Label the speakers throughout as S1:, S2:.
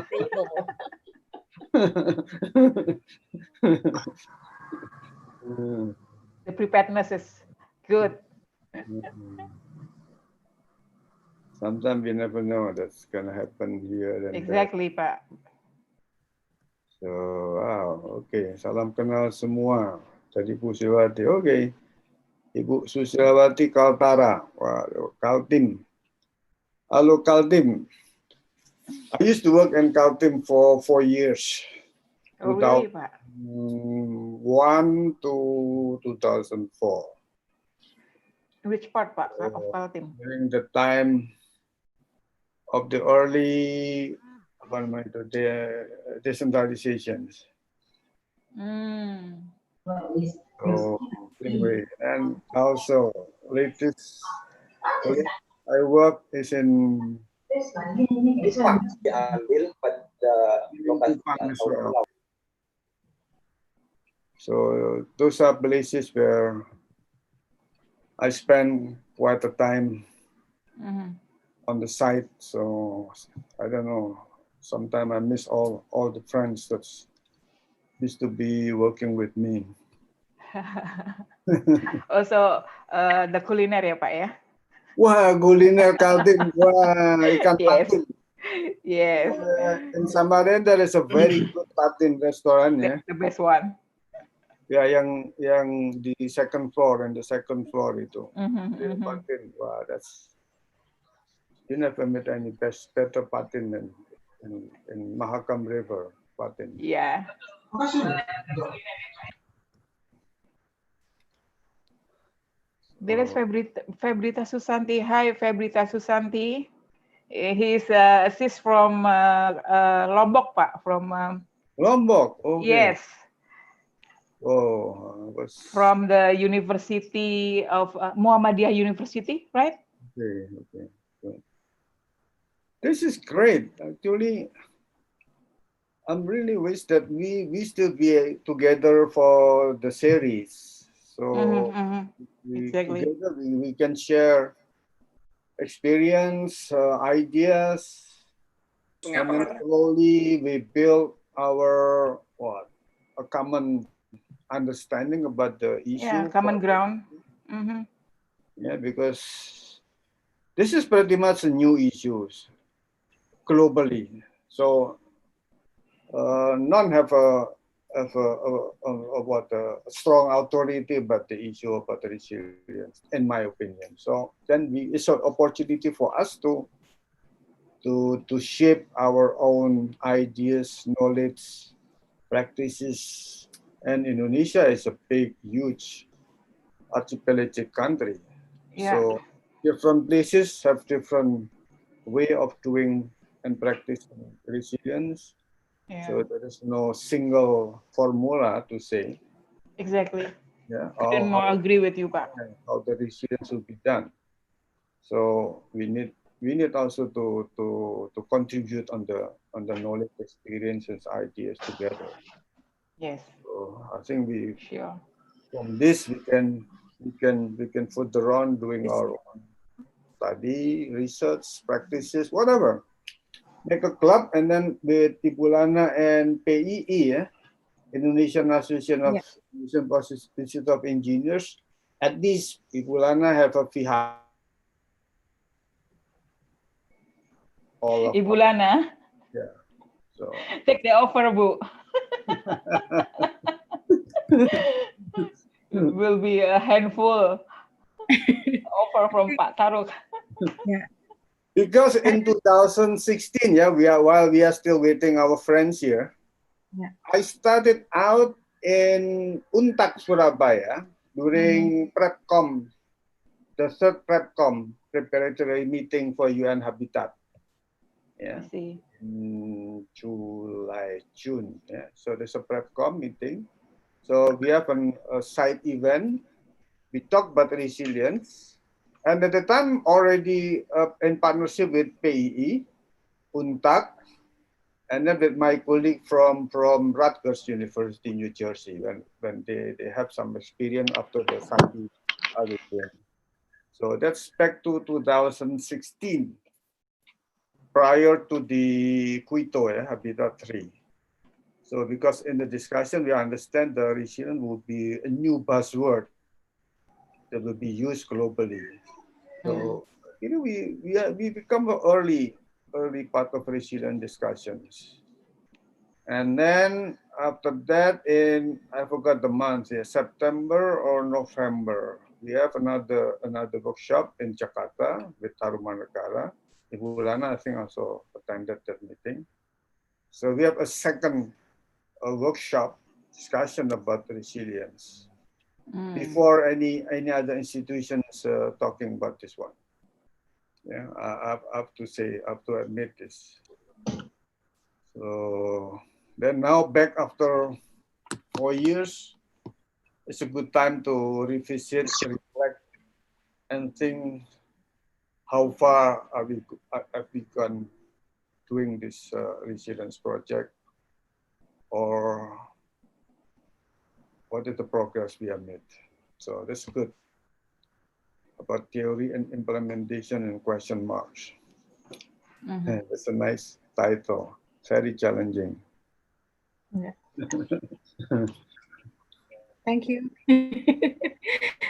S1: stable.
S2: The preparedness is good.
S3: Sometimes we never know that's gonna happen here and
S2: Exactly, Pak.
S3: there. So wow, okay. Salam kenal semua. Tadi Bu Silawati, okay. Ibu Susilawati Kaltara, waduh, Kaltim. Halo Kaltim. I used to work in Kaltim for 4 years.
S2: Oh, really, Pak?
S3: 2001 to 2004.
S2: Which part, Pak, of Kaltim?
S3: During the time of the early decentralizations. So anyway, and also latest place I work is in
S1: This one diambil, but lokasi atau pulau.
S3: So those are places where I spend quite a time on the site. So I don't know. Sometimes I miss all the friends that used to be working with me.
S2: Also, the culinary ya, Pak ya?
S3: Wah, kuliner Kaltim. Wah, ikan
S2: Yes.
S3: patin.
S2: Yes.
S3: In Samarinda there is a very good patin restaurant ya.
S2: The best one.
S3: Ya, yang di second floor and the second floor itu. Patin. Wah, that's you never met any better patin than in Mahakam River patin.
S2: Yeah. There is Febrita Susanti. Hi, Febrita Susanti. He's she's from Lombok, Pak. From
S3: Lombok. Okay.
S2: Yes.
S3: Oh,
S2: from the University of Muhammadiyah University, right?
S3: Okay. This is great. Actually, I'm really wish that we still be together for the series. So
S2: Exactly.
S3: Together we can share experience, ideas, and then slowly we build our a common understanding about the issue.
S2: Yeah, common ground.
S3: Yeah, because this is pretty much a new issues globally. So none have a strong authority about the issue about resilience, in my opinion. So then it's an opportunity for us to shape our own ideas, knowledge, practices. And Indonesia is a big, huge archipelagic country.
S2: Yeah.
S3: So different places have different way of doing and practicing resilience.
S2: Yeah.
S3: So there is no single formula to say.
S2: Exactly.
S3: Yeah,
S2: Couldn't more agree with you, Pak.
S3: how the resilience will be done. So we need also to contribute on the knowledge, experiences, ideas together.
S2: Yes.
S3: So I think
S2: Sure.
S3: from this we can further on doing our own study, research, practices, whatever. Make a club, and then with Tipulana and PII, Indonesian Association of Indonesian Institute of Engineers, at least Tipulana have a pihak. All of
S2: Ibu Lana.
S3: Yeah. So
S2: Take the offer, Bu. Will be a handful offer from Pak Taruk.
S4: Yeah.
S3: Because in 2016, while we are still waiting our friends here, I started out in Untak, Surabaya during PrepCom, the third PrepCom preparatory meeting for UN Habitat. Yeah.
S2: I see.
S3: July, June. Yeah. So there's a PrepCom meeting. So we have a side event. We talk about resilience. And at the time, already in partnership with PII, UNTAC, and then with my colleague from Rutgers University, New Jersey, when they have some experience after the Saudi event. So that's back to 2016. prior to the Quito Habitat 3. So because in the discussion, we understand the resilient will be a new buzzword that will be used globally. So we become an early part of resilient discussions. And then after that, I forgot the month, September or November, we have another workshop in Jakarta with Tarumanegara. Ibu Lana, I think, also attended that meeting. So we have a second workshop discussion about resilience before any other institutions talking about this one. Yeah, I have to admit this. So then now back after 4 years, it's a good time to revisit, reflect, and think how far have we gone doing this resilience project, or what is the progress we have made. So that's good about theory and implementation and question marks. That's a nice title, very challenging.
S4: Yeah. Thank you.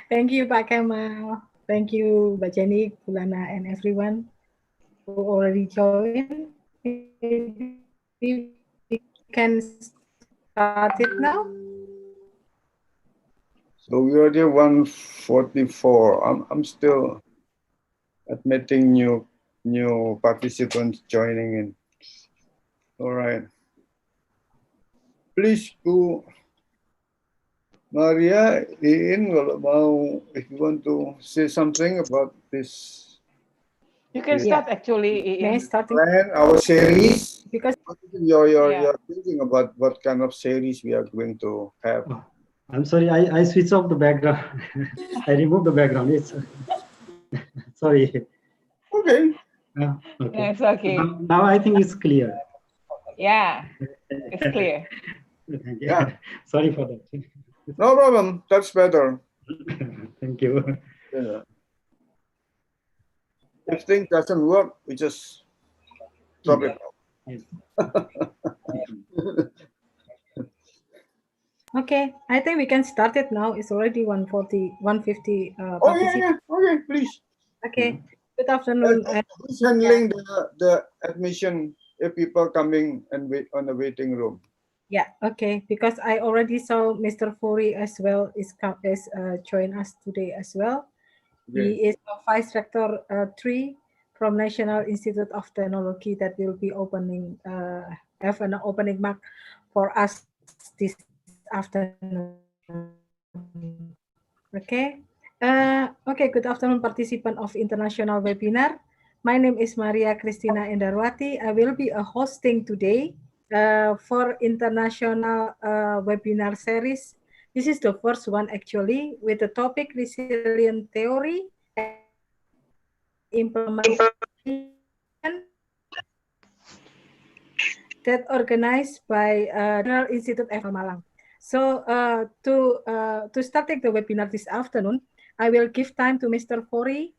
S4: Thank you, Pak Kemal. Thank you, Mbak Jenny, Kulana, and everyone who already joined. We can start it now.
S3: So we are there 144. I'm still admitting new participants joining in. All right. Please, Bu Maria, Iin, kalau mau, if you want to say something about this.
S2: You can start actually.
S4: May I start?
S3: Plan our series.
S4: Because
S3: you're thinking about what kind of series we are going to have.
S5: Oh, I'm sorry, I switched off the background. I removed the background. It's sorry.
S3: Okay.
S5: Okay.
S2: It's okay.
S5: Now I think it's clear.
S2: Yeah, it's clear.
S3: Yeah.
S5: Sorry for that.
S3: No problem. That's better.
S5: Thank you.
S3: Yeah. If things doesn't work, we just drop it.
S5: Yes.
S4: okay, I think we can start it now. It's already 1:50.
S3: Oh yeah. Okay, please.
S4: Okay. Good afternoon.
S3: Who's handling the admission if people coming and wait on the waiting room?
S4: Yeah, okay. Because I already saw Mr. Furi as well is join us today as well.
S3: Okay.
S4: He is a Vice Rector 3 from National Institute of Technology that will be opening have an opening mark for us this afternoon. Okay. Okay, good afternoon, participant of international webinar. My name is Maria Christina Endarwati. I will be hosting today for international webinar series. This is the first one actually with the topic resilient theory and implementation that organized by National Institute of Malang. So to starting the webinar this afternoon, I will give time to Mr. Fori.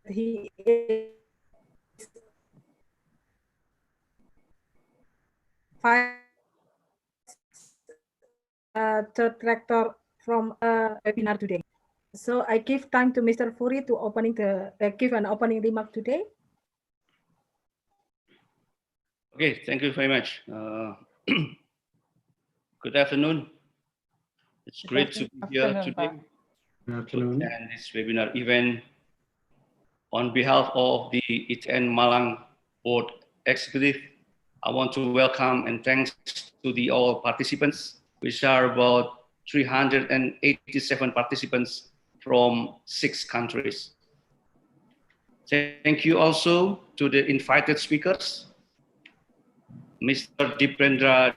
S4: He is third rector from webinar today. So I give time to Mr. Furi to give an opening remark today.
S6: Okay, thank you very much. Good afternoon. It's great to be here today
S5: Afternoon.
S6: and this webinar event. On behalf of the ITN Malang Board Executive, I want to welcome and thanks to all participants, which are about 387 participants from 6 countries. Thank you also to the invited speakers, Mr. Diprendra,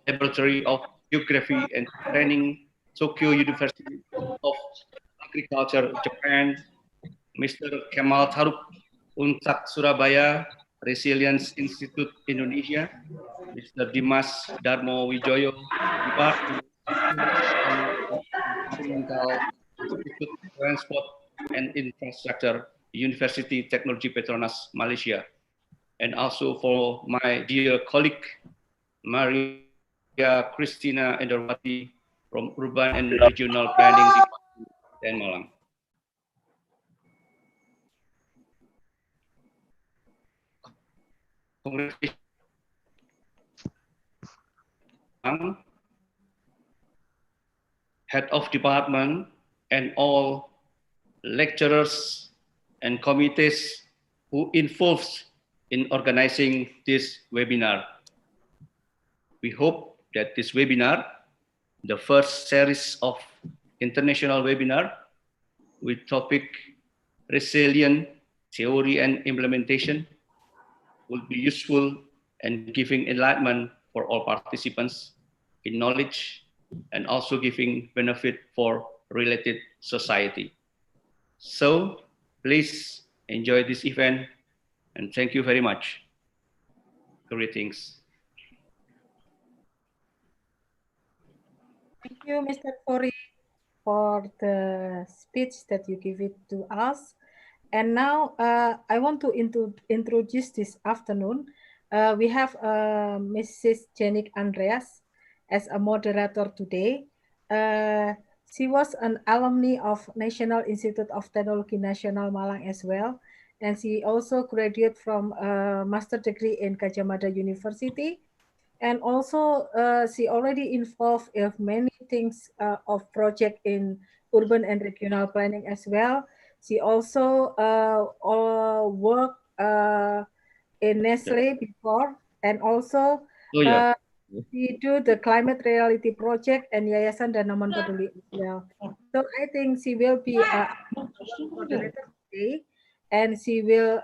S6: Laboratory of Geography and Training, Tokyo University of Agriculture, Japan, Mr. Kemal Taruk, Unsak Surabaya, Resilience Institute, Indonesia, Mr. Dimas Darmo Wijoyo, Department of Environmental Institute, Transport and Infrastructure, University Technology Petronas Malaysia, and also for my dear colleague Maria Christina Endarwati from Urban and Regional Planning Department in Malang. Congratulations, head of department, and all lecturers and committees who involved in organizing this webinar. We hope that this webinar, the first series of international webinar with topic resilient theory and implementation, will be useful and giving enlightenment for all participants in knowledge and also giving benefit for related society. So please enjoy this event and thank you very much. Greetings.
S4: Thank you, Mr. Fori, for the speech that you give it to us. And now I want to introduce this afternoon. We have Mrs. Jenik Andreas as a moderator today. She was an alumni of National Institute of Technology Nasional Malang as well. And she also graduated from a master degree in Gadjah Mada University. And also she already involved in many things of project in urban and regional planning as well. She also worked in Nestle before, and also she do the climate reality project and Yayasan Danaman Peduli as well. So I think she will be a moderator today, and she will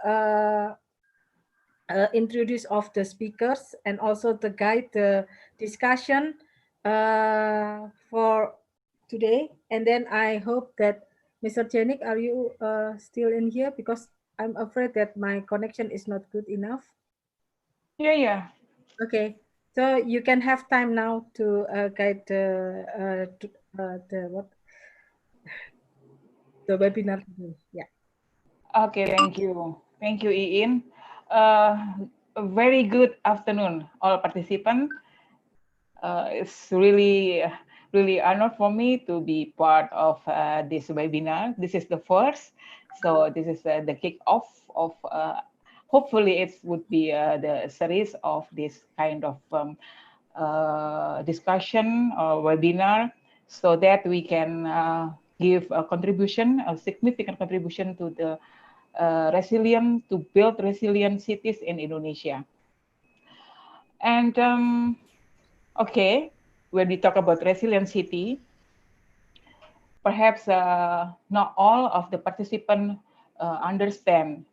S4: introduce of the speakers and also to guide the discussion for today. And then I hope that Mr. Jenik, are you still in here? Because I'm afraid that my connection is not good enough.
S2: Yeah.
S4: Okay, so you can have time now to guide the webinar. Yeah.
S2: Okay, thank you. Thank you, Iin. A very good afternoon, all participants. It's really honored for me to be part of this webinar. This is the first, so this is the kick-off of. Hopefully, it would be the series of this kind of discussion or webinar, so that we can give a contribution, a significant contribution to the to build resilient cities in Indonesia. And okay, when we talk about resilient city, perhaps not all of the participants understand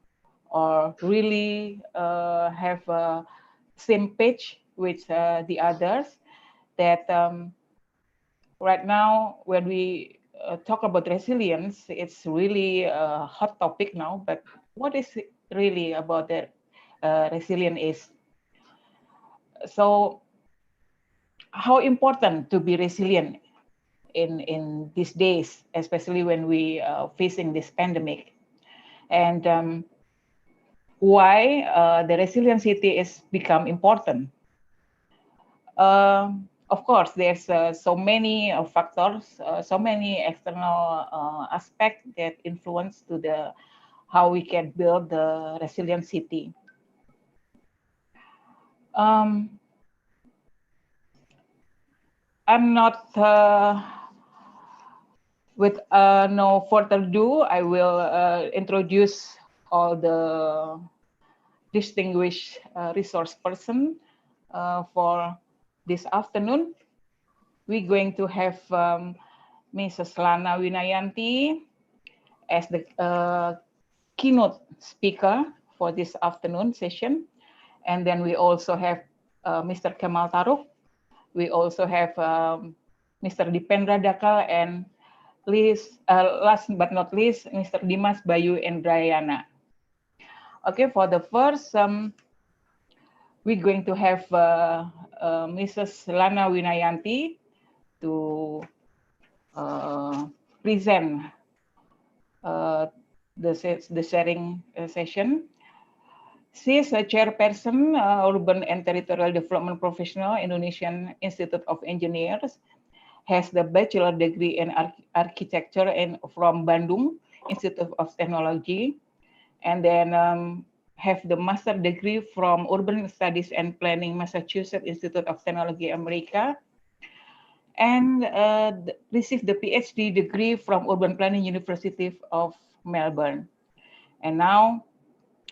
S2: or really have same page with the others, that right now when we talk about resilience, it's really a hot topic now, but what is really about the resilient is? So how important to be resilient in these days, especially when we are facing this pandemic, and why the resilient city is become important. Of course, there's so many factors, so many external aspects that influence to the how we can build the resilient city. I'm not with no further ado, I will introduce all the distinguished resource person for this afternoon. We're going to have Mrs. Lana Winayanti as the keynote speaker for this afternoon session. And then we also have Mr. Kemal Taruk. We also have Mr. Dipendra Dakal, and last but not least, Mr. Dimas Bayu Endrayana. Okay, for the first, we're going to have Mrs. Lana Winayanti to present the sharing session. She is a chairperson, Urban and Territorial Development Professional, Indonesian Institute of Engineers, has the bachelor degree in architecture and from Bandung Institute of Technology, and then have the master degree from Urban Studies and Planning, Massachusetts Institute of Technology, America, and received the PhD degree from Urban Planning University of Melbourne. And now,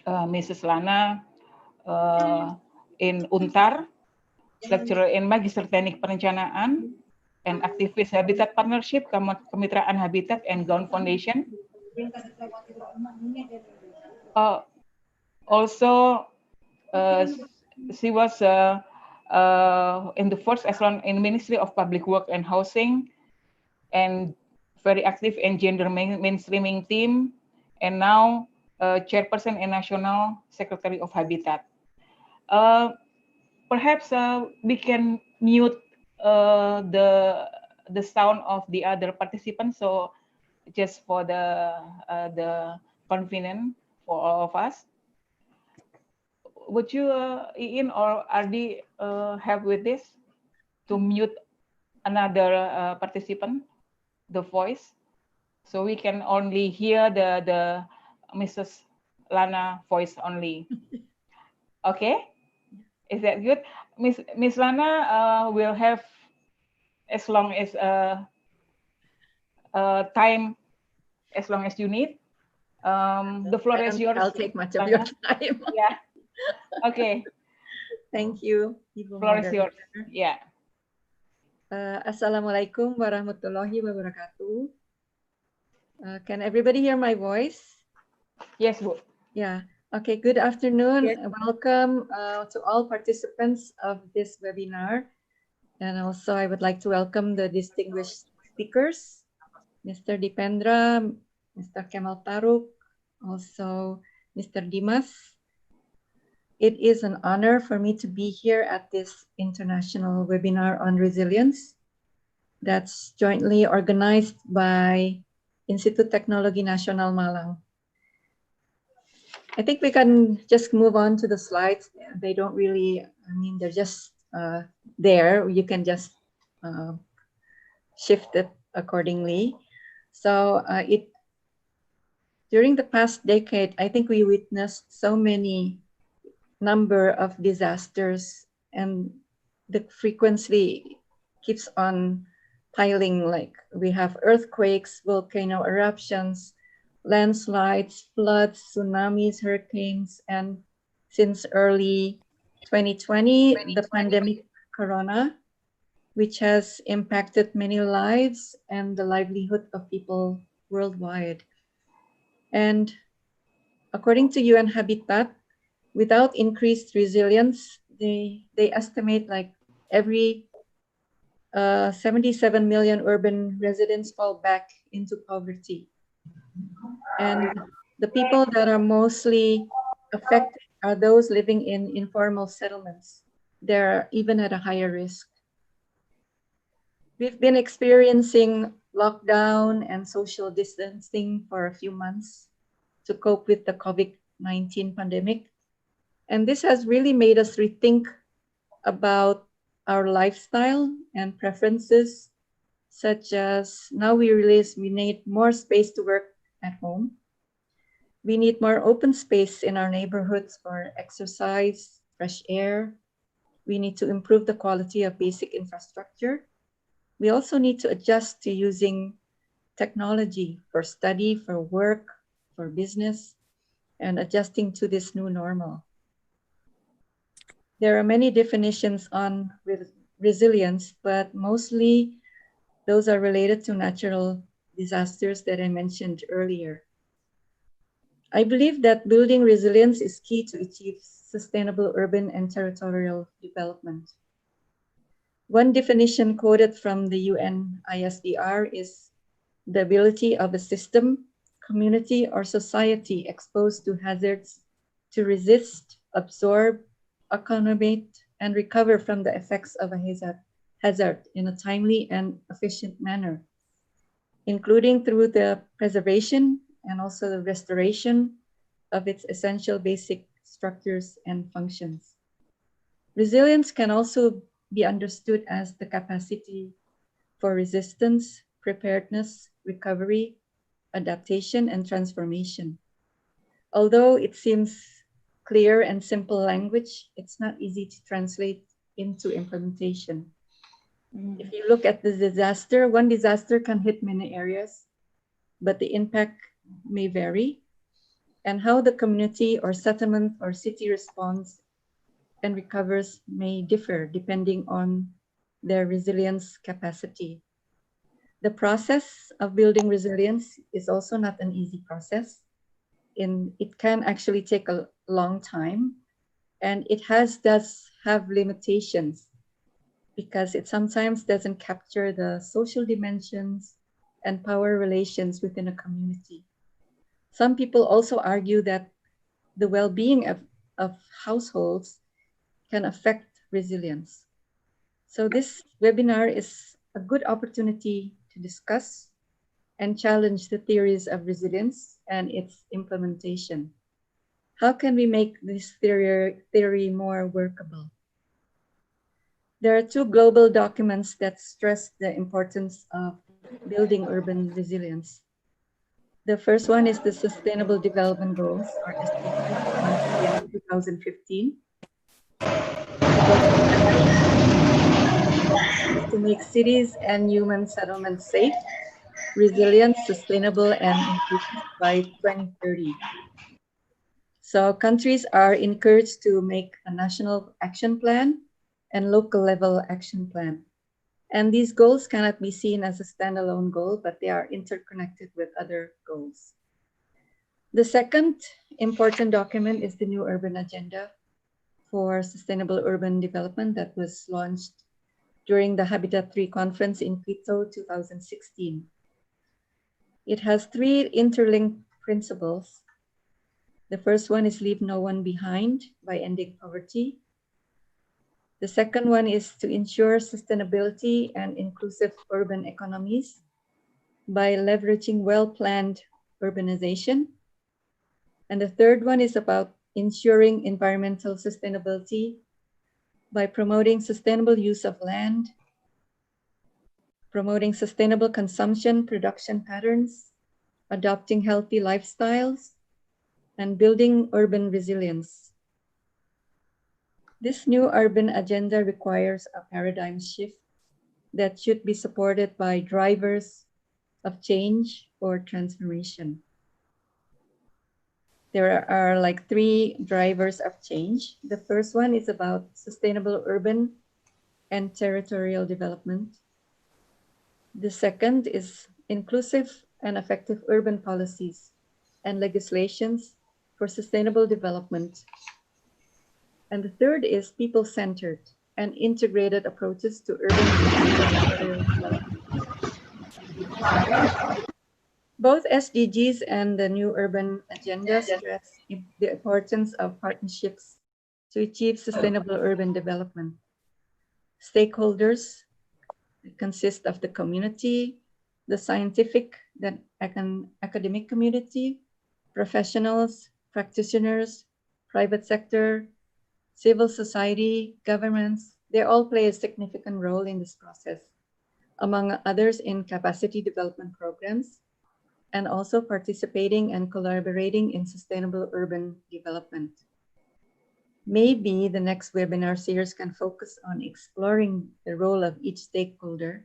S2: Mrs. Lana in UNTAR, lecturer in Magister Teknik Perencanaan, and aktivis Habitat Partnership, Kemitraan Habitat, and Ground Foundation. Also, she was in the first echelon in Ministry of Public Work and Housing, and very active in gender mainstreaming team, and now chairperson and national secretary of Habitat. Perhaps we can mute the sound of the other participants, so just for the convenience for all of us. Would you, Iin or Ardi, help with this to mute another participant, the voice, so we can only hear the Mrs. Lana voice only? Okay, is that good? Miss Lana will have as long as time as long as you need. The floor is yours.
S7: I'll take much of your time.
S2: Yeah. Okay.
S7: Thank you, Ibu
S2: Floor is yours.
S7: Moderator.
S2: Yeah.
S7: Assalamualaikum warahmatullahi wabarakatuh. Can everybody hear my voice?
S2: Yes, Bu.
S7: Yeah. Okay. Good afternoon.
S4: Yes.
S7: Welcome to all participants of this webinar. And also, I would like to welcome the distinguished speakers, Mr. Dipendra, Mr. Kemal Taruk, also Mr. Dimas. It is an honor for me to be here at this international webinar on resilience that's jointly organized by Institut Teknologi Nasional Malang. I think we can just move on to the slides. They don't really, I mean, they're just there. You can just shift it accordingly. So during the past decade, I think we witnessed so many number of disasters, and the frequency keeps on piling. Like we have earthquakes, volcano eruptions, landslides, floods, tsunamis, hurricanes, and since early 2020, the pandemic corona, which has impacted many lives and the livelihood of people worldwide. And according to UN Habitat, without increased resilience, they estimate like every 77 million urban residents fall back into poverty. And the people that are mostly affected are those living in informal settlements. They're even at a higher risk. We've been experiencing lockdown and social distancing for a few months to cope with the COVID-19 pandemic. And this has really made us rethink about our lifestyle and preferences, such as now we realize we need more space to work at home. We need more open space in our neighborhoods for exercise, fresh air. We need to improve the quality of basic infrastructure. We also need to adjust to using technology for study, for work, for business, and adjusting to this new normal. There are many definitions on resilience, but mostly those are related to natural disasters that I mentioned earlier. I believe that building resilience is key to achieve sustainable urban and territorial development. One definition quoted from the UN ISDR is the ability of a system, community, or society exposed to hazards to resist, absorb, accommodate, and recover from the effects of a hazard in a timely and efficient manner, including through the preservation, and also the restoration of its essential basic structures and functions. Resilience can also be understood as the capacity for resistance, preparedness, recovery, adaptation, and transformation. Although it seems clear and simple language, it's not easy to translate into implementation. If you look at the disaster, one disaster can hit many areas, but the impact may vary, and how the community or settlement or city responds and recovers may differ depending on their resilience capacity. The process of building resilience is also not an easy process. It can actually take a long time, and it does have limitations because it sometimes doesn't capture the social dimensions and power relations within a community. Some people also argue that the well-being of households can affect resilience. So this webinar is a good opportunity to discuss and challenge the theories of resilience and its implementation. How can we make this theory more workable? There are two global documents that stress the importance of building urban resilience. The first one is the Sustainable Development Goals, or SDGs, launched in 2015. To make cities and human settlements safe, resilient, sustainable, and inclusive by 2030. So countries are encouraged to make a national action plan and local level action plan. And these goals cannot be seen as a standalone goal, but they are interconnected with other goals. The second important document is the New Urban Agenda for Sustainable Urban Development that was launched during the Habitat 3 conference in Quito 2016. It has three interlinked principles. The first one is leave no one behind by ending poverty. The second one is to ensure sustainability and inclusive urban economies by leveraging well-planned urbanization. And the third one is about ensuring environmental sustainability by promoting sustainable use of land, promoting sustainable consumption, production patterns, adopting healthy lifestyles, and building urban resilience. This new urban agenda requires a paradigm shift that should be supported by drivers of change or transformation. There are like three drivers of change. The first one is about sustainable urban and territorial development. The second is inclusive and effective urban policies and legislations for sustainable development. And the third is people-centered and integrated approaches to urban development. Both SDGs and the New Urban Agenda stress the importance of partnerships to achieve sustainable urban development. Stakeholders consist of the community, the scientific, the academic community, professionals, practitioners, private sector, civil society, governments. They all play a significant role in this process, among others in capacity development programs, and also participating and collaborating in sustainable urban development. Maybe the next webinar series can focus on exploring the role of each stakeholder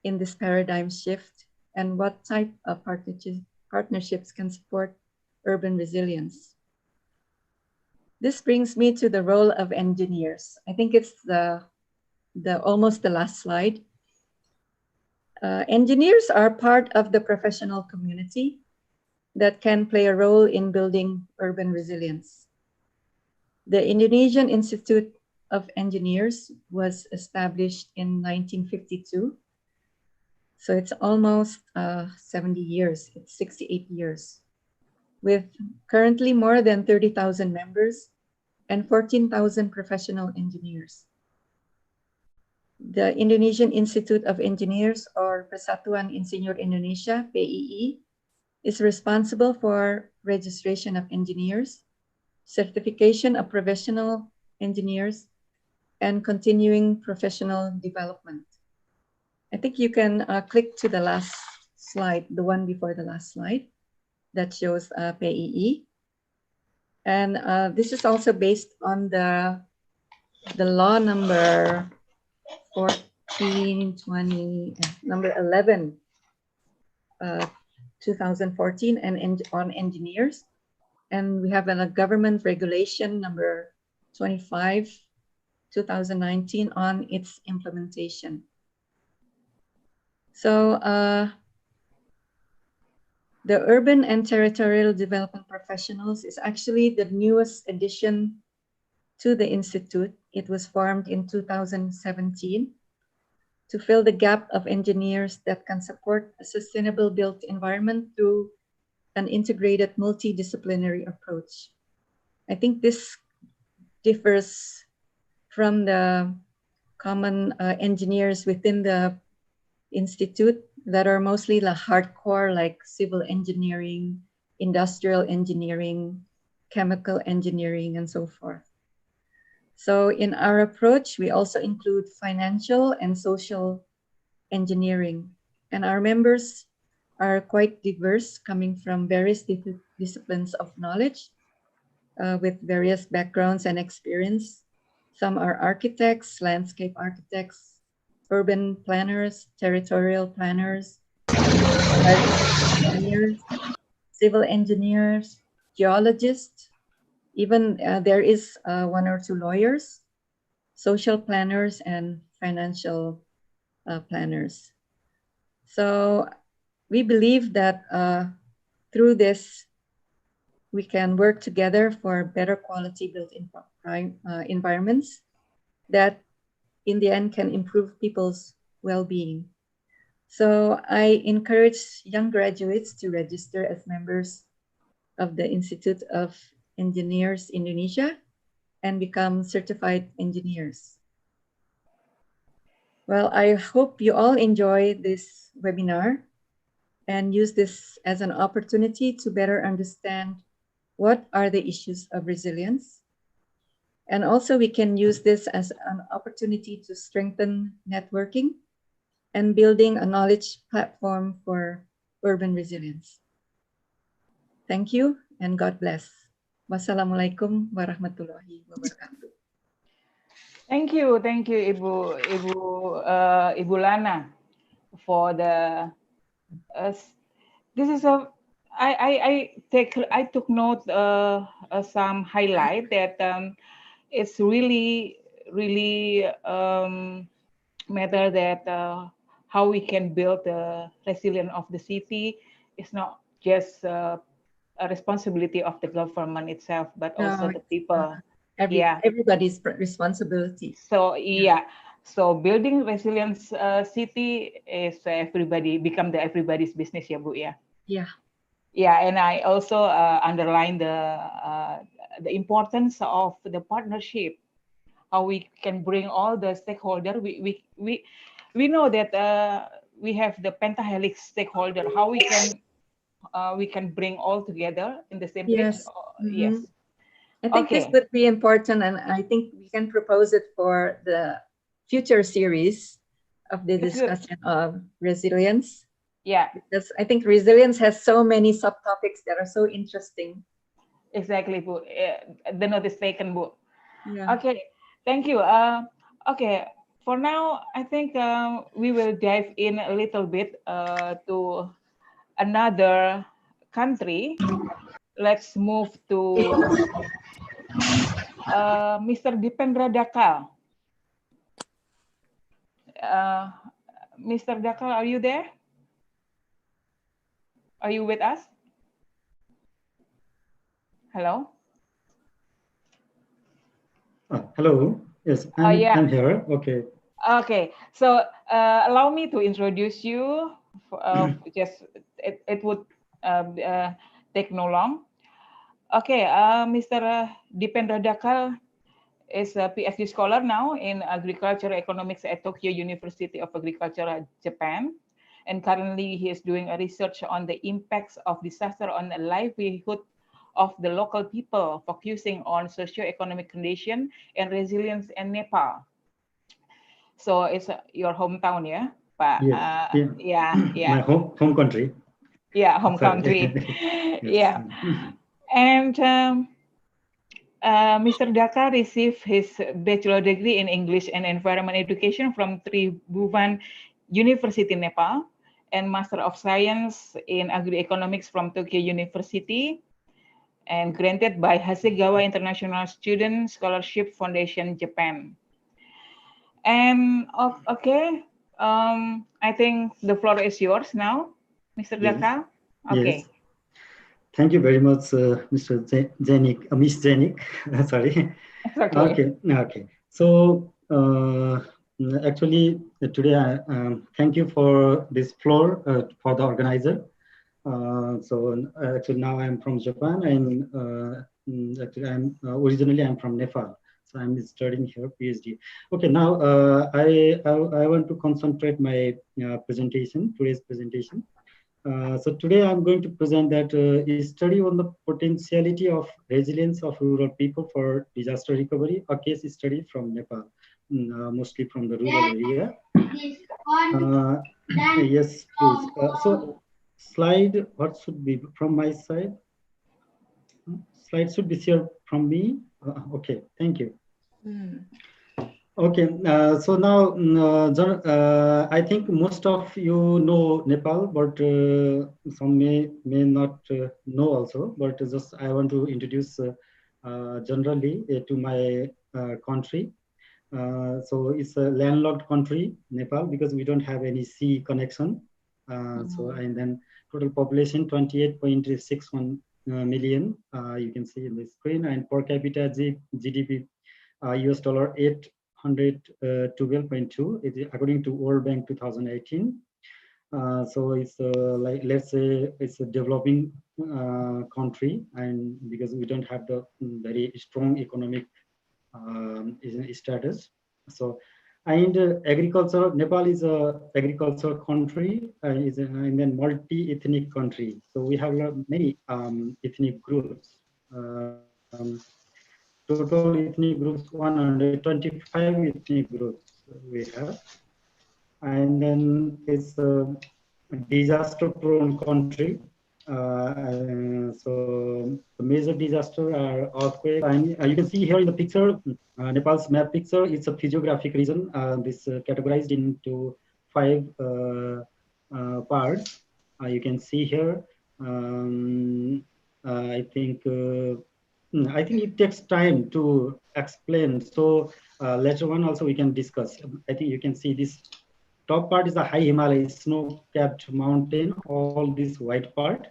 S7: in this paradigm shift and what type of partnerships can support urban resilience. This brings me to the role of engineers. I think it's almost the last slide. Engineers are part of the professional community that can play a role in building urban resilience. The Indonesian Institute of Engineers was established in 1952. So it's almost 70 years, it's 68 years, with currently more than 30,000 members and 14,000 professional engineers. The Indonesian Institute of Engineers, or Persatuan Insinyur Indonesia, PII, is responsible for registration of engineers, certification of professional engineers, and continuing professional development. I think you can click to the last slide, the one before the last slide that shows PEE. And this is also based on the law number 1420, number 11, 2014, and on engineers. And we have a government regulation number 25, 2019 on its implementation. So the Urban and Territorial Development Professionals is actually the newest addition to the Institute. It was formed in 2017 to fill the gap of engineers that can support a sustainable built environment through an integrated multidisciplinary approach. I think this differs from the common engineers within the Institute that are mostly the hardcore, like civil engineering, industrial engineering, chemical engineering, and so forth. So in our approach, we also include financial and social engineering. And our members are quite diverse, coming from various disciplines of knowledge with various backgrounds and experience. Some are architects, landscape architects, urban planners, territorial planners, engineers, civil engineers, geologists, even there is one or two lawyers, social planners, and financial planners. So we believe that through this, we can work together for better quality built environments that in the end can improve people's well-being. So I encourage young graduates to register as members of the Institute of Engineers Indonesia and become certified engineers. Well, I hope you all enjoy this webinar and use this as an opportunity to better understand what are the issues of resilience. And also we can use this as an opportunity to strengthen networking and building a knowledge platform for urban resilience. Thank you and God bless. Wassalamualaikum warahmatullahi wabarakatuh.
S2: Thank you, Ibu Lana, for the. This is a. I took note some highlight that it's really matter that how we can build the resilience of the city. It's not just a responsibility of the government itself, but also the people.
S7: Everybody's responsibility.
S2: So so building resilience city is everybody become everybody's business, ya Bu ya. Yeah, and I also underline the importance of the partnership. How we can bring all the stakeholders. We know that we have the pentahelix stakeholder. How we can bring all together in the same place. Yes.
S7: I think this would be important, and I think we can propose it for the future series of the discussion of resilience.
S2: Yeah.
S7: Because I think resilience has so many subtopics that are so interesting.
S2: Exactly, Bu. The note is taken, Bu.
S7: Yeah.
S2: Okay. Thank you. Okay, for now, I think we will dive in a little bit to another country. Let's move to Mr. Dipendra Dakal. Mr. Dakal, are you there? Are you with us? Hello?
S5: Hello. Yes, I'm here. Okay.
S2: Okay. So allow me to introduce you. Just it would take no long. Okay. Mr. Dipendra Dakal is a PhD scholar now in agriculture economics at Tokyo University of Agriculture, Japan. and currently he is doing a research on the impacts of disaster on the livelihood of the local people, focusing on socio-economic condition and resilience in Nepal. So it's your hometown, yeah, Pak?
S5: Yes,
S2: Yeah,
S5: my
S2: yeah,
S5: home country.
S2: yeah, home
S5: Sorry.
S2: country.
S5: Yes.
S2: Yeah, and Mr. Daka received his bachelor degree in English and Environment Education from Tribhuvan University, Nepal, and Master of Science in Agri-Economics from Tokyo University, and granted by Hasegawa International Student Scholarship Foundation, Japan. And okay, I think the floor is yours now, Mr.
S5: Yes.
S2: Daka. Okay.
S5: Yes. Thank you very much, Mr. Zenik, Miss Zenik. Sorry.
S2: It's okay.
S5: Okay. So actually today, thank you for this floor for the organizer. So actually now I'm from Japan, and actually I'm originally I'm from Nepal. So I'm studying here PhD. Okay, now I want to concentrate my presentation, today's presentation. So today I'm going to present that a study on the potentiality of resilience of rural people for disaster recovery, a case study from Nepal, mostly from the rural area. Yes, please. So slide, what should be from my side? Slide should be shared from me. Okay, thank you. Okay, so now I think most of you know Nepal, but some may not know also. But just I want to introduce generally to my country. So it's a landlocked country, Nepal, because we don't have any sea connection. So and then total population 28.61 million. You can see in the screen, and per capita GDP US dollar 812.2 according to World Bank 2018. So it's like, let's say it's a developing country, and because we don't have the very strong economic status. So and agriculture, Nepal is a agricultural country, and then multi-ethnic country. So we have many ethnic groups. Total ethnic groups, 125 ethnic groups we have. And then it's a disaster-prone country. So the major disaster are earthquake. And you can see here in the picture, Nepal's map picture, it's a physiographic region. This categorized into 5 parts. You can see here. I think it takes time to explain. So later on also we can discuss. I think you can see this top part is the high Himalaya snow-capped mountain, all this white part,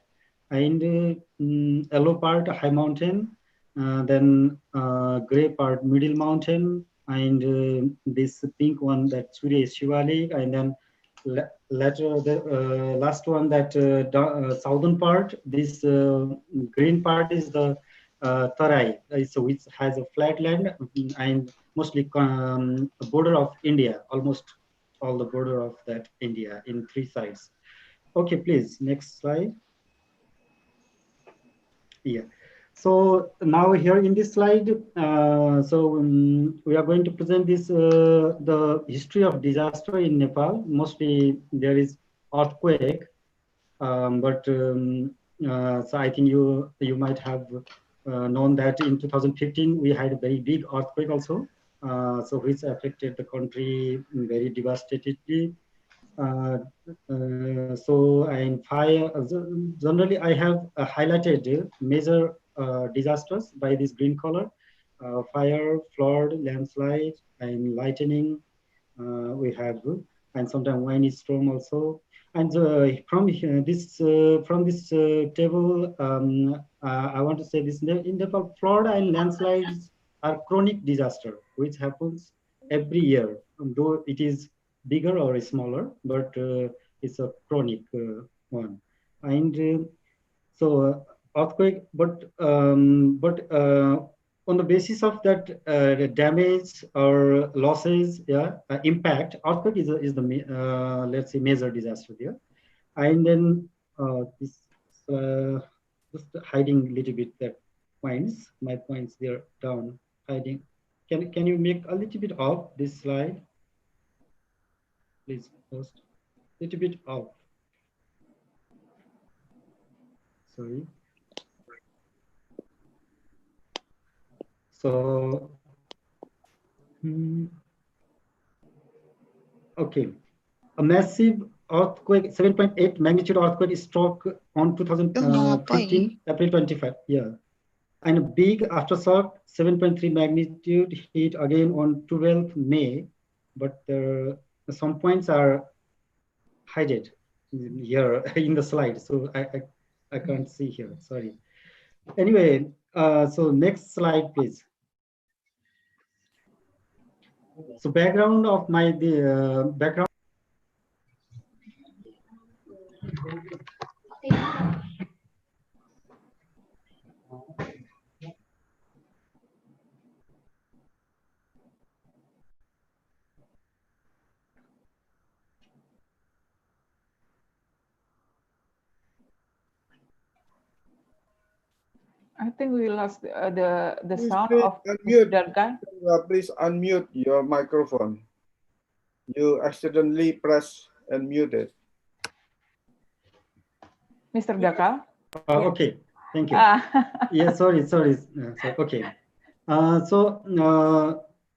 S5: and yellow part high mountain, then gray part middle mountain, and this pink one that Surya Shivalik, and then later the last one that southern part, this green part is the Tarai, so which has a flat land and mostly border of India, almost all the border of that India in 3 sides. Okay, please, next slide. Yeah. So now here in this slide, we are going to present this the history of disaster in Nepal. Mostly there is earthquake, so I think you might have known that in 2015 we had a very big earthquake also, so which affected the country very devastatingly. So and fire, generally I have highlighted major disasters by this green color: fire, flood, landslide, and lightning. We have, and sometimes windy storm also. And from this table, I want to say this: in Nepal, flood and landslides are chronic disaster, which happens every year, though it is bigger or smaller, but it's a chronic one. And so earthquake, but on the basis of that the damage or losses, impact, earthquake is the let's say major disaster there. And then this just hiding a little bit that points, my points there down, hiding. Can you make a little bit of this slide? Please post a little bit of. Sorry. So, okay. A massive earthquake, 7.8 magnitude earthquake struck on 2015, April 25. Yeah. And a big aftershock, 7.3 magnitude hit again on 12th May, but some points are hidden here in the slide, so I can't see here, sorry. Anyway, so next slide, please. So background of my background.
S2: I think we lost the
S3: Please
S2: sound of
S3: unmute.
S2: Dargan.
S3: Please unmute your microphone. You accidentally press and mute it.
S2: Mr. Dakal.
S5: Okay, thank you. Yeah, sorry. Okay.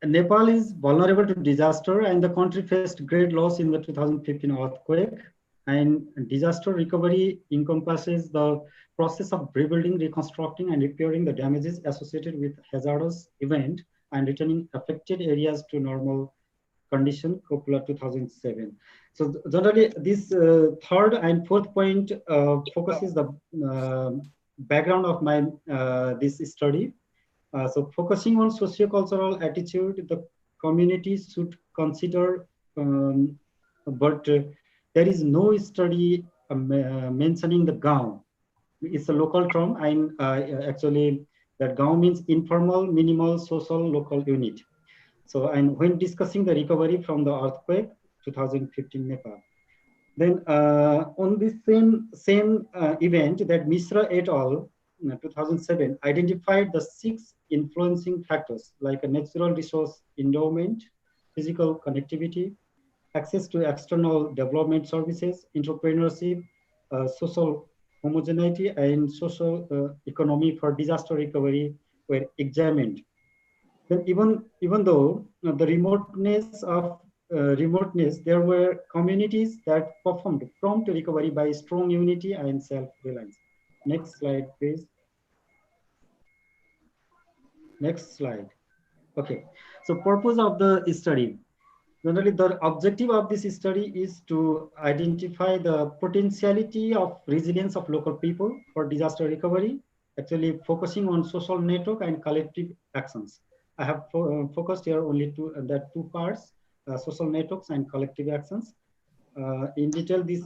S5: Nepal is vulnerable to disaster, and the country faced great loss in the 2015 earthquake. And disaster recovery encompasses the process of rebuilding, reconstructing, and repairing the damages associated with hazardous event and returning affected areas to normal condition, COPLA 2007. So generally, this third and fourth point focuses the background of my this study. So focusing on sociocultural attitude, the community should consider, but there is no study mentioning the Gaon. It's a local term, and actually that Gaon means informal, minimal, social, local unit. So, and when discussing the recovery from the earthquake, 2015 Nepal. Then on this same event that Mishra et al. 2007 identified the 6 influencing factors like a natural resource endowment, physical connectivity, access to external development services, entrepreneurship, social homogeneity, and social economy for disaster recovery were examined. Then even though the remoteness, there were communities that performed prompt recovery by strong unity and self-reliance. Next slide, please. Next slide. Okay, so purpose of the study. Generally, the objective of this study is to identify the potentiality of resilience of local people for disaster recovery, actually focusing on social network and collective actions. I have focused here only two parts, social networks and collective actions. In detail, the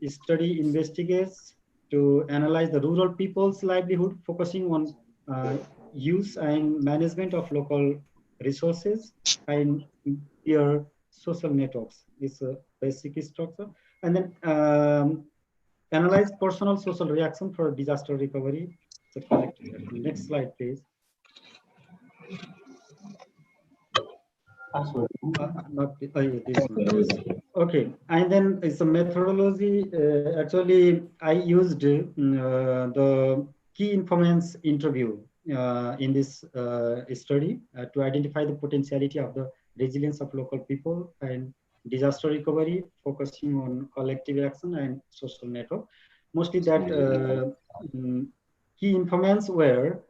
S5: study investigates to analyze the rural people's livelihood, focusing on use and management of local resources and their social networks. Is a basic structure. And then analyze personal social reaction for disaster recovery. So collective action. Next slide, please. This one. Okay, and then it's a methodology. Actually, I used the key informants interview in this study to identify the potentiality of the resilience of local people and disaster recovery, focusing on collective action and social network. Mostly that key informants were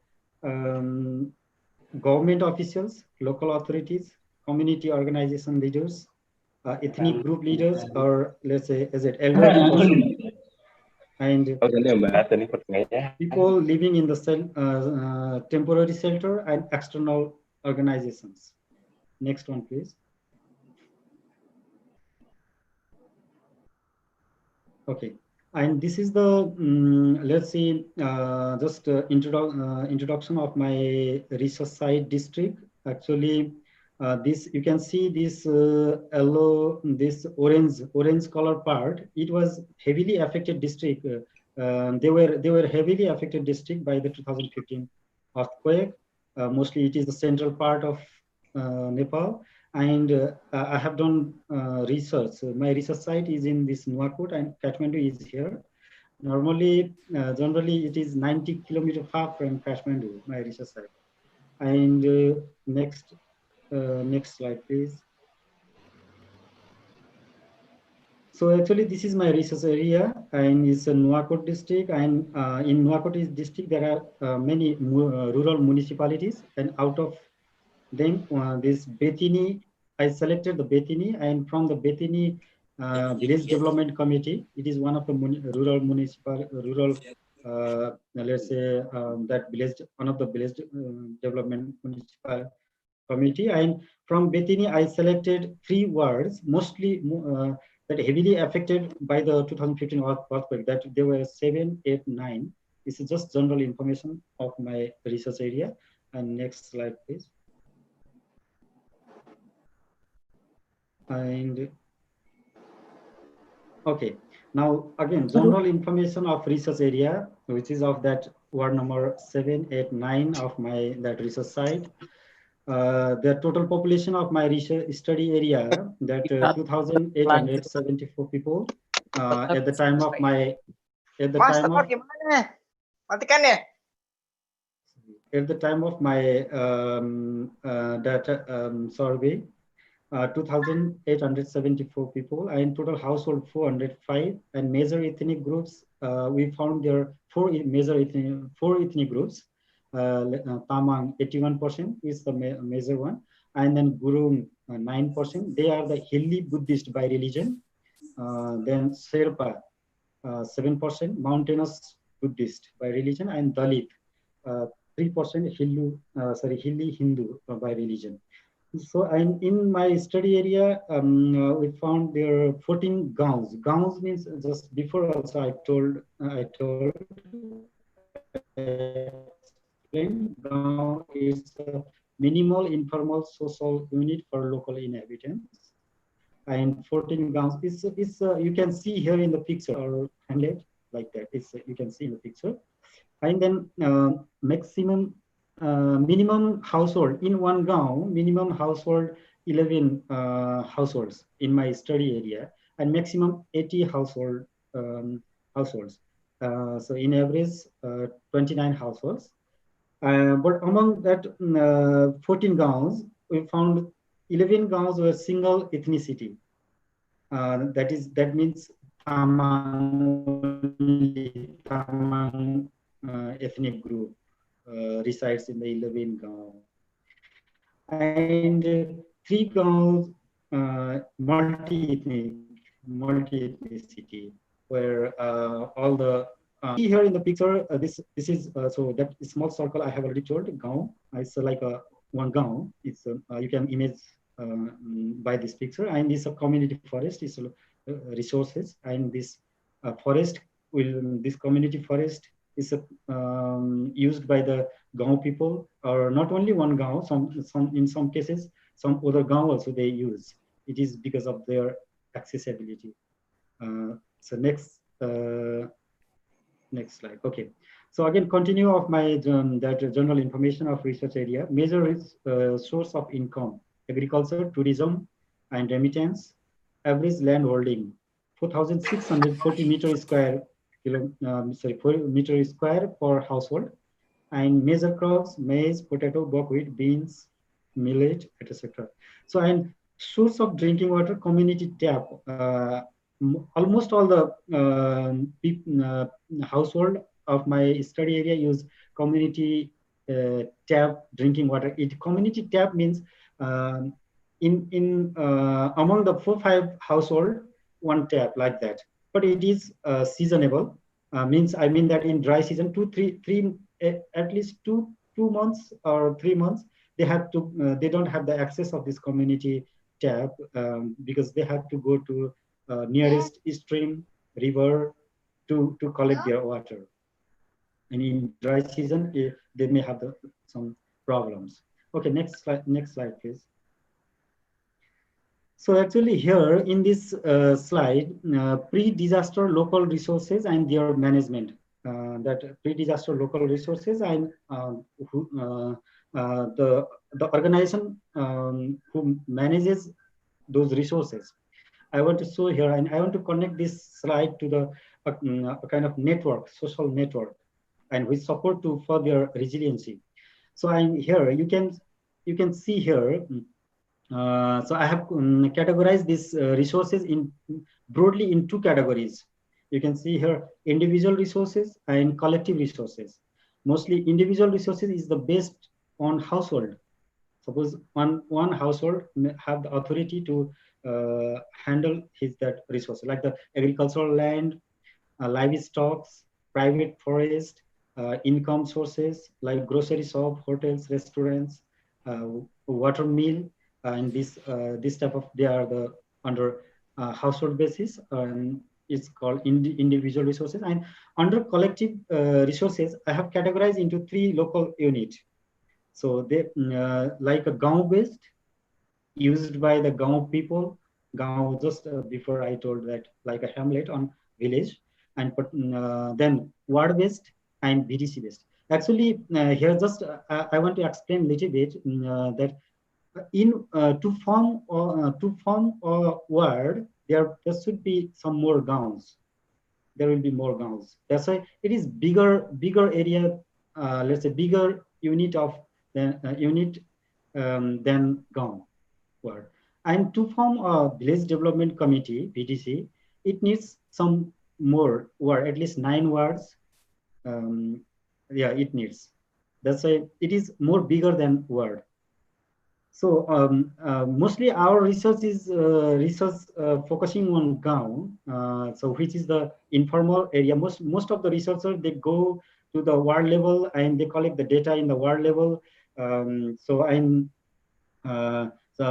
S5: government officials, local authorities, community organization leaders, ethnic group leaders, or let's say as an elderly person, and people living in the temporary shelter and external organizations. Next one, please. Okay. And this is the, let's see, just introduction of my research site district. Actually, this, you can see this yellow, this orange color part. It was heavily affected district. They were heavily affected district by the 2015 earthquake. Mostly it is the central part of Nepal. And I have done research. So my research site is in this Nuwakot, and Kathmandu is here. Normally, generally, it is 90 kilometers far from Kathmandu, my research site. And next slide, please. So actually, this is my research area, and it's a Nuwakot district. And in Nuwakot district, there are many rural municipalities, and out of them, this Betini, I selected the Betini, and from the Betini Village Development Committee, it is one of the let's say that village, one of the village development municipal committee. And from Betini, I selected 3 wards, mostly that heavily affected by the 2015 earthquake. That there were 7, 8, 9. This is just general information of my research area. And next slide, please. And okay, now again, general information of research area, which is of that ward number 7, 8, 9 of my that research site. The total population of my research study area, that 2,874 people at the time of my survey. 2,874 people, and total household 405, and major ethnic groups. We found there are 4 ethnic groups. Tamang 81% is the major one, and then Gurung 9%. They are the hilly Buddhist by religion. Then Sherpa 7%, mountainous Buddhist by religion, and Dalit 3% hilly Hindu by religion. So, and in my study area, we found there are 14 gaons. Gaons means, just before also I told gaon is a minimal informal social unit for local inhabitants. And 14 gaons is you can see here in the picture, or handlet like that. You can see in the picture. And then minimum household in one gaon, minimum household 11 households in my study area, and maximum 80 households. So in average 29 households. But among that 14 gaons, we found 11 gaons were single ethnicity. That means Tamang ethnic group resides in the 11 gaon. And 3 gaons multi-ethnicity, where all the see here in the picture, this is so that small circle I have already told, gaon. It's like a one gaon. It's you can image by this picture, and this community forest is resources, and this forest this community forest is used by the gaon people, or not only one gaon. In some cases, some other gaon also they use. It is because of their accessibility. So next slide. Okay. So again, continue of my that general information of research area. Major source of income: agriculture, tourism, and remittance. Average land holding 4,640 meter square per household. And major crops: maize, potato, buckwheat, beans, millet, etc. So, and source of drinking water: community tap. Almost all the household of my study area use community tap drinking water. Community tap means among the 4-5 household, one tap like that. But it is seasonable. I mean that in dry season, at least two months or 3 months, they don't have the access of this community tap because they have to go to nearest stream, river, to collect their water. And in dry season, they may have some problems. Okay, next slide, please. So actually here in this slide, pre-disaster local resources and their management. That pre-disaster local resources and the organization who manages those resources. I want to show here, and I want to connect this slide to the a kind of network, social network, and with support to for their resiliency. So I'm here. You can see here. So I have categorized these resources in broadly in two categories. You can see here individual resources and collective resources. Mostly individual resources is the based on household. Suppose one household may have the authority to handle that resource, like the agricultural land, livestock, private forest, income sources like grocery shop, hotels, restaurants, water mill, and this type of, they are the under household basis, and it's called individual resources. And under collective resources, I have categorized into 3 local units. So they like a Gaon based, used by the Gaon people. Gaon, just before I told that, like a hamlet on village, and then ward based and BDC based. Actually, here just I want to explain a little bit that in to form a ward, there should be some more Gaons. There will be more Gaons. That's why it is bigger area. Let's say bigger unit of than Gaon ward. And to form a village development committee, VDC, it needs some more ward, at least 9 wards. Yeah, it needs. That's why it is more bigger than ward. So mostly our research is focusing on Gaon, so which is the informal area. Most of the researchers, they go to the ward level and they collect the data in the ward level. So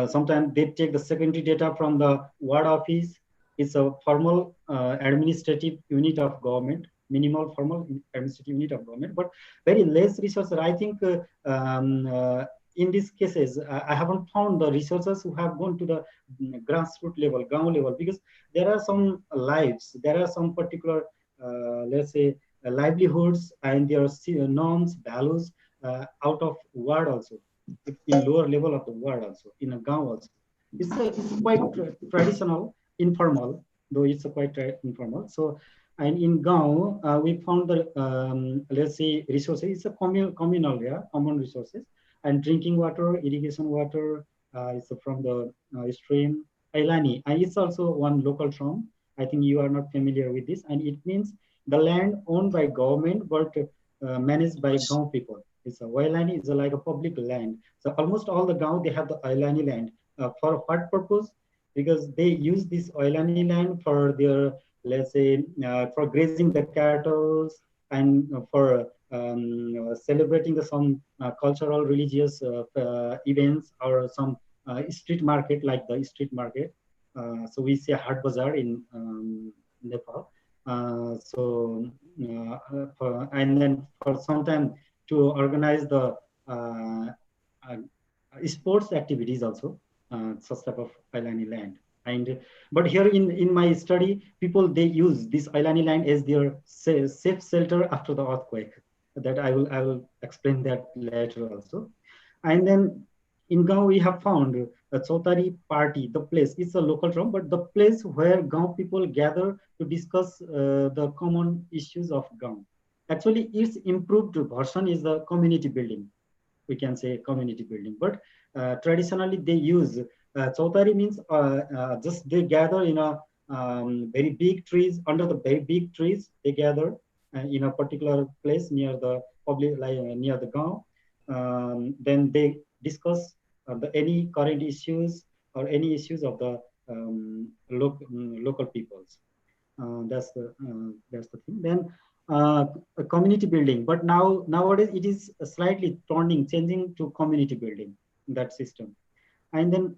S5: sometimes they take the secondary data from the ward office. It's a formal administrative unit of government, minimal formal administrative unit of government, but very less researcher. I think in these cases, I haven't found the researchers who have gone to the grassroots level, Gaon level, because there are some lives, there are some particular, let's say, livelihoods, and there are norms, values out of ward also, in lower level of the ward also, in a Gaon also. It's quite traditional, informal, though it's quite informal. So, and in Gaon, we found the, let's say, resources, it's a communal, yeah, common resources. And drinking water, irrigation water, is from the stream. Ailani, and it's also one local term. I think you are not familiar with this, and it means the land owned by government but managed by Gaon people. It's a Wailani is like a public land. So almost all the Gaon, they have the Ailani land. For what purpose? Because they use this Ailani land for their, let's say, for grazing the cattle, and for celebrating some cultural, religious events, or some street market, like the street market. So we see a Hat Bazaar in Nepal. And then for some time to organize the sports activities also, such type of Ailani land. And but here in my study, people, they use this Ailani land as their safe shelter after the earthquake. That I will explain that later also. And then in Gaon, we have found a Chautari party. The place, it's a local term, but the place where Gaon people gather to discuss the common issues of Gaon. Actually, its improved version is the community building. We can say community building, but traditionally they use Chautari means just they gather in a very big trees, under the very big trees. They gather in a particular place near the public, like near the Gaon. Then they discuss any current issues or any issues of the local peoples. That's the thing. Then a community building, but nowadays it is slightly changing to community building, that system. And then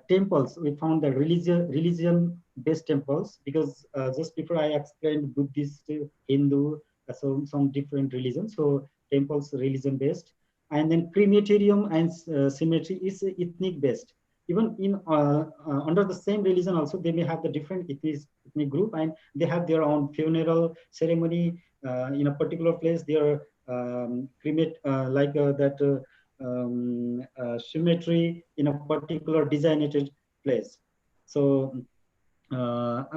S5: temples, we found the religion-based temples, because just before I explained Buddhist, Hindu, so some different religions. So temples religion-based. And then crematorium and cemetery is ethnic-based. Even in under the same religion also, they may have the different ethnic group, and they have their own funeral ceremony in a particular place. They are cremate like that cemetery in a particular designated place. So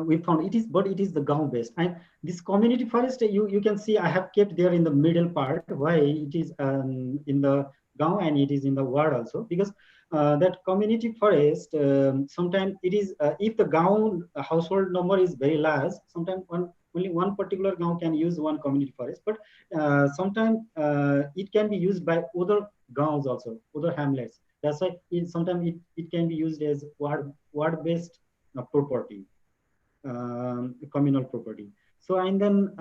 S5: we found it is, but it is the Gaon based. And this community forest, you can see I have kept there in the middle part. Why it is in the Gaon and it is in the ward also, because that community forest, sometimes it is, if the Gaon household number is very large, sometimes only one particular Gaon can use one community forest, but sometimes it can be used by other Gaons also, other hamlets. That's why sometimes it can be used as ward-based property, communal property. So and then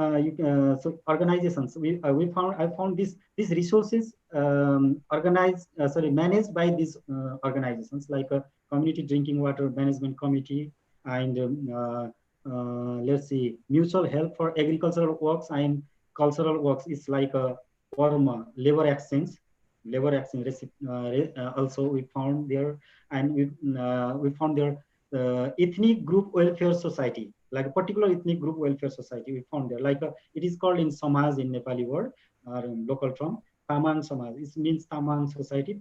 S5: so organizations, I found these resources managed by these organizations, like a community drinking water management committee, and let's see, mutual help for agricultural works and cultural works is like a labor exchange also we found there. And we found there ethnic group welfare society, like a particular ethnic group welfare society we found there, like it is called in Samaj in Nepali word, or in local term, Tamang Samaj. It means Tamang society,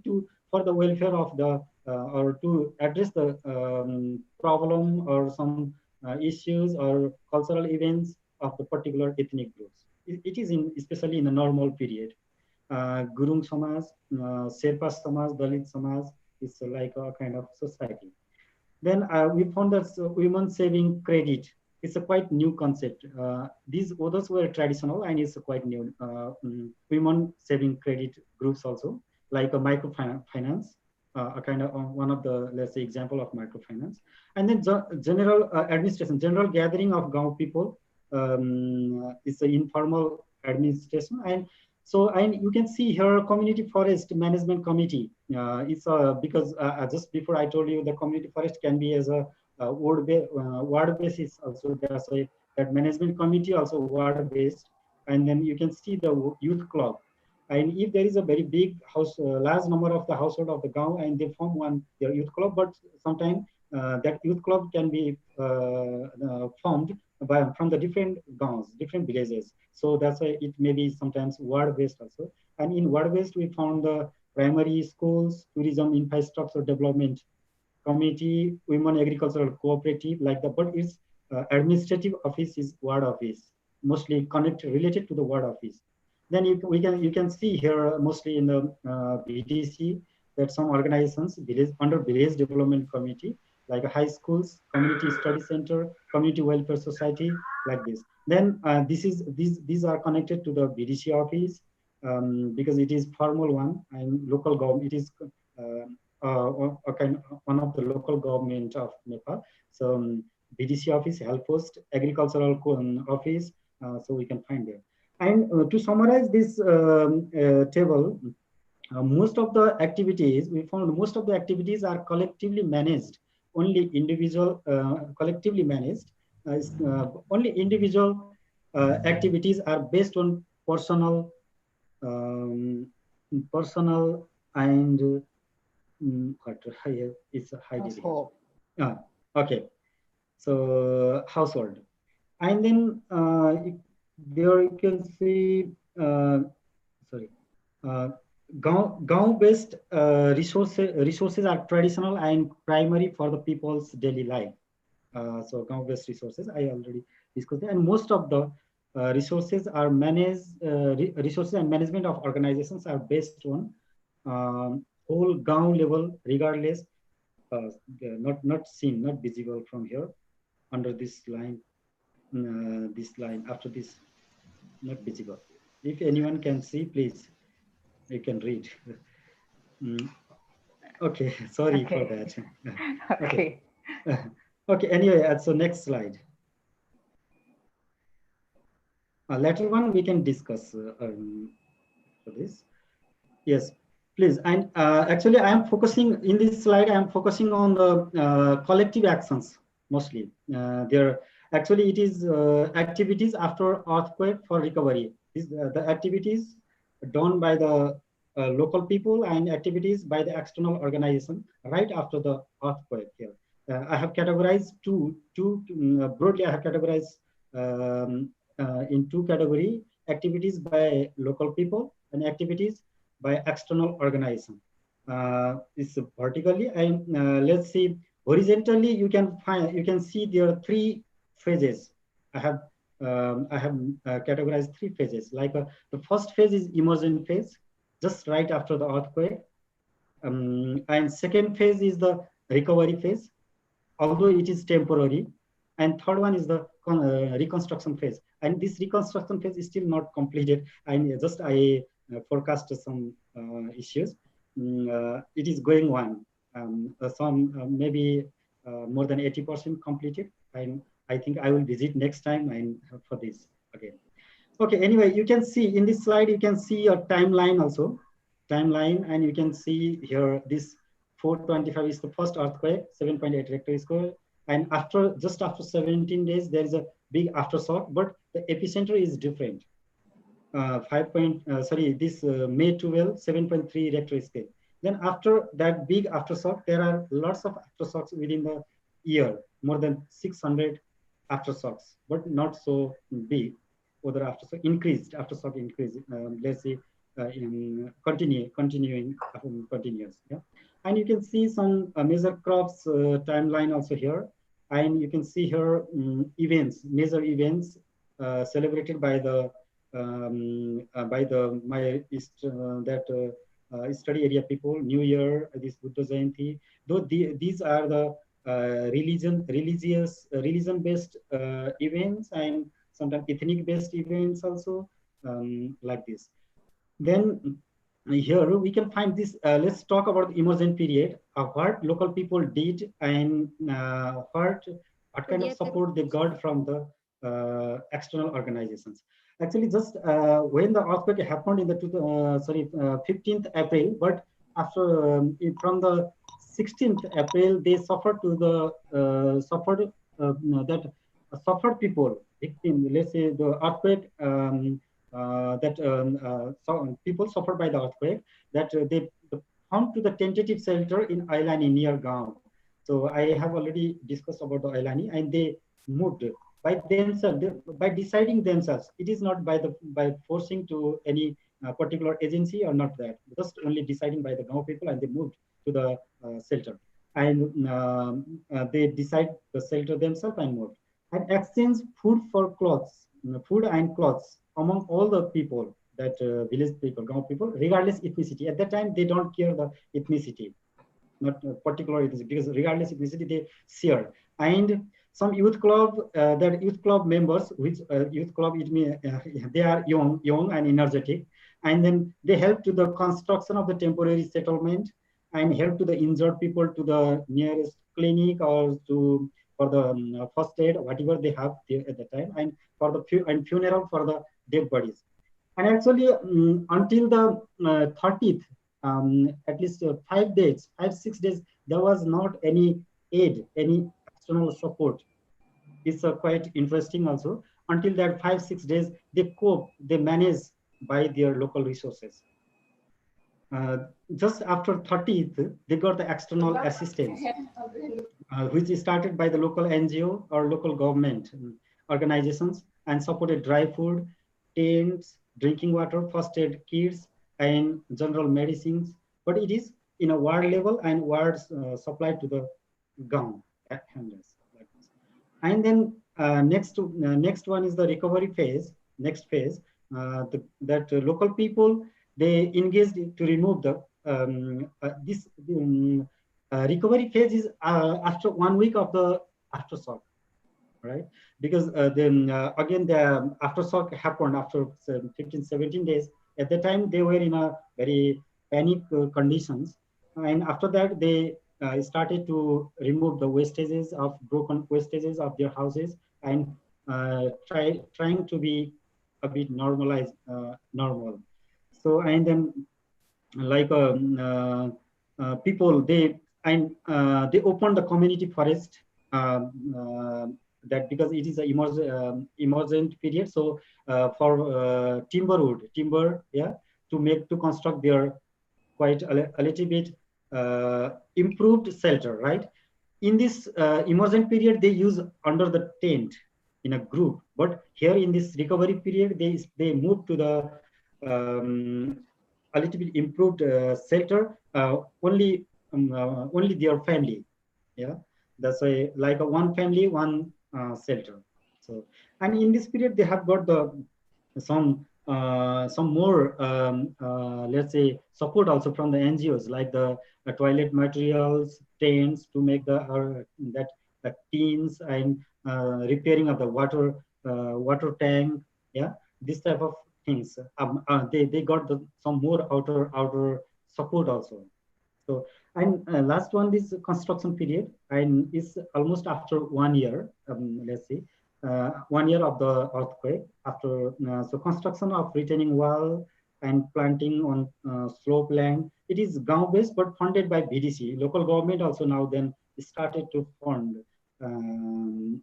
S5: for the welfare of the or to address the problem or some issues or cultural events of the particular ethnic groups. It is especially in the normal period. Gurung Samaj, Sherpa Samaj, Dalit Samaj is like a kind of society. Then we found that women saving credit is a quite new concept. These others were traditional, and it's quite new. Women saving credit groups also, like a microfinance, a kind of one of the, let's say, example of microfinance. And then general administration, general gathering of Gaon people is an informal administration. And so, and you can see here community forest management committee. It's because just before I told you the community forest can be as a ward basis also. There's that management committee also ward based. And then you can see the youth club. And if there is a very big house, large number of the household of the Gaon, and they form their youth club, but sometimes that youth club can be formed from the different Gaons, different villages. So that's why it may be sometimes ward-based also. And in ward-based, we found the primary schools, tourism infrastructure development committee, women agricultural cooperative, like the, but its administrative office is ward office, mostly related to the ward office. Then you can see here mostly in the BDC that some organizations under village development committee, like high schools, community study center, community welfare society, like this. Then these are connected to the BDC office because it is formal one, and local government. It is one of the local government of Nepal. So BDC office, health post, agricultural office. So we can find there. And to summarize this table, most of the activities, we found most of the activities are collectively managed. Only individual, collectively managed. Only individual activities are based on personal and it's a high degree. Okay, so household. And then there you can see, Gaon-based resources are traditional and primary for the people's daily life. So Gaon-based resources, I already discussed that. And most of the resources are managed, resources and management of organizations are based on whole Gaon level, regardless, not seen, not visible from here, under this line, after this, not visible. If anyone can see, please, you can read. Okay, sorry for that.
S2: Okay.
S5: Okay, anyway, so next slide. Later one we can discuss for this. Yes, Please. And actually, I am focusing in this slide. I am focusing on the collective actions mostly. There, actually, it is activities after earthquake for recovery. The activities done by the local people and activities by the external organization right after the earthquake. Here, I have categorized broadly. I have categorized in two category: activities by local people and activities by external organization. It's vertically, and let's see horizontally. You can see there are three phases. I have categorized three phases. Like the first phase is emergent phase, just right after the earthquake, and second phase is the recovery phase, although it is temporary, and third one is the reconstruction phase. And this reconstruction phase is still not completed. And just I forecast some issues. It is going on. Some maybe more than 80% completed. And I think I will visit next time and for this again. Okay, anyway, you can see in this slide, you can see a timeline also. Timeline, and you can see here this 425 is the first earthquake, 7.8 Richter square. And just after 17 days, there is a big aftershock, but the epicenter is different. This May 12, 7.3 Richter scale. Then after that big aftershock, there are lots of aftershocks within the year, more than 600 aftershocks, but not so big. Other aftershock increased, aftershock increased. Let's say continuing continuous. Yeah, and you can see some major crops timeline also here, and you can see here major events celebrated by the study area people, New Year, this Buddha Jayanti. Though these are the religion-based events, and sometimes ethnic-based events also, like this. Then here we can find this. Let's talk about the emergent period, what local people did, and what kind of support they got from the external organizations. Actually, just when the earthquake happened in the 15th April, but after from the 16th April, they suffered suffered people, victim. Let's say the earthquake. People suffered by the earthquake, that they found to the tentative shelter in Ailani near Gaon. So I have already discussed about the Ailani, and they moved by themselves, by deciding themselves. It is not by forcing to any particular agency or not that, just only deciding by the Gaon people, and they moved to the shelter. And they decide the shelter themselves and moved. And exchange food for clothes, food and clothes among all the people, that village people, Gaon people, regardless ethnicity. At that time, they don't care the ethnicity, not particular ethnicity, because regardless ethnicity, they share. And some youth club, that youth club members, which youth club, it means they are young and energetic, and then they help to the construction of the temporary settlement, and help to the injured people to the nearest clinic, or for the first aid, whatever they have at the time, and for the funeral for the dead bodies. And actually, until the 30th, at least 5-6 days, there was not any aid, any external support. It's quite interesting also. Until that 5-6 days, they cope, they manage by their local resources. Just after 30th, they got the external assistance, which is started by the local NGO or local government organizations, and supported dry food, tents, drinking water, first aid kits, and general medicines. But it is in a ward level, and wards supplied to the Gaon handlers. And then next one is the recovery phase. Next phase, that local people, they engaged to remove the recovery phase is after 1 week of the aftershock, right? Because then again the aftershock happened after 15-17 days. At the time, they were in a very panic conditions, and after that they started to remove the wastages of broken wastages of their houses, and trying to be a bit normal. So, and then like people, they opened the community forest, that because it is an emergent period. So for timber, yeah, to construct their quite a little bit improved shelter, right? In this emergent period, they use under the tent in a group, but here in this recovery period, they move to the a little bit improved shelter, only their family, yeah. That's why like a one family, one shelter. So, and in this period, they have got the some more let's say support also from the NGOs, like the toilet materials, tents to make the tins, and repairing of the water tank, yeah, this type of things. They got some more outer support also. So, and last one is construction period, and is almost after 1 year, let's say, 1 year of the earthquake. After so construction of retaining wall and planting on slope land. It is ground based but funded by BDC. Local government also now then started to fund to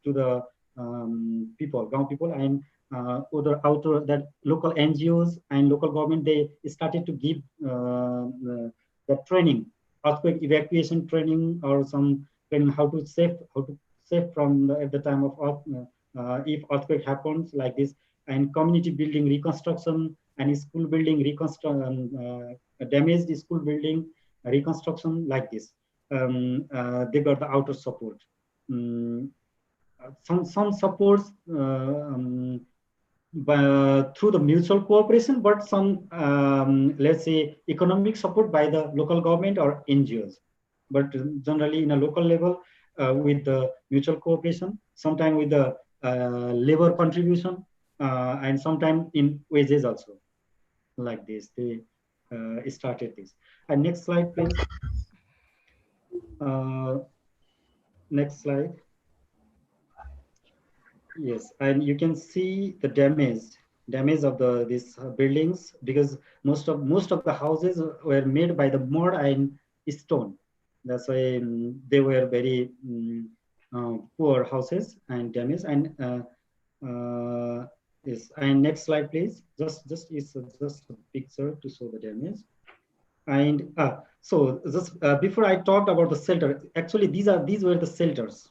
S5: the ground people, and other outer that local NGOs and local government, they started to give the training, earthquake evacuation training, or some training how to save from at the time of if earthquake happens like this, and community building reconstruction, and school building reconstruction, damaged school building reconstruction like this. They got the outer support. Some supports through the mutual cooperation, but some let's say economic support by the local government or NGOs. But generally in a local level, with the mutual cooperation, sometimes with the labor contribution, and sometimes in wages also. Like this, they started this. And next slide, please. Next slide. Yes, and you can see the damage of these buildings, because most of the houses were made by the mud and stone. That's why they were very poor houses and damaged. And yes, and next slide, please. Just a picture to show the damage. And so just before I talked about the shelter, actually these were the shelters.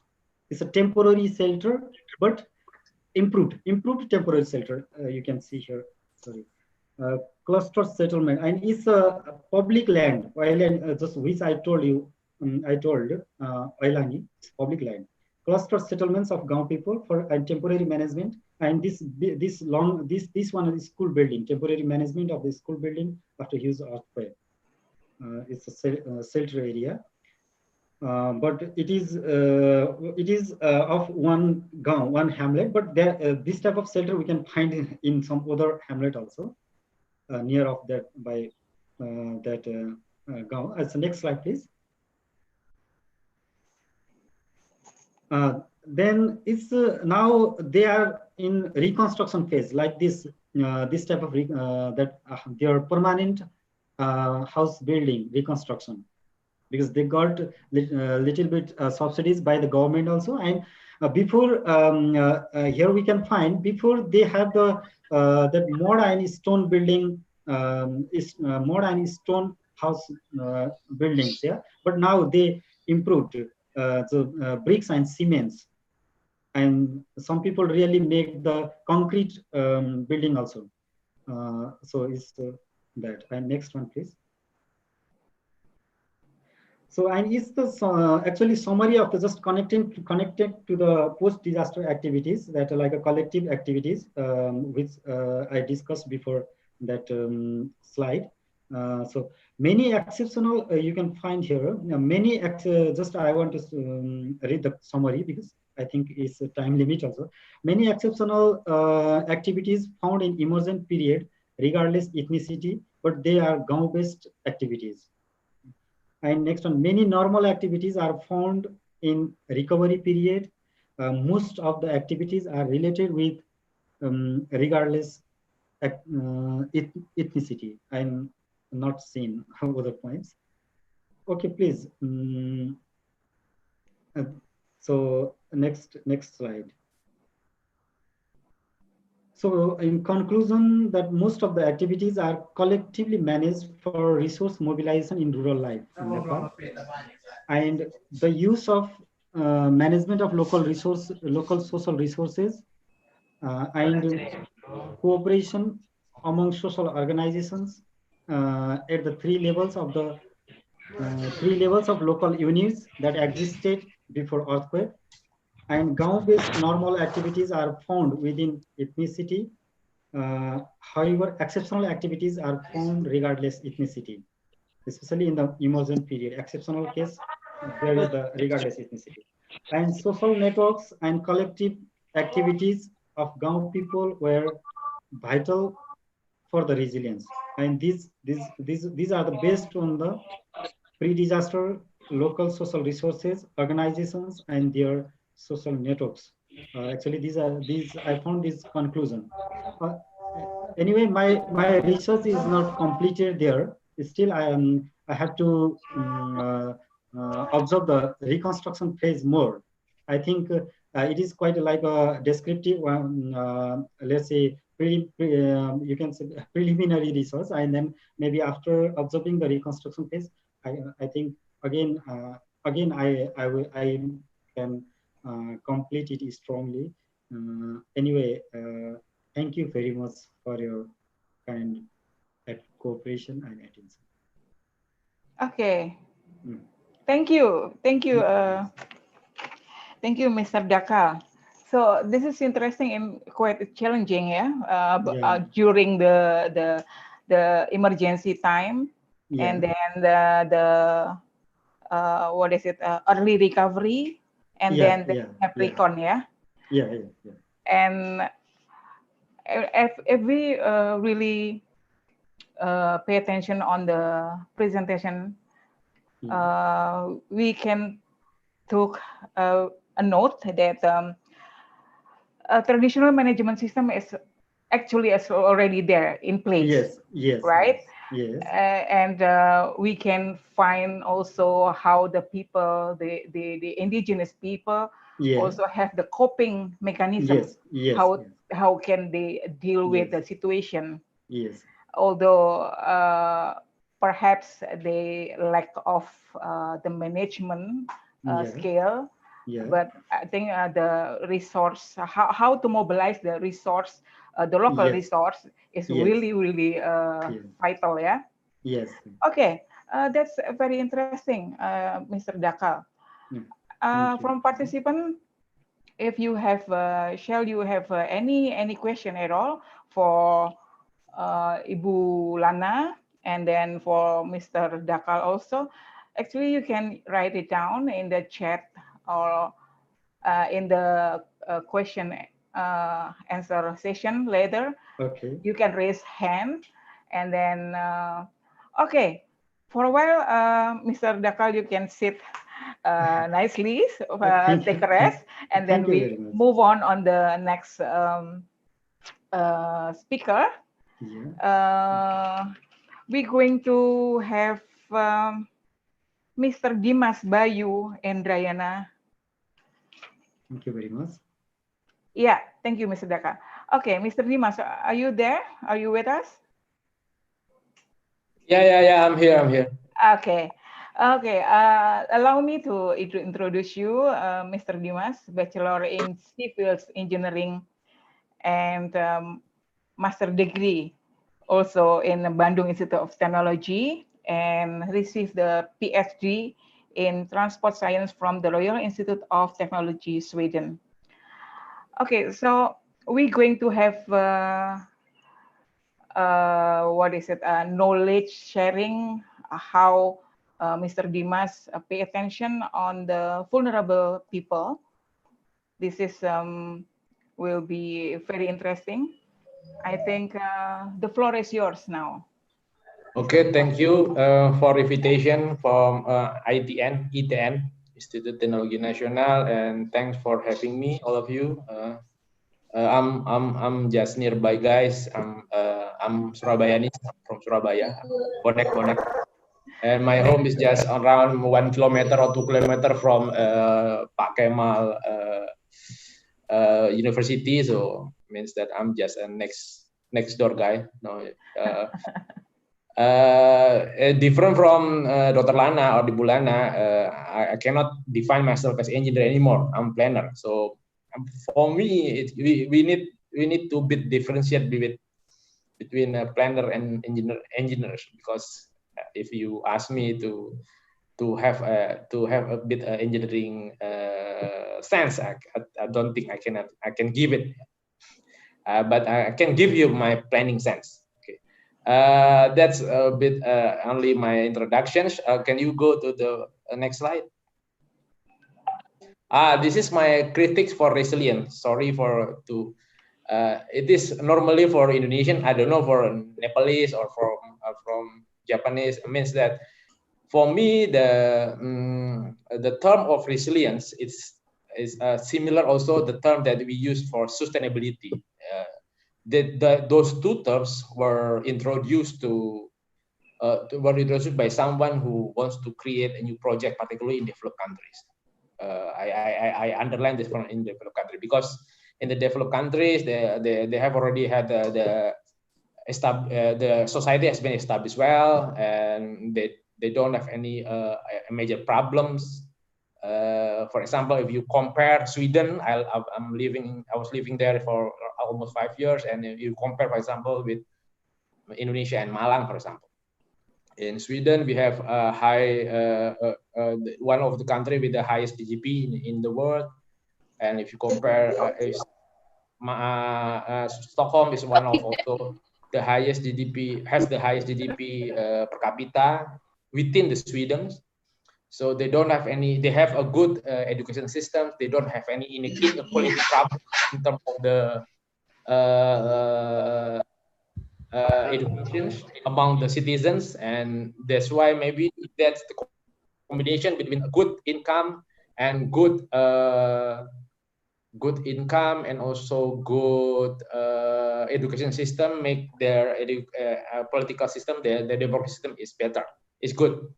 S5: It's a temporary shelter, but improved temporary shelter. You can see here. Sorry, cluster settlement, and it's a public land. Island, just which I told you. I told Ailani, it's public land. Cluster settlements of Gaon people for temporary management, and this one is school building, temporary management of the school building after huge earthquake. It's a shelter area. But it is of one Gaon, one hamlet. But there, this type of shelter we can find in some other hamlet also, near of that by that Gaon. As the next slide, please. Then it's now they are in reconstruction phase, like this. This type of their permanent house building reconstruction, because they got little bit subsidies by the government also. And before here we can find, before they have the that mud and stone building, mud and stone house buildings, yeah. But now they improved bricks and cements, and some people really make the concrete building also. So it's that. And next one, please. So, and it's the actually summary of the just connected to the post-disaster activities that are like a collective activities, which I discussed before that slide. So many exceptional you can find here. Many just I want to read the summary because I think it's a time limit also. Many exceptional activities found in emergent period, regardless ethnicity, but they are Gaon-based activities. And next one, many normal activities are found in recovery period. Most of the activities are related with regardless ethnicity. And not seen other points. Okay, please. So next slide. So in conclusion, that most of the activities are collectively managed for resource mobilization in rural life in Nepal. And the use of management of local social resources and cooperation among social organizations at the three levels of local units that existed before earthquake. And Gaon-based normal activities are found within ethnicity. However, exceptional activities are found regardless ethnicity, especially in the emergent period. Exceptional case, there is the regardless ethnicity. And social networks and collective activities of Gaon people were vital for the resilience. And these are the based on the pre-disaster local social resources, organizations, and their social networks. Actually, these I found this conclusion. Anyway, my research is not completed there. Still, I have to observe the reconstruction phase more. I think it is quite like a descriptive one. Let's say you can say preliminary research, and then maybe after observing the reconstruction phase, I think again I can complete it strongly. Anyway, thank you very much for your kind cooperation and attention.
S2: Okay. Thank you. Thank you, Mr. Daka. So this is interesting and quite challenging, during the emergency time, and then the what is it, early recovery, and then the recon, And if we really pay attention on the presentation, we can take a note that a traditional management system is actually already there in place.
S5: Yes.
S2: Right?
S5: Yes.
S2: And we can find also how the people, the indigenous people, also have the coping mechanism. How can they deal with the situation?
S5: Yes.
S2: Although perhaps they lack of the management scale, but I think the resource, how to mobilize the resource, the local resource is really vital,
S5: Yes.
S2: Okay, that's very interesting, Mr. Daka. From participant, if you have, shall you have any question at all for Ibu Lana, and then for Mr. Daka also? Actually, you can write it down in the chat or in the question answer session later.
S5: Okay.
S2: You can raise hand, and then okay, for a while, Mr. Daka, you can sit nicely, take a rest, and then we move on the next speaker. We're going to have Mr. Dimas Bayu Endrayana.
S5: Thank you very much.
S2: Yeah, thank you, Mr. Daka. Okay, Mr. Dimas, are you there? Are you with us?
S8: Yeah, I'm here.
S2: Okay. Allow me to introduce you, Mr. Dimas, Bachelor in Civil Engineering and Master Degree also in Bandung Institute of Technology, and received the PhD in Transport Science from the Royal Institute of Technology, Sweden. Okay, so we're going to have knowledge sharing, how Mr. Dimas pay attention on the vulnerable people. This is will be very interesting. I think the floor is yours now.
S8: Okay, thank you for invitation from ITN, Institute Teknologi Nasional, and thanks for having me, all of you. I'm just nearby, guys. I'm I'm Surabayanis from Surabaya, Bonek. And my home is just around 1 kilometer or 2 kilometer from Pak Kemal University. So means that I'm just a next door guy. No, different from Dr. Lana or Dibulana, I cannot define myself as engineer anymore. I'm planner. So for me, we need to differentiate between a planner and engineers, because if you ask me to have a bit engineering sense, I don't think I can give it, but I can give you my planning sense. Okay, that's a bit only my introductions. Can you go to the next slide? This is my critics for resilience. Sorry for to. It is normally for Indonesian. I don't know for Nepalese or from Japanese. It means that for me the term of resilience is similar also the term that we use for sustainability. Those two terms were introduced by someone who wants to create a new project, particularly in developed countries. I underline this from in developed country, because in the developed countries they have already had the society has been established well, and they don't have any major problems. For example, if you compare Sweden, I was living there for almost 5 years, and if you compare, for example, with Indonesia and Malang, for example. In Sweden, we have a one of the country with the highest GDP in the world, and if you compare, Stockholm is one of also the highest GDP, has the highest GDP per capita within the Sweden. So they don't have any. They have a good education system. They don't have any inequality problem in terms of the education among the citizens, and that's why maybe that's the combination between a good income and good income and also good education system make their political system, their democracy system is better, is good.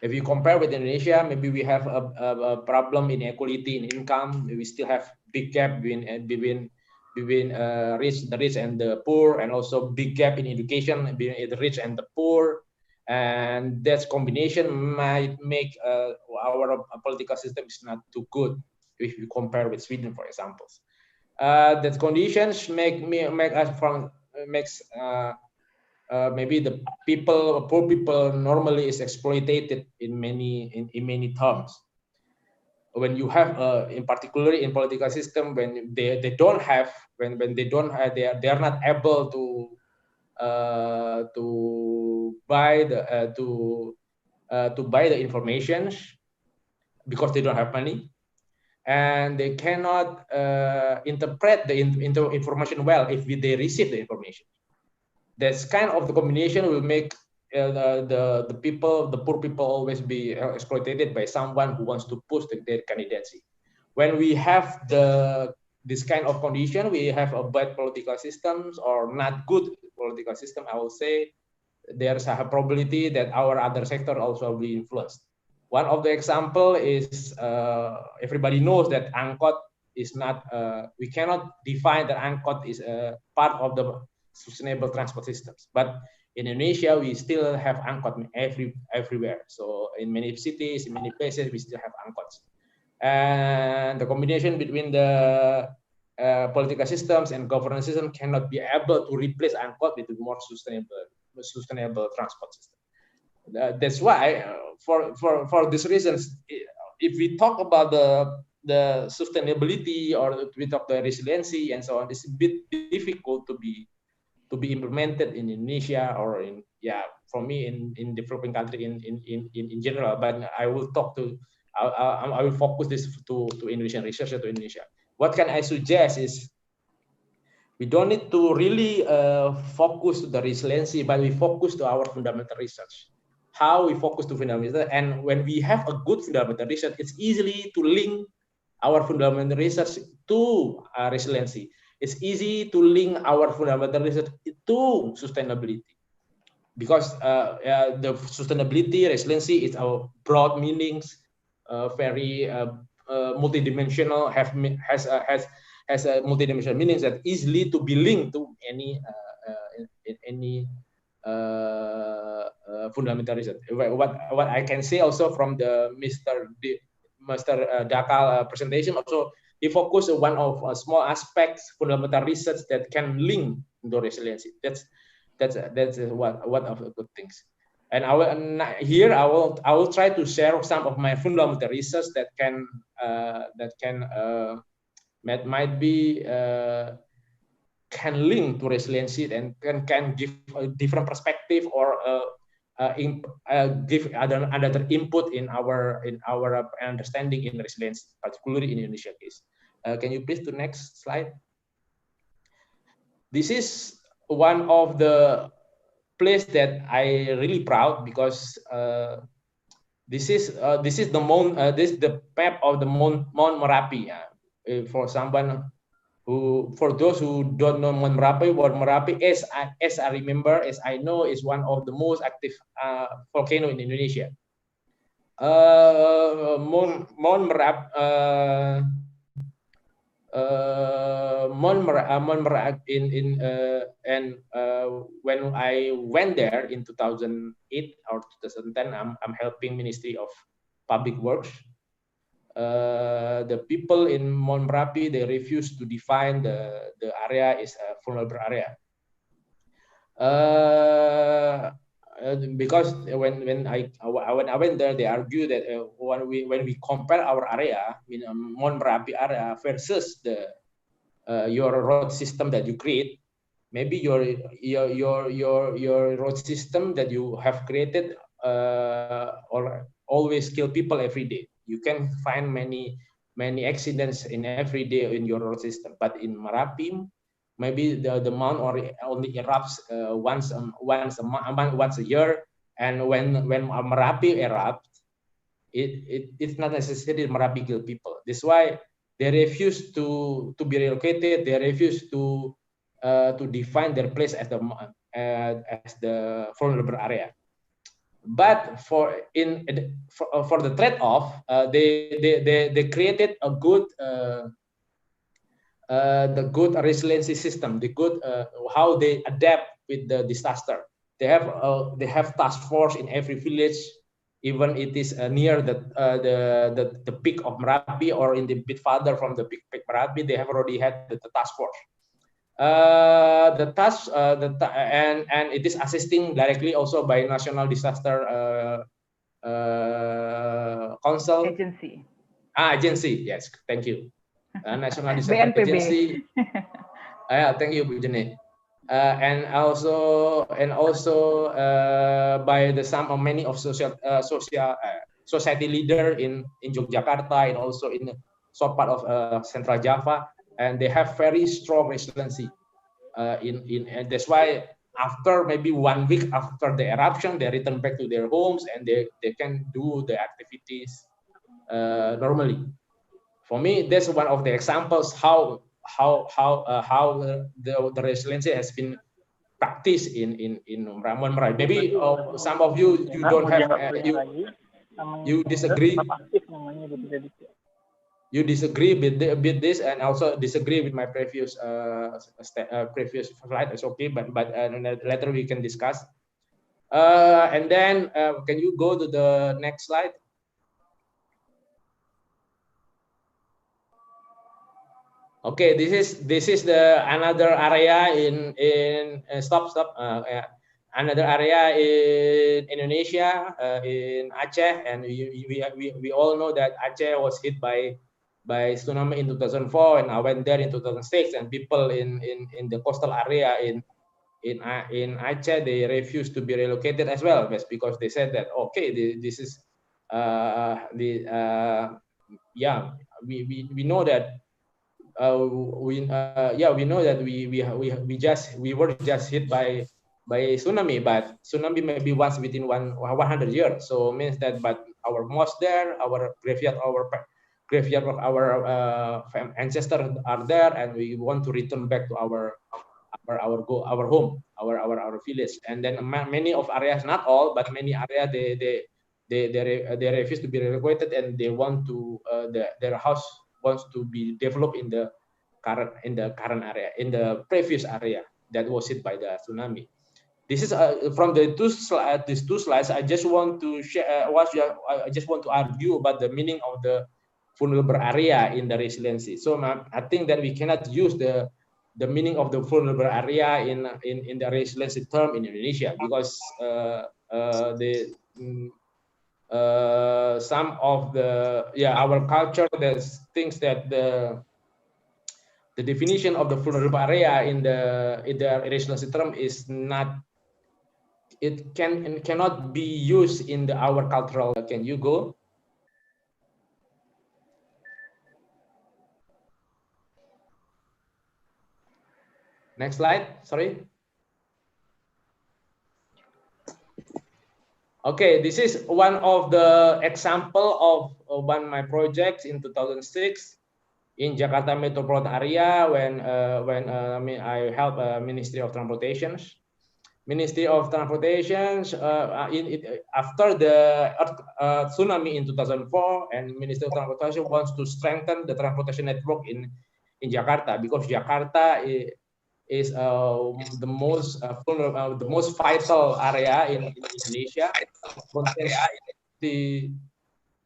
S8: If you compare with Indonesia, maybe we have a problem in equality in income. We still have big gap between the rich and the poor, and also big gap in education between the rich and the poor. And that combination might make our political system is not too good if you compare with Sweden, for example. That conditions maybe the poor people normally is exploited in many terms. When you have in particularly in political system, when they are not able to buy the information because they don't have money, and they cannot interpret the information well if they receive the information. That's kind of the combination will make the poor people always be exploited by someone who wants to push their candidacy. When we have this kind of condition, we have a bad political systems or not good political system, I will say there's a probability that our other sector also will be influenced. One of the example is everybody knows that angkot is not, we cannot define that angkot is a part of the sustainable transport systems. But in Indonesia, we still have angkot everywhere. So in many cities, in many places, we still have angkots. And the combination between the political systems and governance system cannot be able to replace angkot with a more sustainable transport system. That's why, for these reasons, if we talk about the sustainability or we talk the resiliency and so on, it's a bit difficult to be implemented in Indonesia or in for me in developing country in general. But I will I will focus this to Indonesian researcher to Indonesia. What can I suggest is we don't need to really focus to the resiliency, but we focus to our fundamental research. How we focus to fundamental, and when we have a good fundamental research, it's easily to link our fundamental research to resiliency. it's easy to link our fundamental research to sustainability, because the sustainability, resiliency is our broad meanings, very multidimensional, has a multidimensional meanings that easily to be linked to any fundamental research. What I can say also from the Mr. Dakal presentation, also he focused on one of small aspects fundamental research that can link to resiliency. That's one of the good things. And I will try to share some of my fundamental research that might be can link to resiliency and can give a different perspective or give another input in our understanding in resilience, particularly in Indonesia case. Can you please to next slide? This is one of the place that I really proud, because this is the map of the Mount Merapi. For someone for those who don't know Mount Merapi, as I remember, as I know, is one of the most active volcano in Indonesia. Mount Merapi when I went there in 2008 or 2010, I'm helping Ministry of Public Works. The people in Mount Merapi, they refuse to define the area is a vulnerable area. Because when I went there, they argue that when we compare our area, Mount Merapi area versus your road system that you create, maybe your road system that you have created or always kill people every day. You can find many accidents in every day in your road system, but in Merapi, maybe the mount only erupts once a month, once a year, and when Merapi erupts, it's not necessarily Merapi kill people. That's why they refuse to be relocated. They refuse to define their place as the vulnerable area. But for the trade-off, they created a good the good resiliency system, the good how they adapt with the disaster. They have task force in every village, even it is near the peak of Merapi or in the bit farther from the peak Merapi. They have already had the task force. And it is assisting directly also by National Disaster Council
S2: Agency.
S8: Agency, yes, thank you. National Disaster Agency. Thank you, Bu Jenny. And also by many of society leader in Yogyakarta and also in some part of Central Java, and they have very strong resiliency. And that's why after maybe 1 week after the eruption, they return back to their homes and they can do the activities normally. For me, that's one of the examples how the resiliency has been practiced in Mount Merapi. Maybe some of you don't have you disagree. You disagree with this, and also disagree with my previous previous slide. It's okay, but later we can discuss. And then can you go to the next slide? Okay, this is the another area in another area in Indonesia, in Aceh, and we all know that Aceh was hit by tsunami in 2004, and I went there in 2006, and people in the coastal area in Aceh, they refused to be relocated as well, because they said that okay, this is we know that. We know that we were just hit by tsunami, but tsunami maybe once within 100 years. So means that, but our mosque there, our graveyard, graveyard of our ancestors are there, and we want to return back to our home, our village. And then many of areas, not all, but many areas, they refuse to be relocated, and they want to their house wants to be developed in the current area, in the previous area that was hit by the tsunami. This is from these two slides. I just want to share. I just want to argue about the meaning of the vulnerable area in the resiliency. So I think that we cannot use the meaning of the vulnerable area in the resiliency term in Indonesia, because some of our culture that thinks that the definition of the vulnerable area in the resiliency term is not, it cannot be used in our cultural. Can you go? Next slide, sorry. Okay, this is one of the example of one of my projects in 2006 in Jakarta metropolitan area, when I help Ministry of Transportation. Ministry of Transportation after the tsunami in 2004, and Ministry of Transportation wants to strengthen the transportation network in Jakarta, because Jakarta is the most vulnerable, the most vital area in Indonesia. The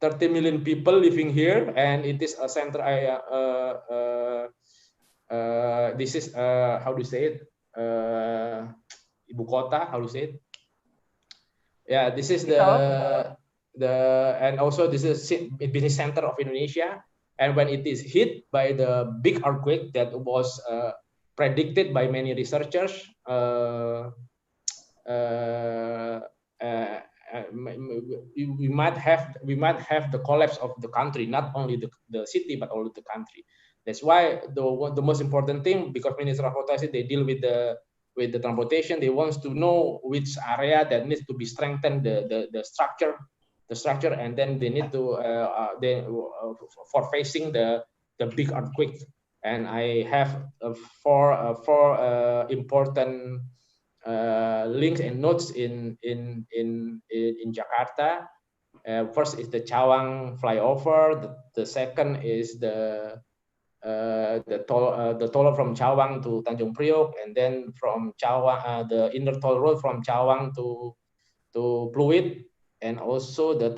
S8: 30 million people living here, and it is a center area. This is how do you say it? Ibu kota, how to say it? Yeah, this is and also this is business center of Indonesia. And when it is hit by the big earthquake that was predicted by many researchers, we might have the collapse of the country, not only the city but all of the country. That's why the most important thing, because Ministry of Transportation, they deal with the transportation, they want to know which area that needs to be strengthened, the structure, and then they need to for facing the big earthquake. And I have four important links and notes in Jakarta. First is the Cawang flyover. The second is the toll from Cawang to Tanjung Priok, and then from Cawang the inner toll road from Cawang to Pluit, and also the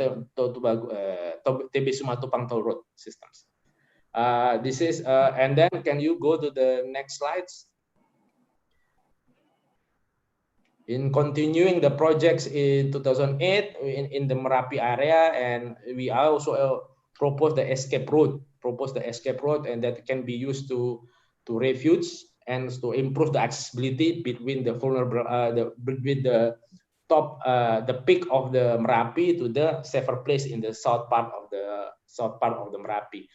S8: TB Sumatupang toll road systems. This is and then can you go to the next slides? In continuing the projects in 2008 in the Merapi area, and we also propose the escape route, and that can be used to refuge and to improve the accessibility between the vulnerable, between the top, the peak of the Merapi to the safer place in the south part of the Merapi.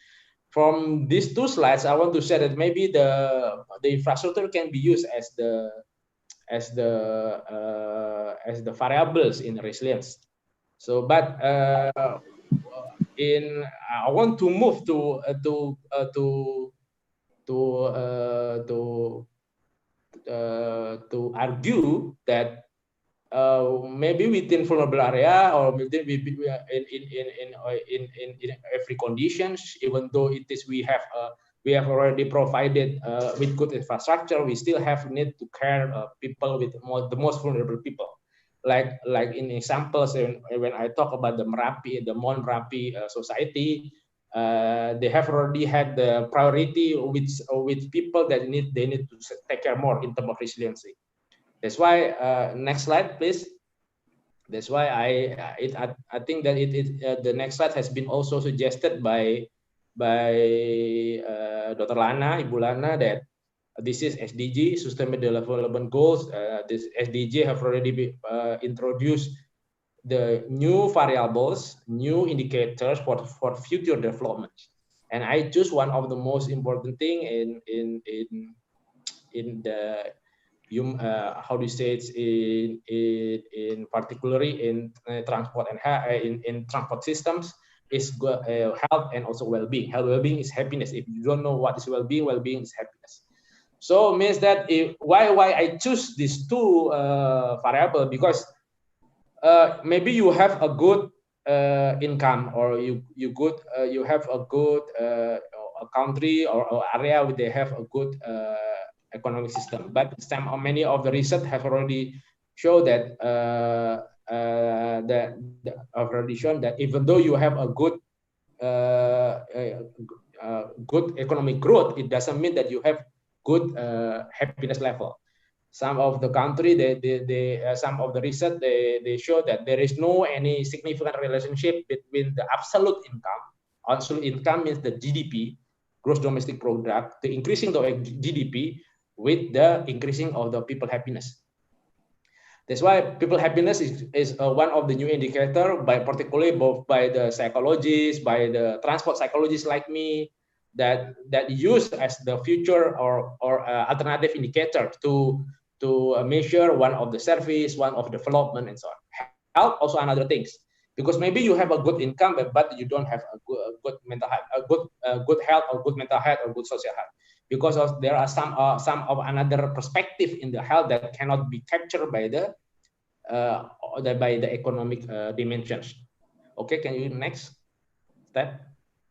S8: From these two slides, I want to say that maybe the infrastructure can be used as the variables in resilience. So, but I want to move to argue that maybe within vulnerable area, or within in every conditions, even though it is we have already provided with good infrastructure, we still have need to care people with the most vulnerable people. Like in examples, when I talk about the Merapi, the Mon Merapi society, they have already had the priority with people that they need to take care more in terms of resiliency. That's why next slide, please. That's why I think that the next slide has been also suggested by Dr. Lana, Ibu Lana, that this is SDG, Sustainable Development Goals. This SDG have already introduced the new variables, new indicators for future development. And I choose one of the most important thing in the how do you say it, in particularly in transport and in transport systems, is health and also well-being. Health, well-being is happiness. If you don't know what is well-being, well-being is happiness. So means that why I choose these two variable, because maybe you have a good income, or you have a good a country or area where they have a good economic system, but many of the research have already shown that already shown that even though you have a good good economic growth, it doesn't mean that you have good happiness level. Some of the country, some of the research, they show that there is no any significant relationship between the absolute income. Absolute income means the GDP, gross domestic product, the increasing the GDP with the increasing of the people happiness. That's why people happiness is one of the new indicator, particularly both by the psychologists, by the transport psychologists like me, that use as the future or alternative indicator to measure one of the service, one of development, and so on. Health also another things, because maybe you have a good income, but you don't have a good mental health, good health or good mental health or good social health, because there are some of another perspective in the health that cannot be captured by the economic dimensions. Okay, can you next step?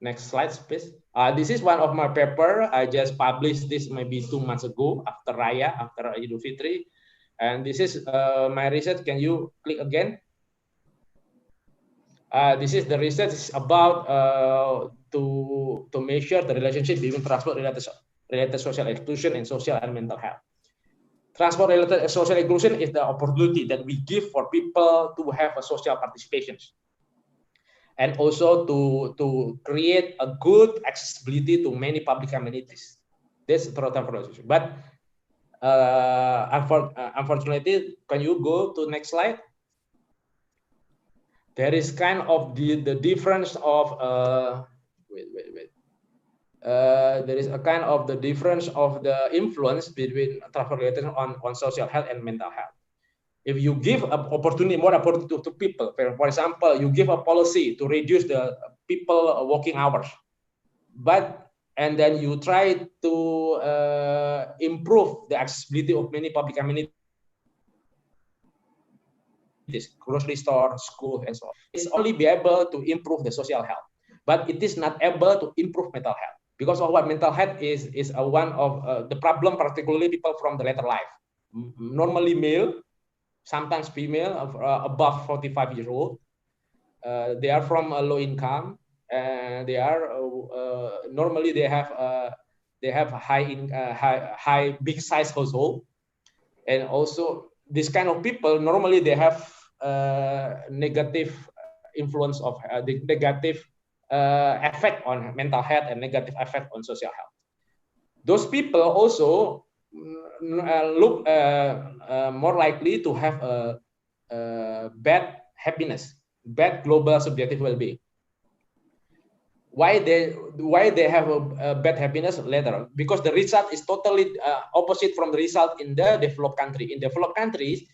S8: Next slide, please. This is one of my paper. I just published this maybe 2 months ago after Raya, after Idul Fitri. And this is my research. Can you click again? This is the research about to measure the relationship between transport-related social exclusion and social and mental health. Transport-related social inclusion is the opportunity that we give for people to have a social participation, and also to create a good accessibility to many public amenities. This is transportation. But unfortunately, can you go to next slide? There is kind of the difference of there is a kind of the difference of the influence between transportation on social health and mental health. If you give more opportunity to people, for example, you give a policy to reduce the people working hours, and then you try to improve the accessibility of many public amenities, grocery store, school, and so on. It's only be able to improve the social health, but it is not able to improve mental health, because of what mental health is one of the problem, particularly people from the later life, normally male, sometimes female, above 45 years old. They are from a low income, and they are normally they have high big size household, and also this kind of people normally they have negative influence of the negative effect on mental health and negative effect on social health. Those people also look more likely to have a bad happiness, bad global subjective well-being. Why they have a bad happiness later? Because the result is totally opposite from the result in the developed country. In developed countries,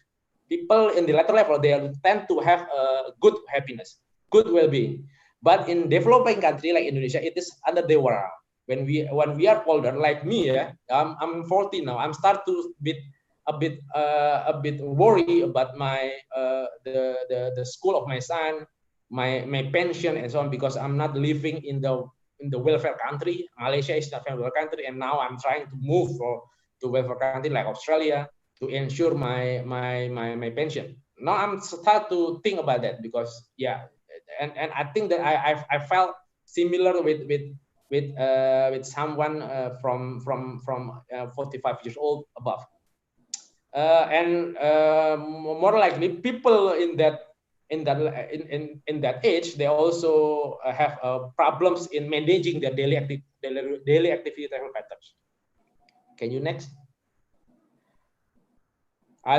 S8: people in the later level, they tend to have a good happiness, good well-being. But in developing country like Indonesia, it is other way around. When we are older, like me, I'm 40 now. I'm start to a bit worry about my the school of my son, my pension and so on, because I'm not living in the welfare country. Malaysia is not a welfare country, and now I'm trying to move to welfare country like Australia to ensure my pension. Now I'm start to think about that, because and I think that I felt similar with someone from 45 years old above, and more likely people in that age, they also have problems in managing their daily activity patterns. Can you next?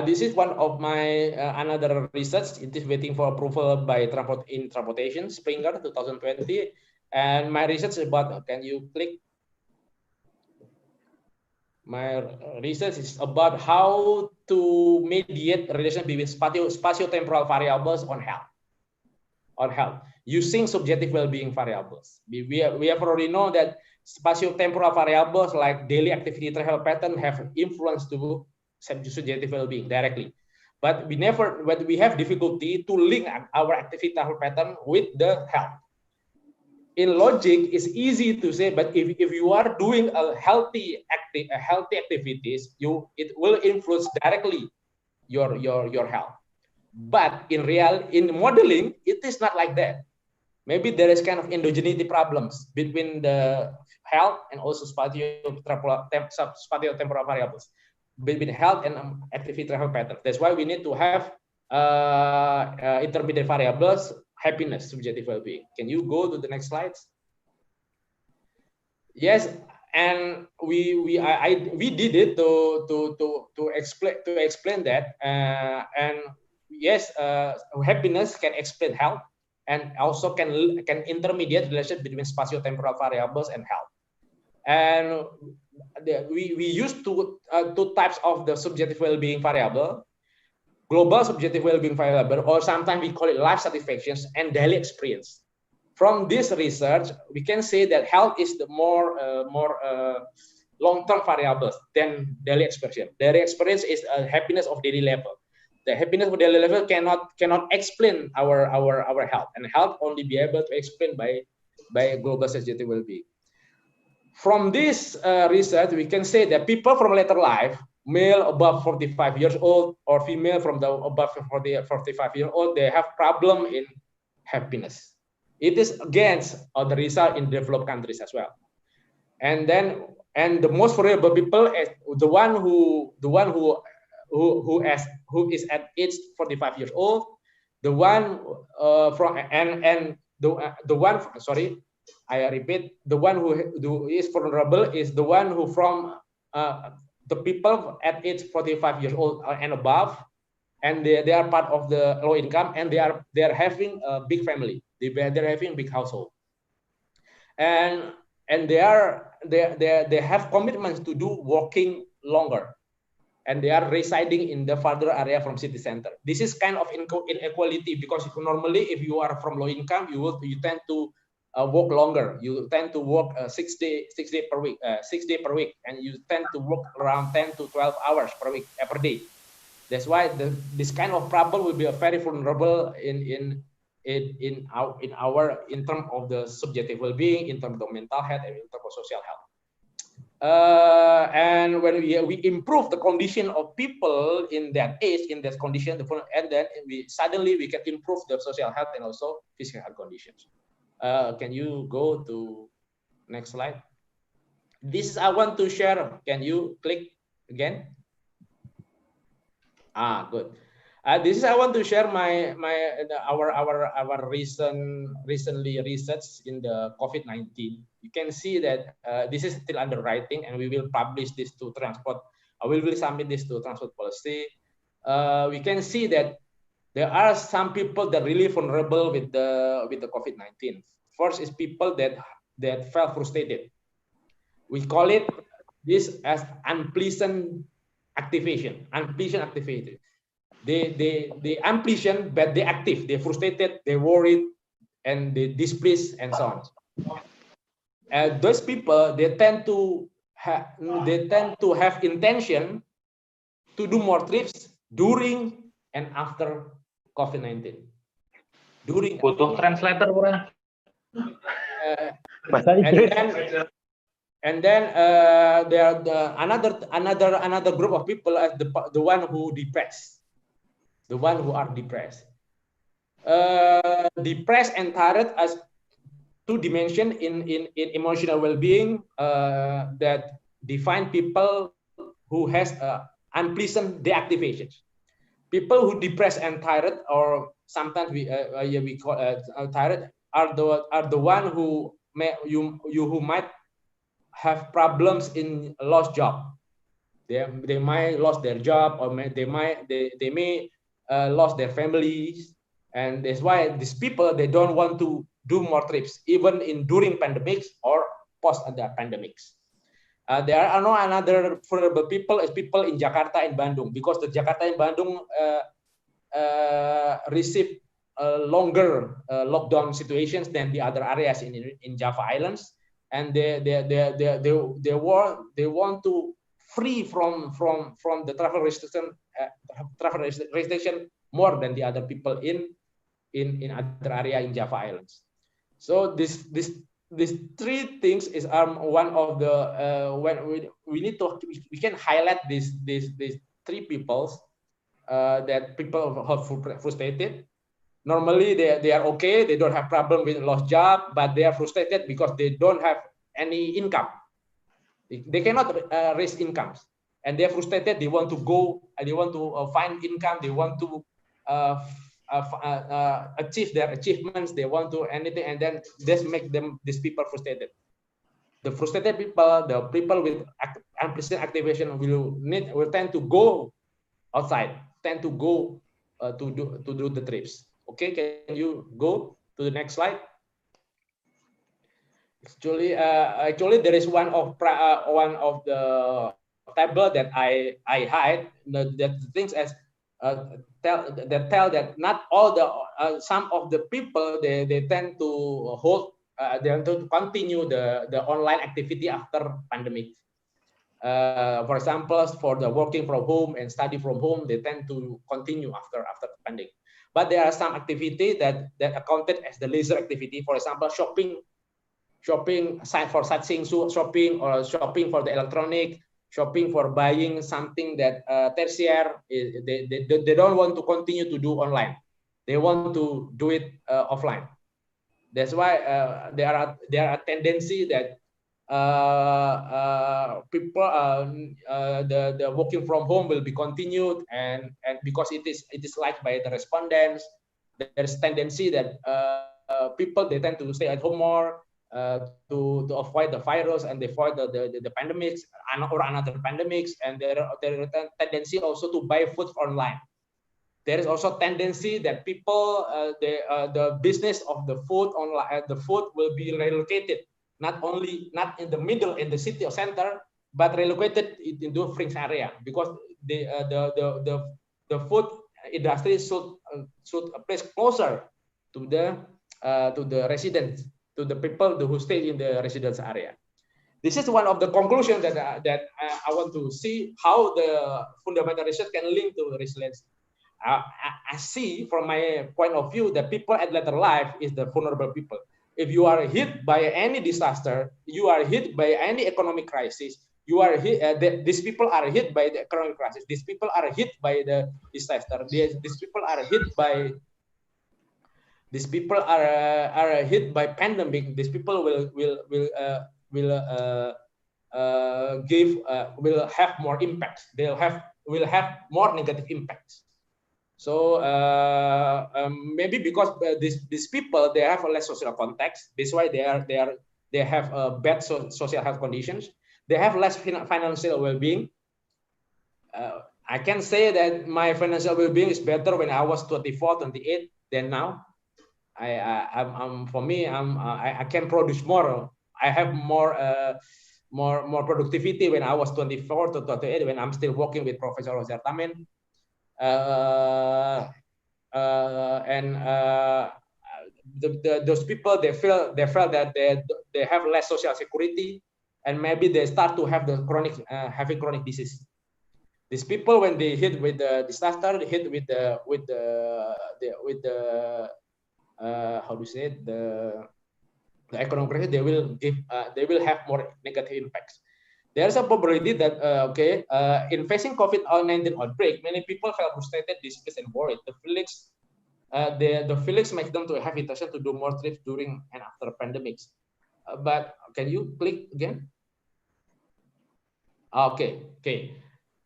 S8: This is one of my another research. It is waiting for approval by Transportation Springer 2020, and my research is about. Can you click? My research is about how to mediate the relation between spatio-temporal variables on health. on health using subjective well-being variables. We have already know that spatio-temporal variables like daily activity travel pattern have influence to subjective well-being directly. But we have difficulty to link our activity travel pattern with the health. In logic, it's easy to say, but if you are doing a healthy activities, it will influence directly your health. But in modeling, it is not like that. Maybe there is kind of endogeneity problems between the health and also spatio-temporal variables between health and activity travel pattern. That's why we need to have intermediate variables, happiness, subjective well-being. Can you go to the next slides? Yes, and we did it to explain that, and yes, happiness can explain health, and also can intermediate relation between spatio-temporal variables and health. And we use two types of the subjective well-being variable: global subjective well-being variable, or sometimes we call it life satisfactions, and daily experience. From this research, we can say that health is the more long-term variables than daily experience. Daily experience is a happiness of daily level. The happiness of daily level cannot explain our health, and health only be able to explain by global subjective well-being. From this research, we can say that people from later life, male above 45 years old or female from the above 45 years old, they have problem in happiness. It is against the result in developed countries as well. And the most vulnerable people is the one who is at age 45 years old, the one I repeat, the one who is vulnerable is the one who from the people at age 45 years old and above, and they are part of the low income, and they are having a big family. They're having a big household, and they have commitments to do working longer, and they are residing in the farther area from city center. This is kind of inequality, because normally if you are from low income, you tend to work longer. You tend to work 6 days per week, and you tend to work around 10 to 12 hours per week, per day. That's why this kind of problem will be a very vulnerable in terms of the subjective well-being, in terms of mental health, and in terms of social health. And when we improve the condition of people in that age, in that condition, and then we can improve the social health and also physical health conditions. Can you go to next slide? This is I want to share. Can you click again? Good. This is I want to share our recently research in the COVID-19. You can see that this is still under writing, and we will publish this to transport. We will submit this to transport policy. We can see that there are some people that are really vulnerable with the COVID-19. First is people that felt frustrated. We call it this as unpleasant activation. Unpleasant activity. They unpleasant, but they active. They frustrated. They worried, and they displeased, and so on. Those people, they tend to have intention to do more trips during and after COVID-19. During
S9: butuh translator kurang.
S8: And then there are another group of people as the one who depressed, the one who are depressed. Depressed and tired as two dimensions in emotional well-being that define people who has unpleasant deactivations. People who depressed and tired, or sometimes we call tired, are the one who might have problems in lost job. They might lost their job, or they may lost their families, and that's why these people, they don't want to do more trips, even during pandemics or post the pandemics. There are no another vulnerable people as people in Jakarta and Bandung, because the Jakarta and Bandung receive longer lockdown situations than the other areas in Java Islands, and they want to free from the travel restriction more than the other people in other area in Java Islands. So these three things is one of the when we need to, we can highlight these three peoples that people are frustrated. Normally they are okay, they don't have problem with lost job, but they are frustrated because they don't have any income. They cannot raise incomes, and they're frustrated. They want to go and they want to find income. They want to achieve their achievements. They want to anything, and then this make these people frustrated. The frustrated people, the people with implicit activation will tend to go outside, tend to go to do the trips. Okay, can you go to the next slide? Actually, there is one of the table that I hide that things as tell that not all the some of the people they tend to hold they tend to continue the online activity after pandemic. For example, for the working from home and study from home, they tend to continue after the pandemic. But there are some activity that accounted as the leisure activity. For example, shopping for sightseeing, shopping, or shopping for the electronic, shopping for buying something that tertiary. They don't want to continue to do online. They want to do it offline. That's why there are a tendency that people the working from home will be continued, and because it is liked by the respondents, there's tendency that people they tend to stay at home more to avoid the virus and avoid the pandemics or another pandemics, and there is a tendency also to buy food online. There is also tendency that people the business of the food online, the food will be relocated not in the middle in the city or center, but relocated into fringe area, because the food industry should place closer to the residents, to the people who stay in the residence area. This is one of the conclusions that I want to see how the fundamental research can link to resilience. I see from my point of view that people at later life is the vulnerable people. If you are hit by any disaster, you are hit by any economic crisis, you are hit. These people are hit by the economic crisis. These people are hit by the disaster. These people are hit by. These people are hit by pandemic. These people will have more impacts. Will have more negative impacts. So maybe because these people they have a less social context. That's why they have bad social health conditions. They have less financial well-being. I can say that my financial well-being is better when I was 24, 28 than now. For me, I can produce more. I have more productivity when I was 24 to 28 when I'm still working with Professor Roger Tamen. Those people they feel that they have less social security, and maybe they start to have the having chronic disease. These people, when they hit with the disaster, they hit with the how do you say it, the economic crisis, they will have more negative impacts. There's a probability that in facing COVID-19 outbreak, many people felt frustrated, distressed, and worried. The feelings make them to have intention to do more trips during and after pandemics. But can you click again? Okay.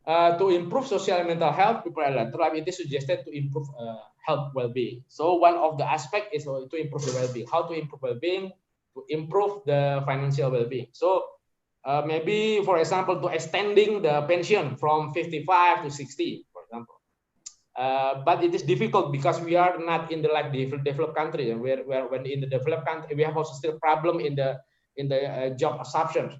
S8: To improve social and mental health, people at later life, it is suggested to improve health well-being. So one of the aspects is to improve the well-being. How to improve well-being? To improve the financial well-being. So maybe, for example, to extending the pension from 55 to 60, for example. But it is difficult because we are not in the developed country, and when in the developed country we have also still problem in the job assumption.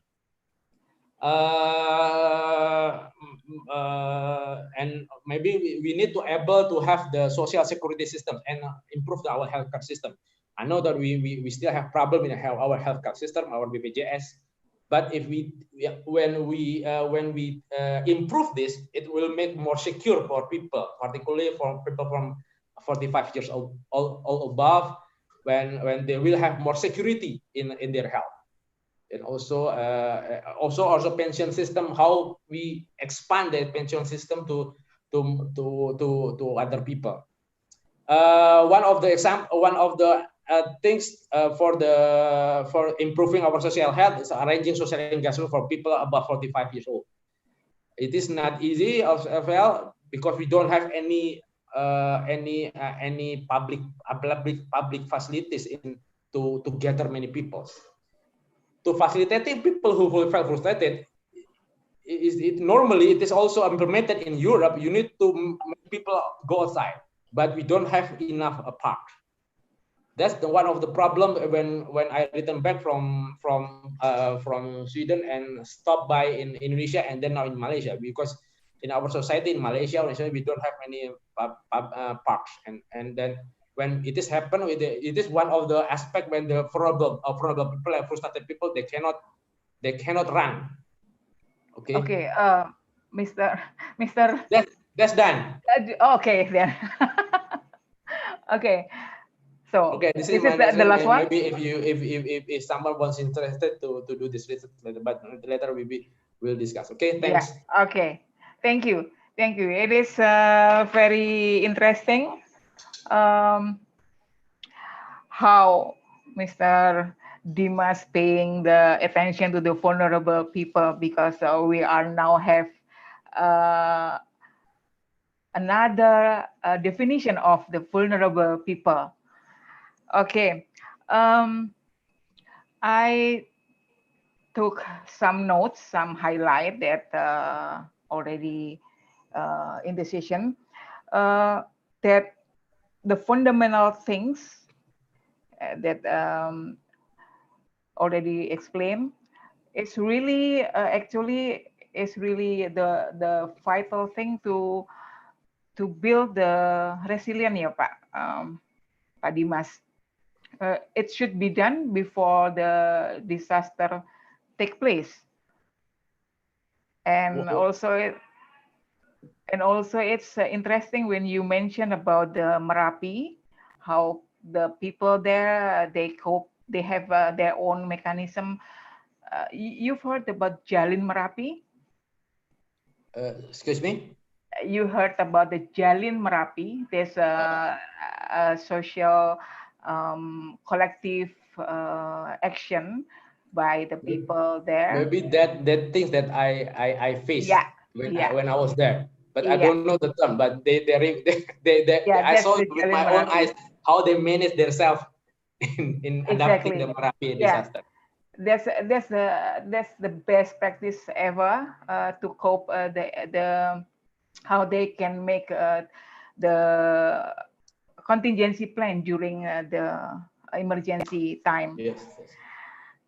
S8: and maybe we need to able to have the social security system and improve our healthcare system. I know that we still have problem in our healthcare system, our BPJS, but if when we improve this, it will make more secure for people, particularly for people from 45 years old above, when they will have more security in their health. And also pension system, how we expand the pension system to other people. One of the things for improving our social health is arranging social engagement for people above 45 years old. It is not easy as well because we don't have any public facilities to gather many people. To facilitating people who feel frustrated, normally it is also implemented in Europe. You need to make people go outside, but we don't have enough park. That's one of the problem when I return back from Sweden and stopped by in Indonesia and then now in Malaysia, because in our society in Malaysia we don't have any parks, and then when it is happen, it is one of the aspect when the vulnerable people, frustrated people, they cannot run.
S2: Okay, Mr.
S8: That's done.
S2: Okay then. Okay, so
S8: okay, this is
S2: the last one.
S8: Maybe if someone was interested to do this research later, but later we'll discuss. Okay, thanks.
S2: Yeah. Okay, thank you. It is very interesting how Mr. Dimas paying the attention to the vulnerable people, because we are now have another definition of the vulnerable people. Okay, I took some notes, some highlight that already in the session, that the fundamental things that already explained is really actually is really the vital thing to build the resilience, ya Pak, Pak Dimas. It should be done before the disaster take place, and also it's interesting when you mention about the Merapi, how the people there they cope, they have their own mechanism. You've heard about Jalin Merapi?
S8: Excuse me?
S2: You heard about the Jalin Merapi? There's a social collective action by the people there.
S8: Maybe that things that I faced when I was there, but I don't know the term. But they I saw with my own eyes how they manage themselves in adapting the Merapi disaster.
S2: That's the best practice ever to cope the how they can make the contingency plan during the emergency time.
S8: Yes.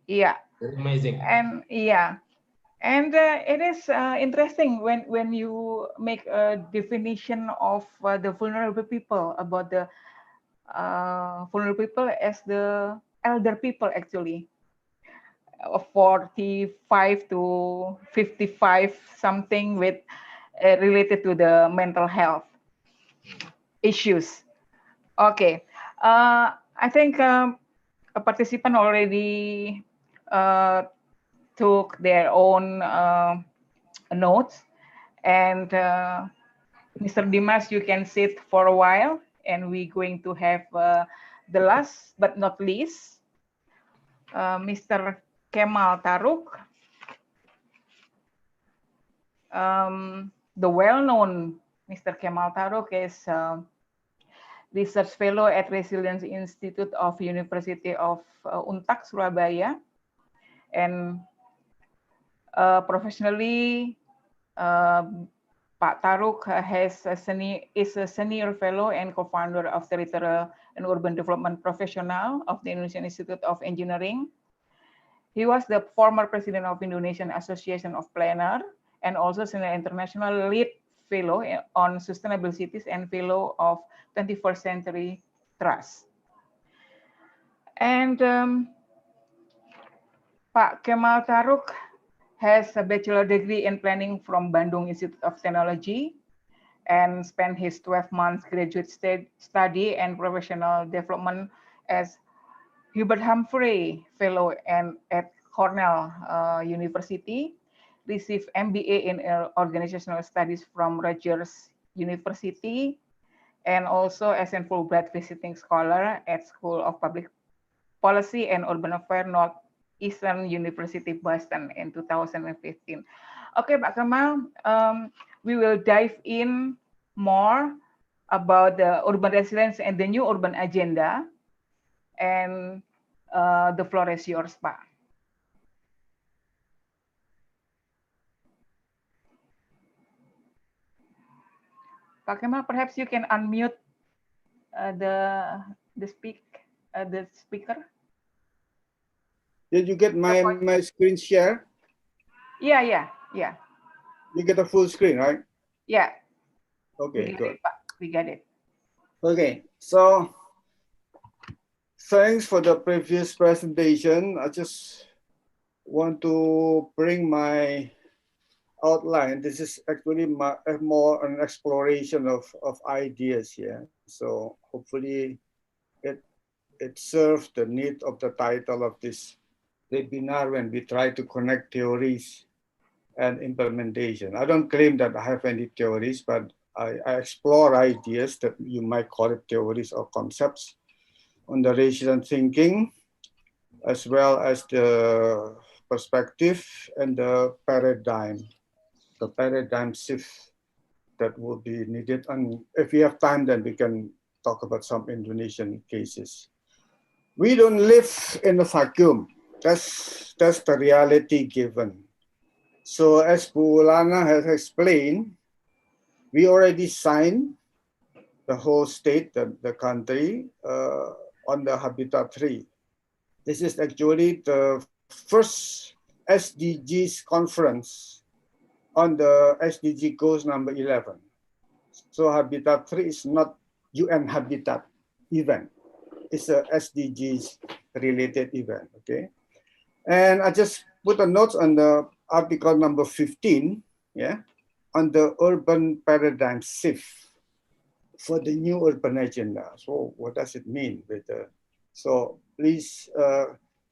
S2: Yeah.
S8: That's amazing.
S2: And it is interesting when you make a definition of the vulnerable people, about the vulnerable people as the elder people, actually 45 to 55 something, with related to the mental health issues. Okay, I think a participant already took their own notes, and Mr. Dimas, you can sit for a while, and we're going to have the last but not least, Mr. Kemal Taruk, the well-known Mr. Kemal Taruk is research fellow at Resilience Institute of University of Untak, Surabaya, and professionally, Pak Taruk is a senior fellow and co-founder of Territorial and Urban Development Professional of the Indonesian Institute of Engineering. He was the former president of Indonesian Association of Planners and also Senior International Lead Fellow on Sustainable Cities and Fellow of 21st Century Trust. And Pak Kemal Taruk has a bachelor degree in planning from Bandung Institute of Technology and spent his 12 months graduate study and professional development as Hubert Humphrey Fellow at Cornell University, received MBA in Organizational Studies from Rutgers University, and also as a Fulbright visiting scholar at School of Public Policy and Urban Affairs Northeastern University Boston in 2015. Okay, Pak Kemal, we will dive in more about the urban resilience and the new urban agenda. And the floor is yours, Pak. Pak Kemal, perhaps you can unmute the speaker.
S3: Did you get my screen share?
S2: Yeah.
S3: You get a full screen, right?
S2: Yeah.
S3: Okay, good.
S2: We got it.
S3: Okay, so thanks for the previous presentation. I just want to bring my outline. This is actually more an exploration of ideas here. So hopefully it serves the need of the title of this webinar when we try to connect theories and implementation. I don't claim that I have any theories, but I explore ideas that you might call it theories or concepts on the resilient thinking, as well as the perspective and the paradigm shift that will be needed. And if we have time, then we can talk about some Indonesian cases. We don't live in a vacuum. That's the reality given. So as Bu Lana has explained, we already signed the whole state, the country, on the Habitat 3. This is actually the first SDGs conference on the SDG goals number 11. So Habitat 3 is not UN Habitat event. It's a SDGs related event, okay? And I just put a note on the article number 15, yeah, on the urban paradigm shift for the new urban agenda. So what does it mean with the, so please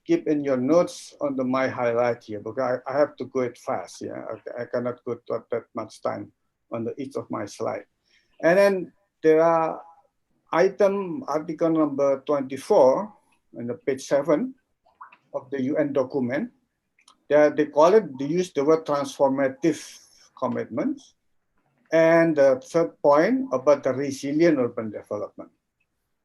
S3: keep in your notes on my highlight here, because I have to go it fast, yeah. I cannot go to that much time on each of my slide. And then there are article number 24 on the page 7 of the UN document. They call it, they use the word transformative commitments. And the third point about the resilient urban development.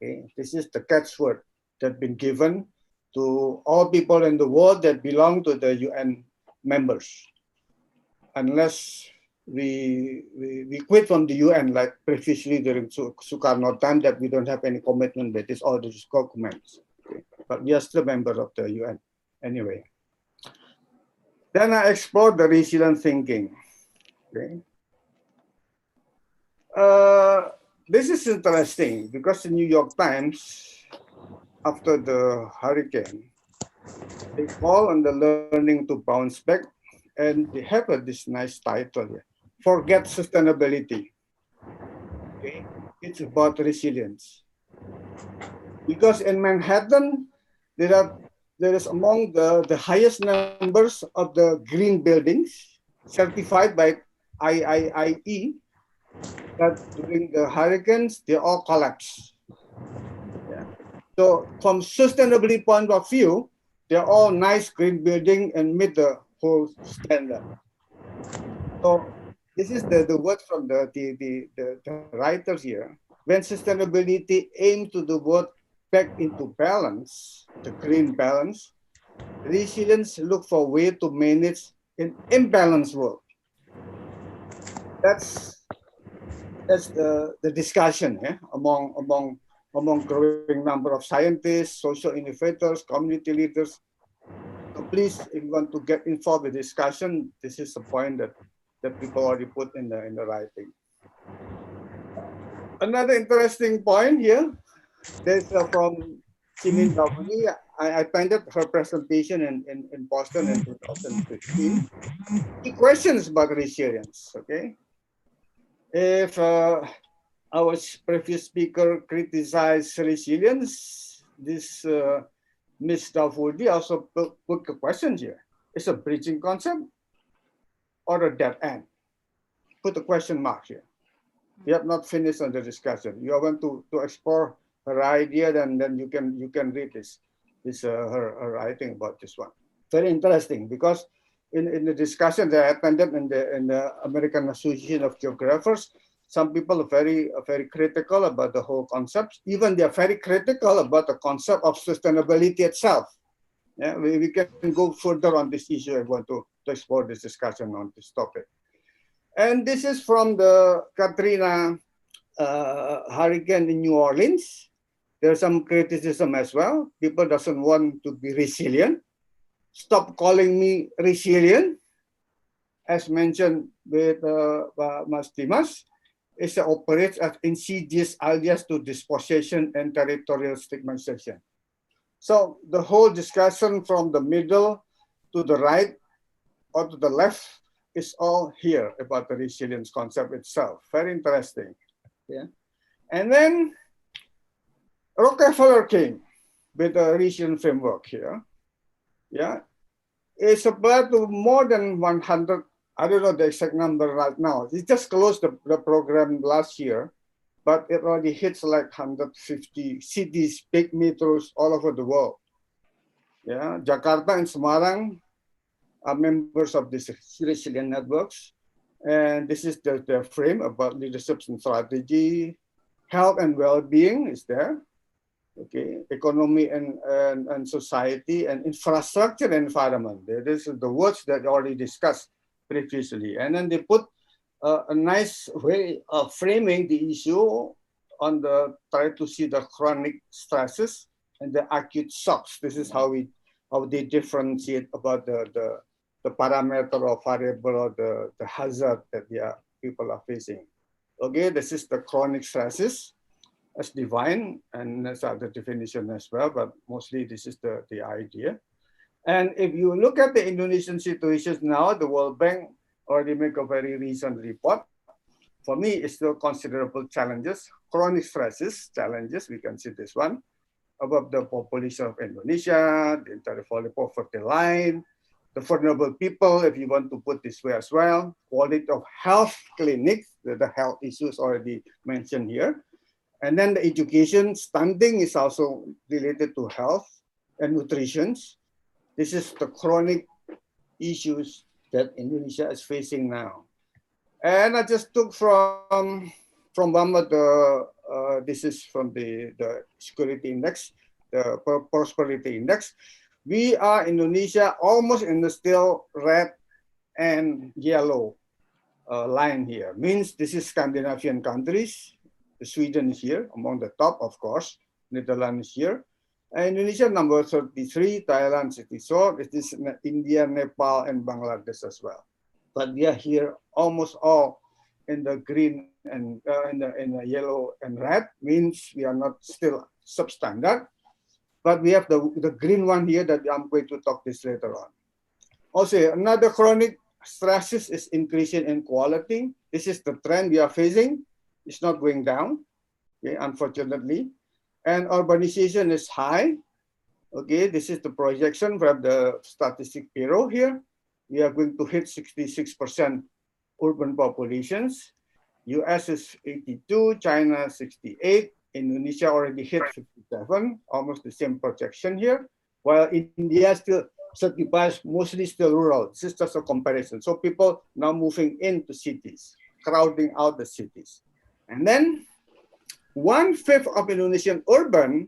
S3: Okay, this is the catchword that's been given to all people in the world that belong to the UN members. Unless we quit from the UN, like previously during Sukarno time, that we don't have any commitment with this, all these documents. Okay. But we are still members of the UN anyway. Then I explored the resilient thinking. Okay. This is interesting because the New York Times, after the hurricane, they call on the learning to bounce back, and they have this nice title here, Forget Sustainability. Okay, it's about resilience. Because in Manhattan, there is among the highest numbers of the green buildings certified by IIIE, that during the hurricanes, they all collapse. Yeah. So from sustainability point of view, they're all nice green building and meet the whole standard. So this is the word from the writers here. When sustainability aims to the world back into balance, the green balance, resilience look for a way to manage an imbalanced world. That's the discussion, yeah, among growing number of scientists, social innovators, community leaders. So please, if you want to get involved with discussion, this is the point that that people already put in the writing. Another interesting point here, there's from Simin Dawani. I attended her presentation in Boston in 2015. She questions about resilience, okay? If our previous speaker criticized resilience, this Ms. Davoudi also put a question here. It's a bridging concept or a dead end? Put a question mark here. We have not finished on the discussion. You want to explore her idea, then you can read this her writing about this one. Very interesting, because in the discussion that I attended in the American Association of Geographers, some people are very critical about the whole concept. Even they are very critical about the concept of sustainability itself. Yeah, we can go further on this issue. I want to explore this discussion on this topic. And this is from the Katrina hurricane in New Orleans. There's some criticism as well. People doesn't want to be resilient. Stop calling me resilient. As mentioned with Mas Dimas, it operates as insidious alias to dispossession and territorial stigmatization. So the whole discussion from the middle to the right or to the left is all here about the resilience concept itself. Very interesting. Yeah. And then Rockefeller came with the resilience framework here. Yeah. It's about more than 100, I don't know the exact number right now. It just closed the program last year, but it already hits like 150 cities, big metros all over the world. Yeah. Jakarta and Semarang are members of these resilient networks. And this is the frame about leadership and strategy. Health and well-being is there. Okay, economy and society, and infrastructure and environment. This is the words that already discussed previously. And then they put a nice way of framing the issue on try to see the chronic stresses and the acute shocks. This is how they differentiate about the parameter or variable or the hazard that people are facing. Okay, this is the chronic stresses as defined, and that's the definition as well, but mostly this is the idea. And if you look at the Indonesian situations now, the World Bank already make a very recent report. For me, it's still considerable challenges, chronic stresses, challenges, we can see this one, about the population of Indonesia, the inter-family poverty line, the vulnerable people, if you want to put this way as well, quality of health clinics, the health issues already mentioned here. And then the education, stunting is also related to health and nutrition. This is the chronic issues that Indonesia is facing now. And I just took from one of the, this is from the security index, the prosperity index. We are Indonesia almost in the still red and yellow line here. Means this is Scandinavian countries. Sweden is here among the top, of course. Netherlands here. Indonesia number 33, Thailand 64. It is India, Nepal, and Bangladesh as well. But we are here almost all in the green and in the yellow and red. Means we are not still substandard. But we have the green one here that I'm going to talk this later on. Also, another chronic stresses is increasing inequality. This is the trend we are facing. It's not going down, okay, unfortunately. And urbanization is high. Okay, this is the projection from the Statistic Bureau here. We are going to hit 66% urban populations. US is 82, China 68, Indonesia already hit 57, almost the same projection here, while India still 35, mostly still rural. This is just a comparison. So people now moving into cities, crowding out the cities. And then 1/5 of Indonesian urban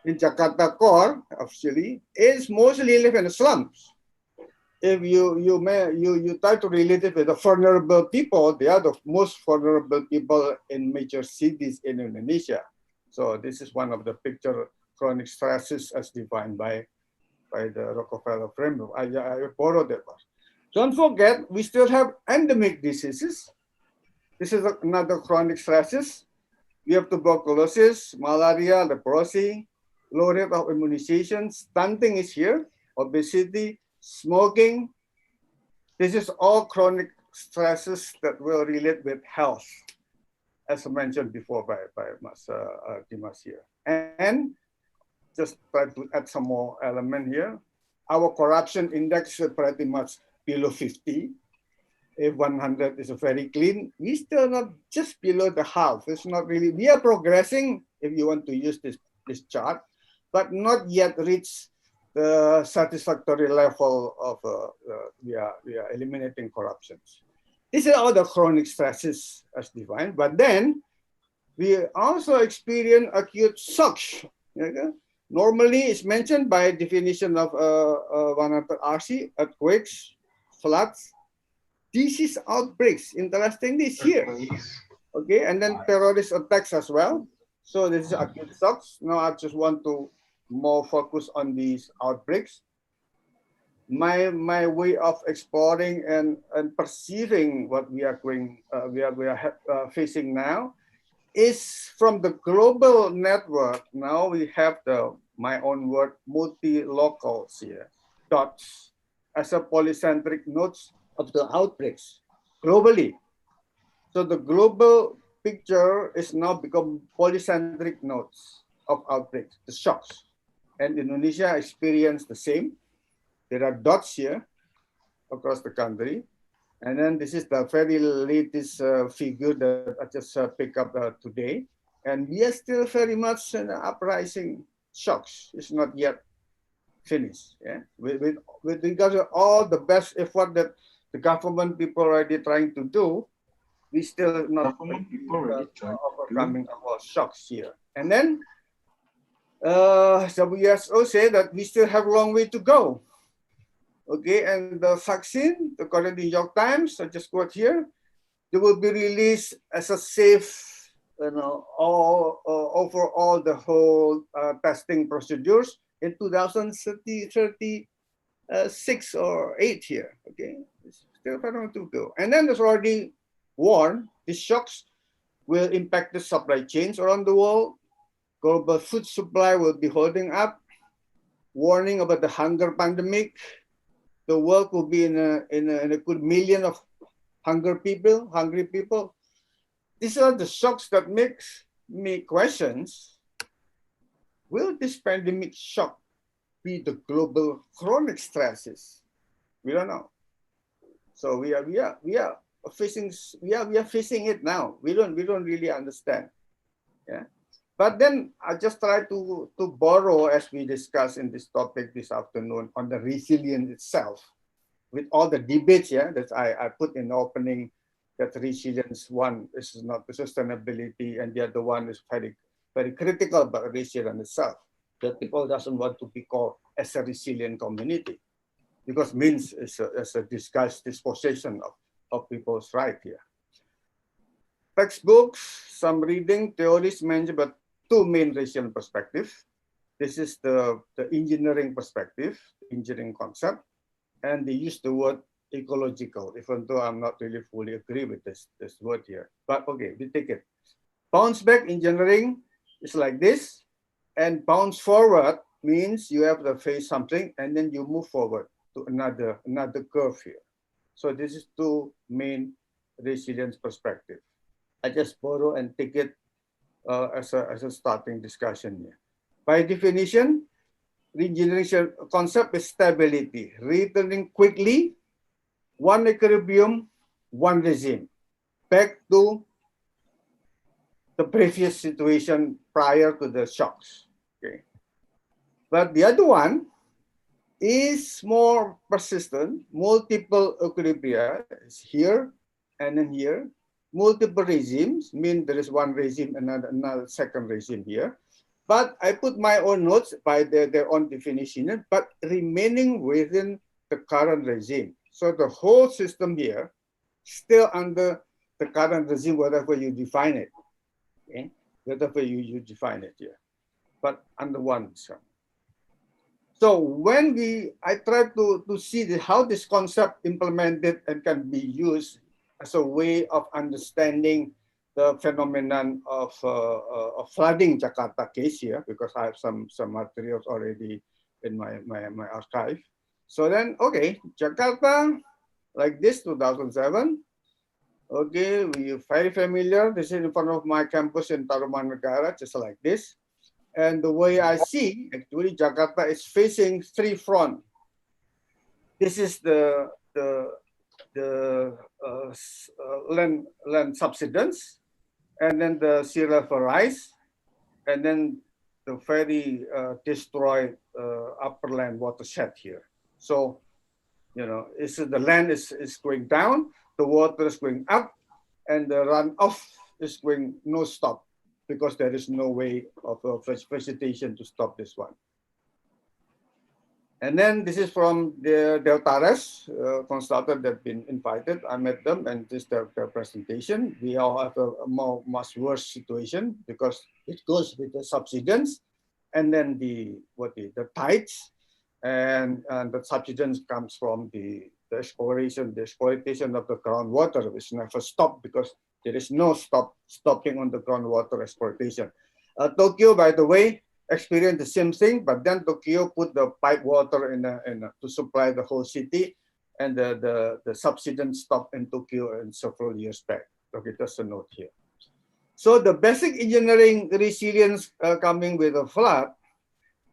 S3: in Jakarta core, officially, is mostly live in the slums. If you try to relate it with the vulnerable people, they are the most vulnerable people in major cities in Indonesia. So this is one of the picture chronic stresses as defined by the Rockefeller framework. I borrowed that one. Don't forget, we still have endemic diseases. This is another chronic stresses. We have tuberculosis, malaria, leprosy, low rate of immunization, stunting is here, obesity, smoking. This is all chronic stresses that will relate with health, as mentioned before by Mas Dimas here. And just try to add some more element here. Our corruption index is pretty much below 50. If 100 is very clean, we still not just below the half. It's not really, we are progressing if you want to use this chart, but not yet reach the satisfactory level of we are eliminating corruptions. These are all the chronic stresses as defined, but then we also experience acute shocks. Okay? Normally, it's mentioned by definition of 100 RC, earthquakes, floods, disease outbreaks. Interestingly, is here. Okay, and then terrorist attacks as well. So this is acute shocks. Now I just want to more focus on these outbreaks. My way of exploring and perceiving what we are going facing now is from the global network. Now we have my own word, multi-locals here, dots, as a polycentric nodes of the outbreaks globally. So the global picture is now become polycentric nodes of outbreaks, the shocks. And Indonesia experienced the same. There are dots here across the country. And then this is the very latest figure that I just picked up today. And we are still very much in uprising shocks. It's not yet finished. Yeah? With regards to all the best effort that the government people are already trying to do, we still not overcoming our shocks here. And then WHO say that we still have a long way to go. Okay, and the vaccine, according to the New York Times, I just quote here, they will be released as a safe, overall the whole testing procedures in 2036 or 8 here. Okay, it's still very much to go. And then there's already warned these shocks will impact the supply chains around the world. Global food supply will be holding up. Warning about the hunger pandemic. The world will be in a good million of hungry people. These are the shocks that makes me questions. Will this pandemic shock be the global chronic stresses? We don't know. So we are facing it now. We don't really understand. Yeah. But then I just try to borrow, as we discussed in this topic this afternoon, on the resilience itself, with all the debates, yeah, that I put in the opening, that resilience one is not the sustainability, and the other one is very, very critical about resilience itself. That people doesn't want to be called as a resilient community, because means it's a disguised dispossession of people's right here. Textbooks, some reading, theories mentioned, but two main resilience perspectives. This is the engineering perspective, engineering concept, and they use the word ecological, even though I'm not really fully agree with this word here. But okay, we take it. Bounce back engineering is like this, and bounce forward means you have to face something and then you move forward to another curve here. So this is two main resilience perspective. I just borrow and take it as a starting discussion here. By definition, regeneration concept is stability, returning quickly, one equilibrium, one regime, back to the previous situation prior to the shocks. Okay, but the other one is more persistent, multiple equilibria is here and then here. Multiple regimes mean there is one regime and another second regime here. But I put my own notes by their own definition, but remaining within the current regime. So the whole system here still under the current regime, whatever you define it. Okay? Whatever you define it here. But under one. So when I try to see how this concept implemented and can be used as a way of understanding the phenomenon of flooding Jakarta case here, because I have some materials already in my archive. So then, okay, Jakarta, like this, 2007. Okay, we're very familiar. This is in front of my campus in Tarumanegara, just like this. And the way I see, actually, Jakarta is facing three fronts. This is the land subsidence, and then the sea level rise, and then the very destroyed upperland watershed here. So, you know, the land is going down, the water is going up, and the runoff is going no stop, because there is no way of vegetation to stop this one. And then this is from the Deltares consultant that have been invited. I met them, and this is their presentation. We all have a much worse situation because it goes with the subsidence, and then the tides, and the subsidence comes from the exploitation of the groundwater, which never stopped because there is no stopping on the groundwater exploitation. Tokyo, by the way, experienced the same thing, but then Tokyo put the pipe water to supply the whole city, and the subsidence stopped in Tokyo in several years back. Okay, that's a note here. So the basic engineering resilience coming with a flood,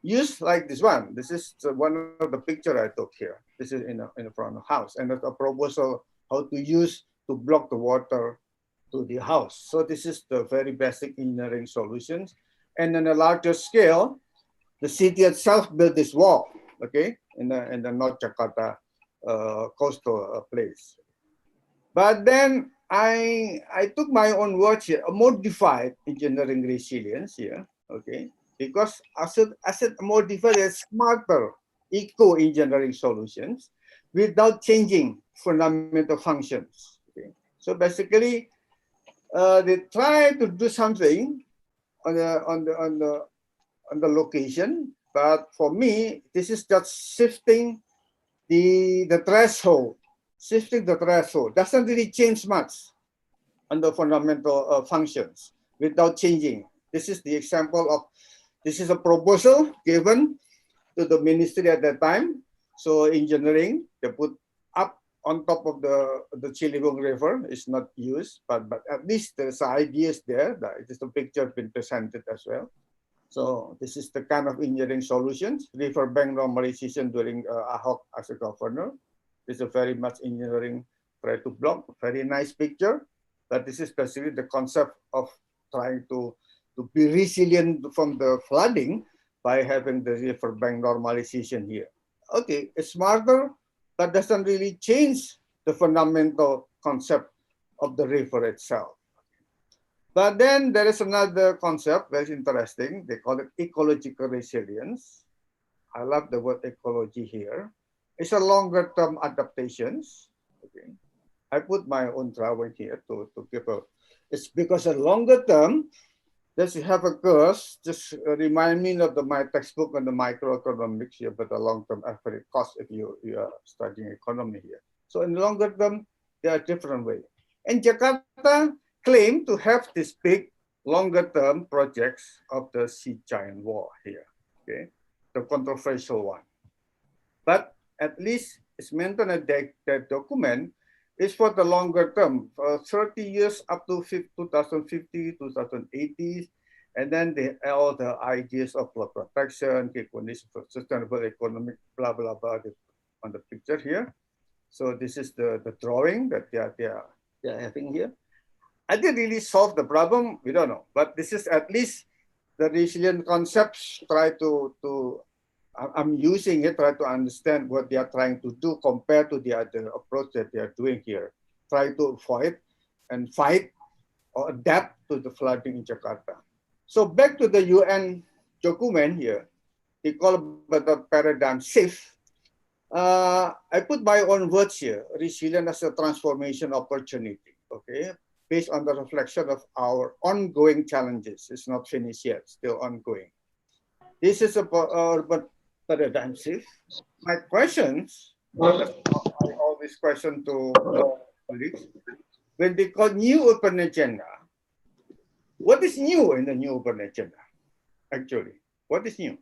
S3: used like this one. This is one of the picture I took here. This is in front of the house, and there's a proposal how to use to block the water to the house. So this is the very basic engineering solutions. And on a larger scale, the city itself built this wall, okay, in the North Jakarta coastal place. But then I took my own words here, a modified engineering resilience here, okay, because as a modified, smarter eco-engineering solutions without changing fundamental functions. Okay. So basically, they try to do something on the location, but for me, this is just shifting the threshold. Shifting the threshold doesn't really change much on the fundamental functions without changing. This is the example of, this is a proposal given to the ministry at that time. So engineering, they put up on top of the Ciliwung River, is not used, but at least there's ideas there. That is the picture been presented as well. So this is the kind of engineering solutions. River bank normalization during Ahok as a governor. This is a very much engineering try to block. Very nice picture, but this is basically the concept of trying to be resilient from the flooding by having the river bank normalization here. Okay, it's smarter, but doesn't really change the fundamental concept of the river itself. But then there is another concept very interesting. They call it ecological resilience. I love the word ecology here. It's a longer term adaptations. Okay. I put my own drawing here to give a, it's because a longer term, does you have a course, just remind me of my textbook on the microeconomics here, but the long-term average cost if you are studying economy here. So in the longer term, there are different ways. And Jakarta claimed to have this big longer-term projects of the Sea Giant Wall here, okay, the controversial one. But at least it's mentioned in that document is for the longer term, 30 years up to 2050, 2080, and then all the ideas of flood protection, conditions for sustainable economic, blah, blah, blah, on the picture here. So this is the drawing that they are having here. I didn't really solve the problem, we don't know, but this is at least the resilient concepts try to I'm using it, try to understand what they are trying to do compared to the other approach that they are doing here. Try to avoid and fight or adapt to the flooding in Jakarta. So back to the UN document here, they call it the paradigm shift. I put my own words here, resilient as a transformation opportunity, okay? Based on the reflection of our ongoing challenges. It's not finished yet, still ongoing. This is a urban paradigm shift. My questions, I always question to colleagues, when they call new urban agenda, what is new in the new urban agenda? Actually, what is new?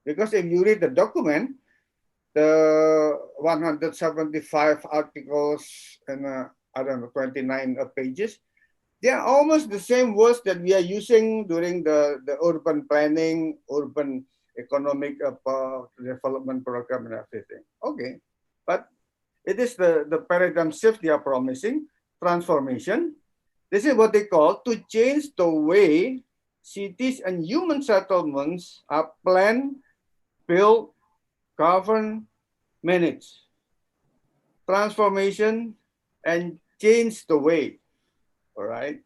S3: Because if you read the document, the 175 articles and I don't know, 29 pages, they are almost the same words that we are using during the urban planning, urban economic development program and everything. Okay, but it is the paradigm shift they are promising, transformation. This is what they call to change the way cities and human settlements are planned, built, governed, managed. Transformation and change the way, all right?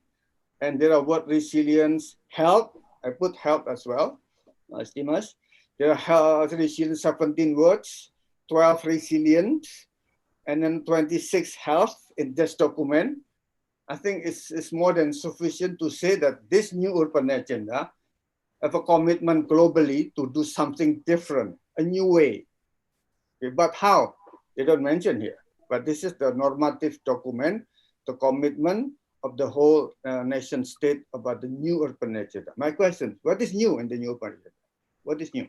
S3: And there are what resilience, health, I put health as well, estimas. There are resilience 17 words, 12 resilience, and then 26 health in this document. I think it's more than sufficient to say that this new urban agenda have a commitment globally to do something different, a new way. Okay, but how? They don't mention here. But this is the normative document, the commitment of the whole nation state about the new urban agenda. My question, what is new in the new urban agenda? What is new?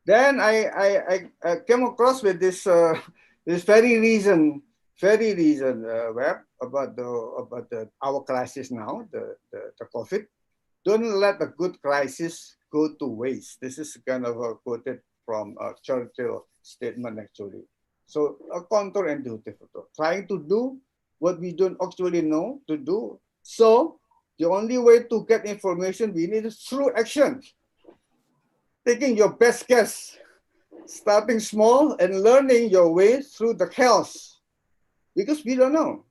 S3: Then I came across with this this very reason web about our crisis now, the COVID. Don't let a good crisis go to waste. This is kind of quoted from Churchill statement actually. So a counterintuitive, trying to do what we don't actually know to do. So the only way to get information we need is through action. Taking your best guess, starting small and learning your way through the chaos. Because we don't know.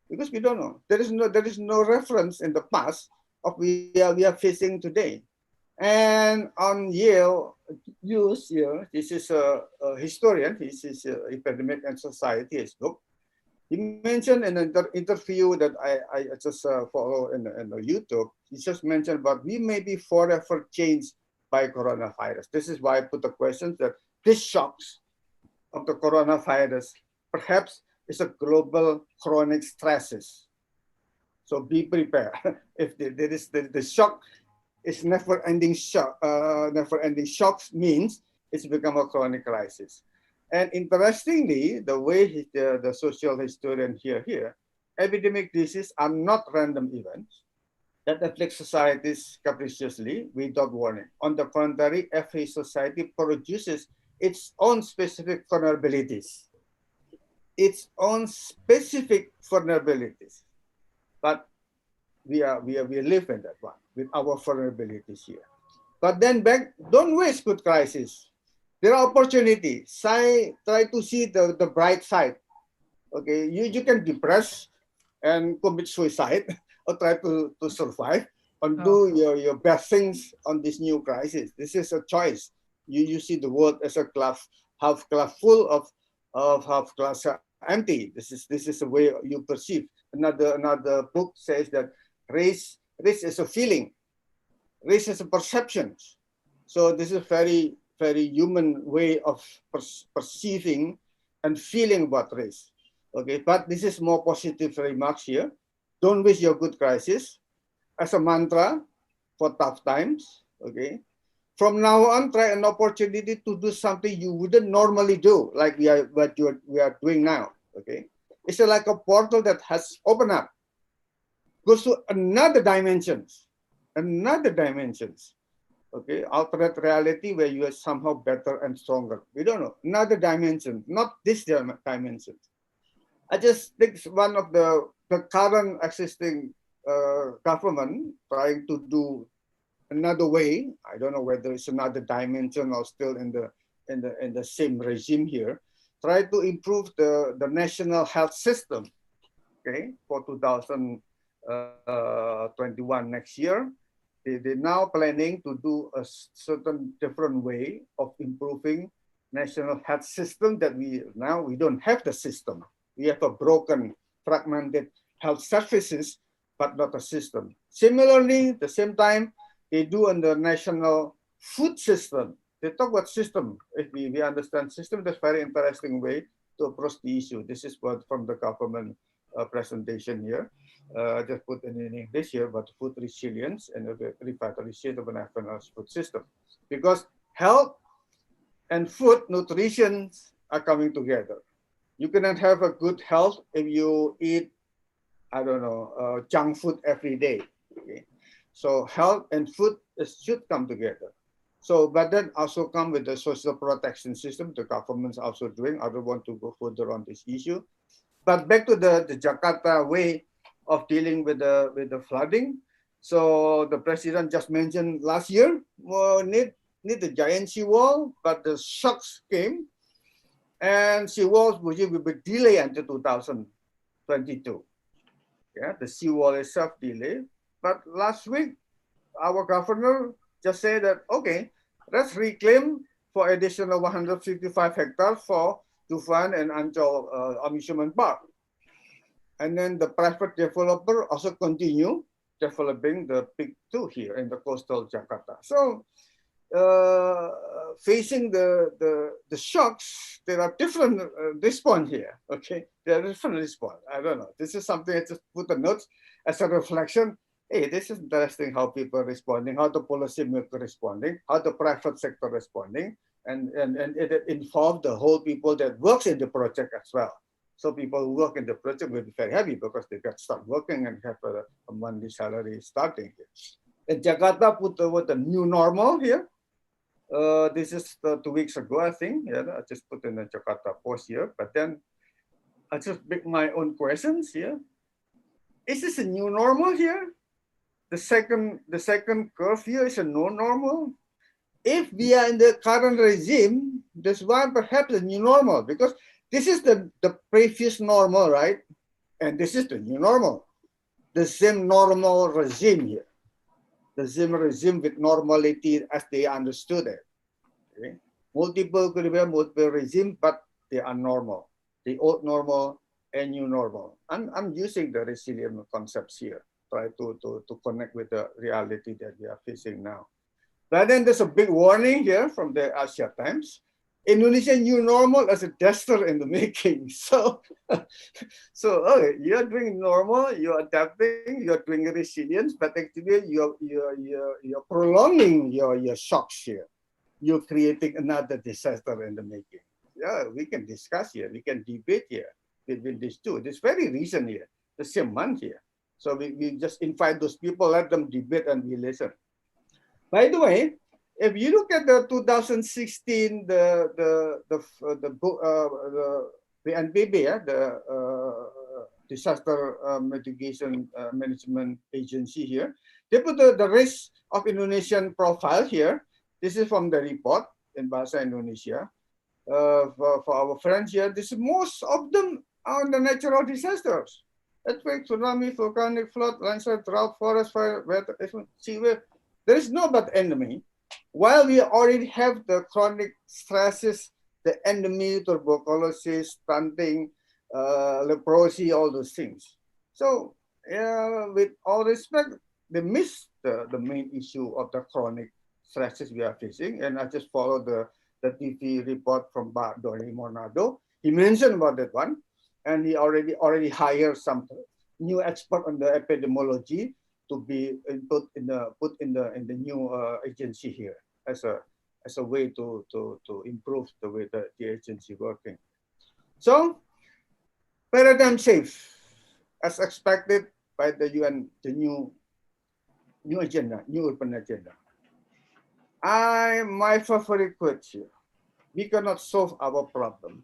S3: Because we don't know. There is no reference in the past of we are facing today. And on Yale, this is a historian, this is Epidemic and Society, his book. He mentioned in an interview that I just follow in YouTube, he just mentioned about we may be forever changed by coronavirus. This is why I put the question that this shocks of the coronavirus perhaps is a global chronic stresses. So be prepared. If there is the shock, it's never-ending shock. Never-ending shocks means it's become a chronic crisis. And interestingly, the way the social historian here, epidemic diseases are not random events that afflict societies capriciously without warning. On the contrary, every society produces its own specific vulnerabilities. Its own specific vulnerabilities. But we live in that one with our vulnerabilities here. But then back, don't waste good crisis. There are opportunities. Try to see the bright side. Okay, you can depress and commit suicide or try to survive and do your best things on this new crisis. This is a choice. You see the world as a glass, half glass full of half glass empty. This is the way you perceive. Another book says that race is a feeling, race is a perception. So this is a very, very human way of perceiving and feeling about race. Okay, but this is more positive remarks here. Don't waste your good crisis as a mantra for tough times. Okay, from now on, try an opportunity to do something you wouldn't normally do, like we are doing now. Okay, it's like a portal that has opened up, goes to another dimensions. Okay, alternate reality where you are somehow better and stronger. We don't know, another dimension, not this dimension. I just think it's one of the current existing government trying to do another way. I don't know whether it's another dimension or still in the same regime here. Try to improve the national health system. Okay, for 2021 next year. They're now planning to do a certain different way of improving national health system that we don't have the system. We have a broken, fragmented health services, but not a system. Similarly, at the same time, they do on the national food system. they talk about system. If we understand system, that's very interesting way to approach the issue. This is what from the government presentation here. Just put in English here, but food resilience and revitalization of a national food system. Because health and food nutrition are coming together. You cannot have a good health if you eat, I don't know, junk food every day. Okay? So health and food should come together. So, but then also come with the social protection system. The government's also doing. I don't want to go further on this issue. But back to the Jakarta way of dealing with the flooding. So the president just mentioned last year, well, need the giant seawall, but the shocks came, and seawalls will be delayed until 2022. Yeah, the seawall itself delayed. But last week, our governor just said that, okay, let's reclaim for additional 155 hectares for Dufan and Ancol amusement park. And then the private developer also continue developing the Peak 2 here in the coastal Jakarta. So facing the shocks, there are different response here. Okay, there are different response. I don't know. This is something I just put a note as a reflection. Hey, this is interesting how people are responding, how the policymaker responding, how the private sector responding, and it involved the whole people that works in the project as well. So people who work in the project will be very happy because they got start working and have a monthly salary starting here. And Jakarta put the word the new normal here. This is 2 weeks ago, I think. Yeah, I just put in the Jakarta post here. But then I just make my own questions here. Is this a new normal here? The second curve here is a no normal. If we are in the current regime, this one perhaps a new normal, because this is the previous normal, right? And this is the new normal. The same normal regime here. The same regime with normality as they understood it. Okay? Multiple could be multiple regime, but they are normal. The old normal and new normal. I'm using the resilient concepts here, try to connect with the reality that we are facing now. But then there's a big warning here from the Asia Times. Indonesian new normal as a disaster in the making. So, okay, you're doing normal, you're adapting, you're doing resilience, but actually you're prolonging your shocks here. You're creating another disaster in the making. Yeah, we can discuss here, we can debate here between these two. This very recent here, the same month here. So we just invite those people, let them debate and we listen. By the way, if you look at the 2016, the BNPB, the Disaster Mitigation Management Agency here, they put the risk of Indonesian profile here. This is from the report in Bahasa Indonesia. For our friends here, most of them are the natural disasters. Earthquake, tsunami, volcanic flood, landslide, drought, forest fire, weather, sea wave. There is no but enemy. While we already have the chronic stresses, the enemy, tuberculosis, stunting, leprosy, all those things. So with all respect, they miss the main issue of the chronic stresses we are facing. And I just followed the TV report from Doni Monado. He mentioned about that one. And he already hired some new expert on the epidemiology to be put in the new agency here as a way to improve the way the agency working. So paradigm shift as expected by the UN, the new agenda, new urban agenda. My favorite quote here: we cannot solve our problems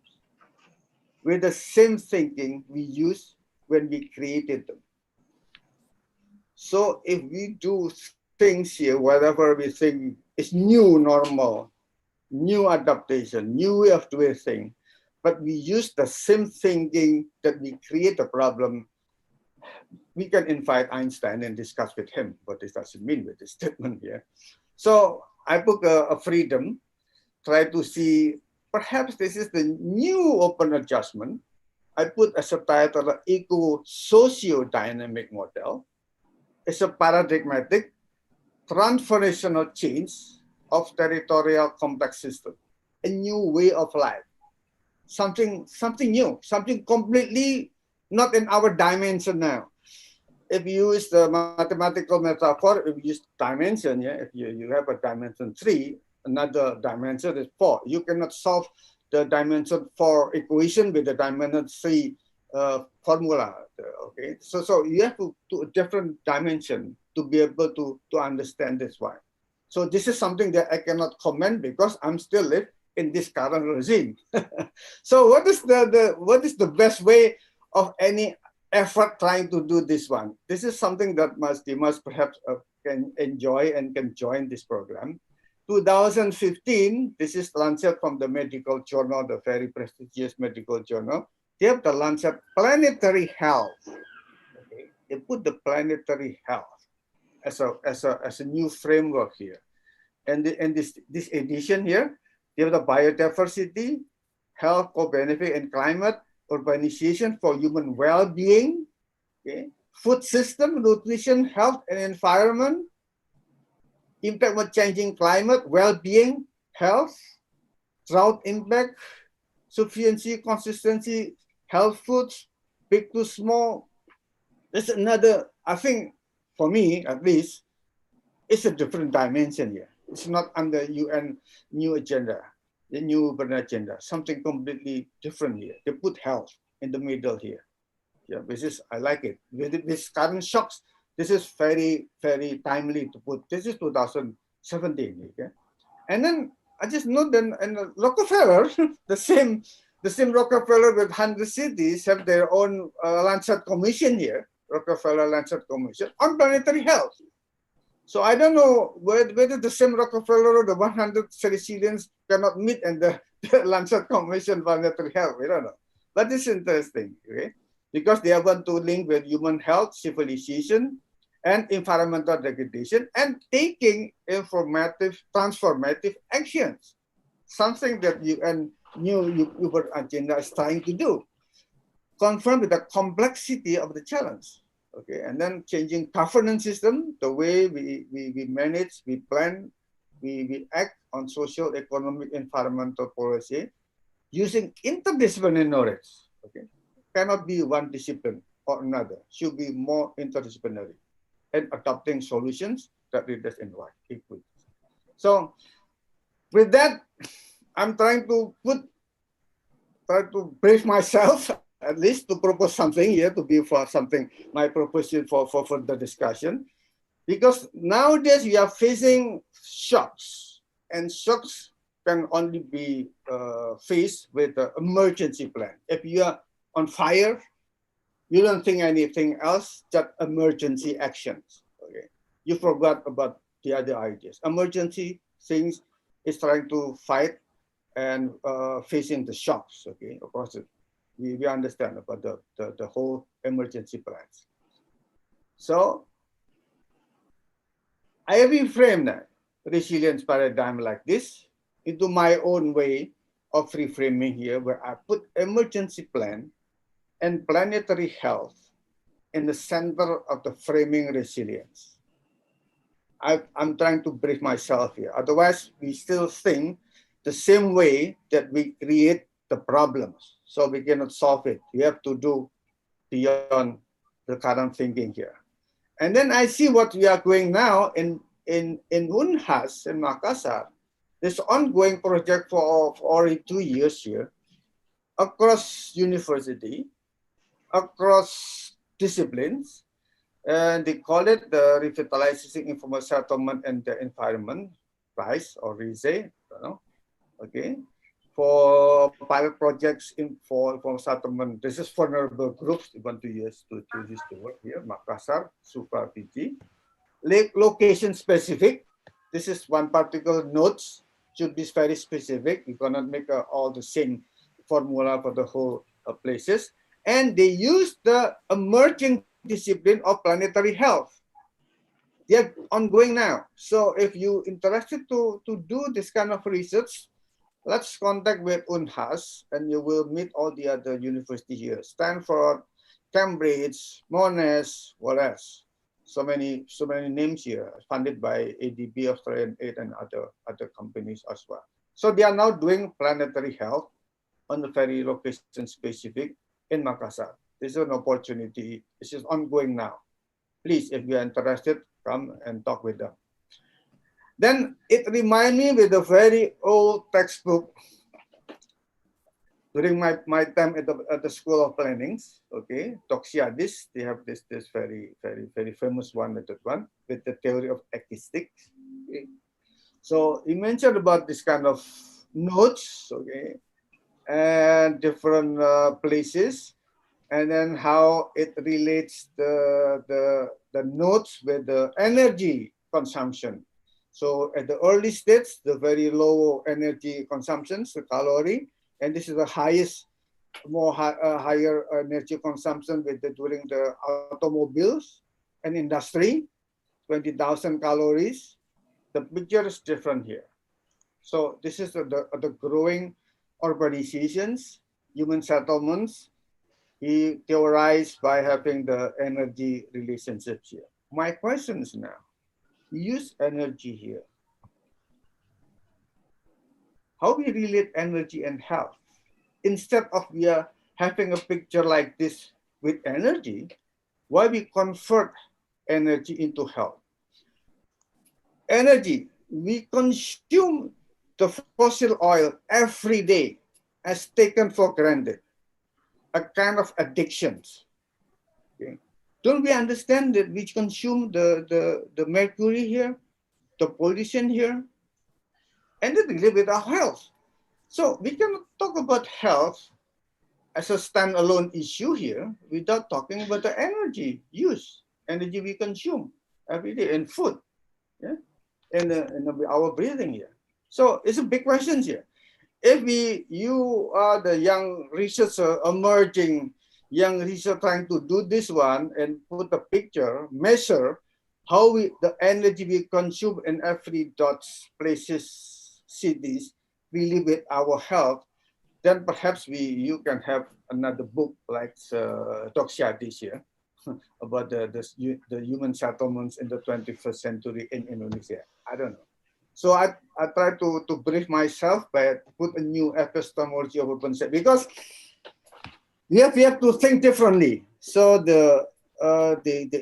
S3: with the same thinking we used when we created them. So if we do things here, whatever we think is new normal, new adaptation, new way of doing things, but we use the same thinking that we create a problem, we can invite Einstein and discuss with him what this does mean with this statement here. So I put a freedom, try to see, perhaps this is the new open adjustment. I put as a title, eco-socio-dynamic model. It's a paradigmatic transformational change of territorial complex system, a new way of life, something new, something completely not in our dimension now. If you use the mathematical metaphor, if you use dimension, yeah, if you have a dimension 3, another dimension is 4. You cannot solve the dimension 4 equation with the dimension 3 formula. Okay, so you have to a different dimension to be able to understand this one. So this is something that I cannot comment because I'm still live in this current regime. So what is the best way of any effort trying to do this one? This is something that you must perhaps can enjoy and can join this program. 2015, this is Lancet from the medical journal, the very prestigious medical journal. They have the Lancet Planetary Health. Okay. They put the planetary health as a new framework here. And this edition here, they have the biodiversity, health, co-benefit, and climate, urbanization for human well-being, okay, food system, nutrition, health, and environment, impact of changing climate, well-being, health, drought impact, sufficiency, consistency, health foods, big to small. That's another, I think, for me at least, it's a different dimension here. It's not under UN new agenda, the new urban agenda, something completely different here. They put health in the middle here. Yeah, I like it. With this current shocks, this is very, very timely to put. This is 2017, okay? And then I just know that and Rockefeller, the same Rockefeller with 100 cities have their own Lancet Commission here, Rockefeller Lancet Commission on planetary health. So I don't know whether the same Rockefeller or the 100 Sicilians cannot meet and the Lancet Commission planetary health. We don't know, but it's interesting, okay? Because they want to link with human health, civilization, and environmental degradation, and taking informative, transformative actions. Something that UN new urban agenda is trying to do. Confront with the complexity of the challenge. Okay, and then changing governance system, the way we manage, we plan, we act on social, economic, environmental policy, using interdisciplinary knowledge. Okay, cannot be one discipline or another. Should be more interdisciplinary, and adopting solutions that leaders invite equally. So, with that, I'm trying to brief myself, at least to propose something here, to be for something, my proposition for further discussion. Because nowadays we are facing shocks, and shocks can only be faced with an emergency plan. If you are on fire, you don't think anything else, just emergency actions. Okay, you forgot about the other ideas. Emergency things is trying to fight and facing the shocks. Okay, of course, we understand about the whole emergency plans. So I reframe that resilience paradigm like this into my own way of reframing here, where I put emergency plan and planetary health in the center of the framing resilience. I'm trying to brief myself here. Otherwise, we still think the same way that we create the problems. So we cannot solve it. We have to do beyond the current thinking here. And then I see what we are doing now in Unhas, in Makassar. This ongoing project for already 2 years here, across university, across disciplines, and they call it the Revitalizing Informal Settlement and the Environment Prize, or RISE, I don't know, okay, for pilot projects for settlement. This is vulnerable groups. We want to use the word here, Makassar, Super PG. Location specific. This is one particular notes, should be very specific. We cannot make all the same formula for the whole places. And they use the emerging discipline of planetary health. They are ongoing now. So if you're interested to do this kind of research, let's contact with Unhas, and you will meet all the other universities here. Stanford, Cambridge, Monash, what else? so many names here, funded by ADB, Australian Aid, and other companies as well. So they are now doing planetary health on the very location specific in Makassar. This is an opportunity. This is ongoing now. Please, if you are interested, come and talk with them. Then it reminds me with a very old textbook during my time at the School of Plannings. Okay, Toxiadis, they have this very famous one, method one, with the theory of acoustics. Okay. So he mentioned about this kind of nodes, okay, and different places, and then how it relates the nodes with the energy consumption. So at the early stage, the very low energy consumptions, the calorie, and this is the highest, higher energy consumption with during the automobiles and industry, 20,000 calories. The picture is different here. So this is the growing urbanizations, human settlements. He theorized by having the energy relationships here. My question is now, use energy here. How we relate energy and health? Instead of we are having a picture like this with energy, why we convert energy into health? Energy, we consume the fossil oil every day as taken for granted, a kind of addictions. Okay. Don't we understand that we consume the mercury here, the pollution here, and it live with our health. So we cannot talk about health as a standalone issue here without talking about the energy use, energy we consume every day, and food, yeah, and our breathing here. So it's a big question here. If you are the young researcher, emerging young researcher trying to do this one and put a picture, measure how the energy we consume in every dots, places, cities, really with our health, then perhaps you can have another book like Toxiadis here about the human settlements in the 21st century in Indonesia. I don't know. So I try to brief myself by put a new epistemology of open science, because we have to think differently. So the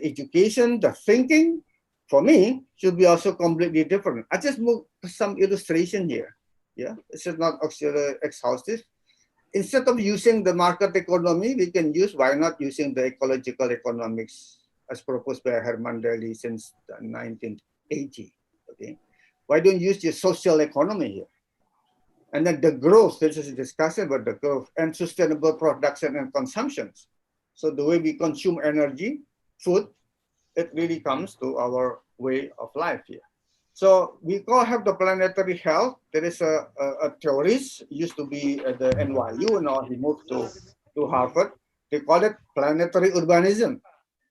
S3: education, the thinking, for me, should be also completely different. I just moved some illustration here. Yeah, this is not exhaustive. Instead of using the market economy, we can use, why not using the ecological economics as proposed by Herman Daly since 1980, okay? Why don't you use the social economy here? And then the growth, this is a discussion about the growth and sustainable production and consumptions. So the way we consume energy, food, it really comes to our way of life here. So we have the planetary health. There is a theorist, used to be at the NYU, now he moved to Harvard. They call it planetary urbanism.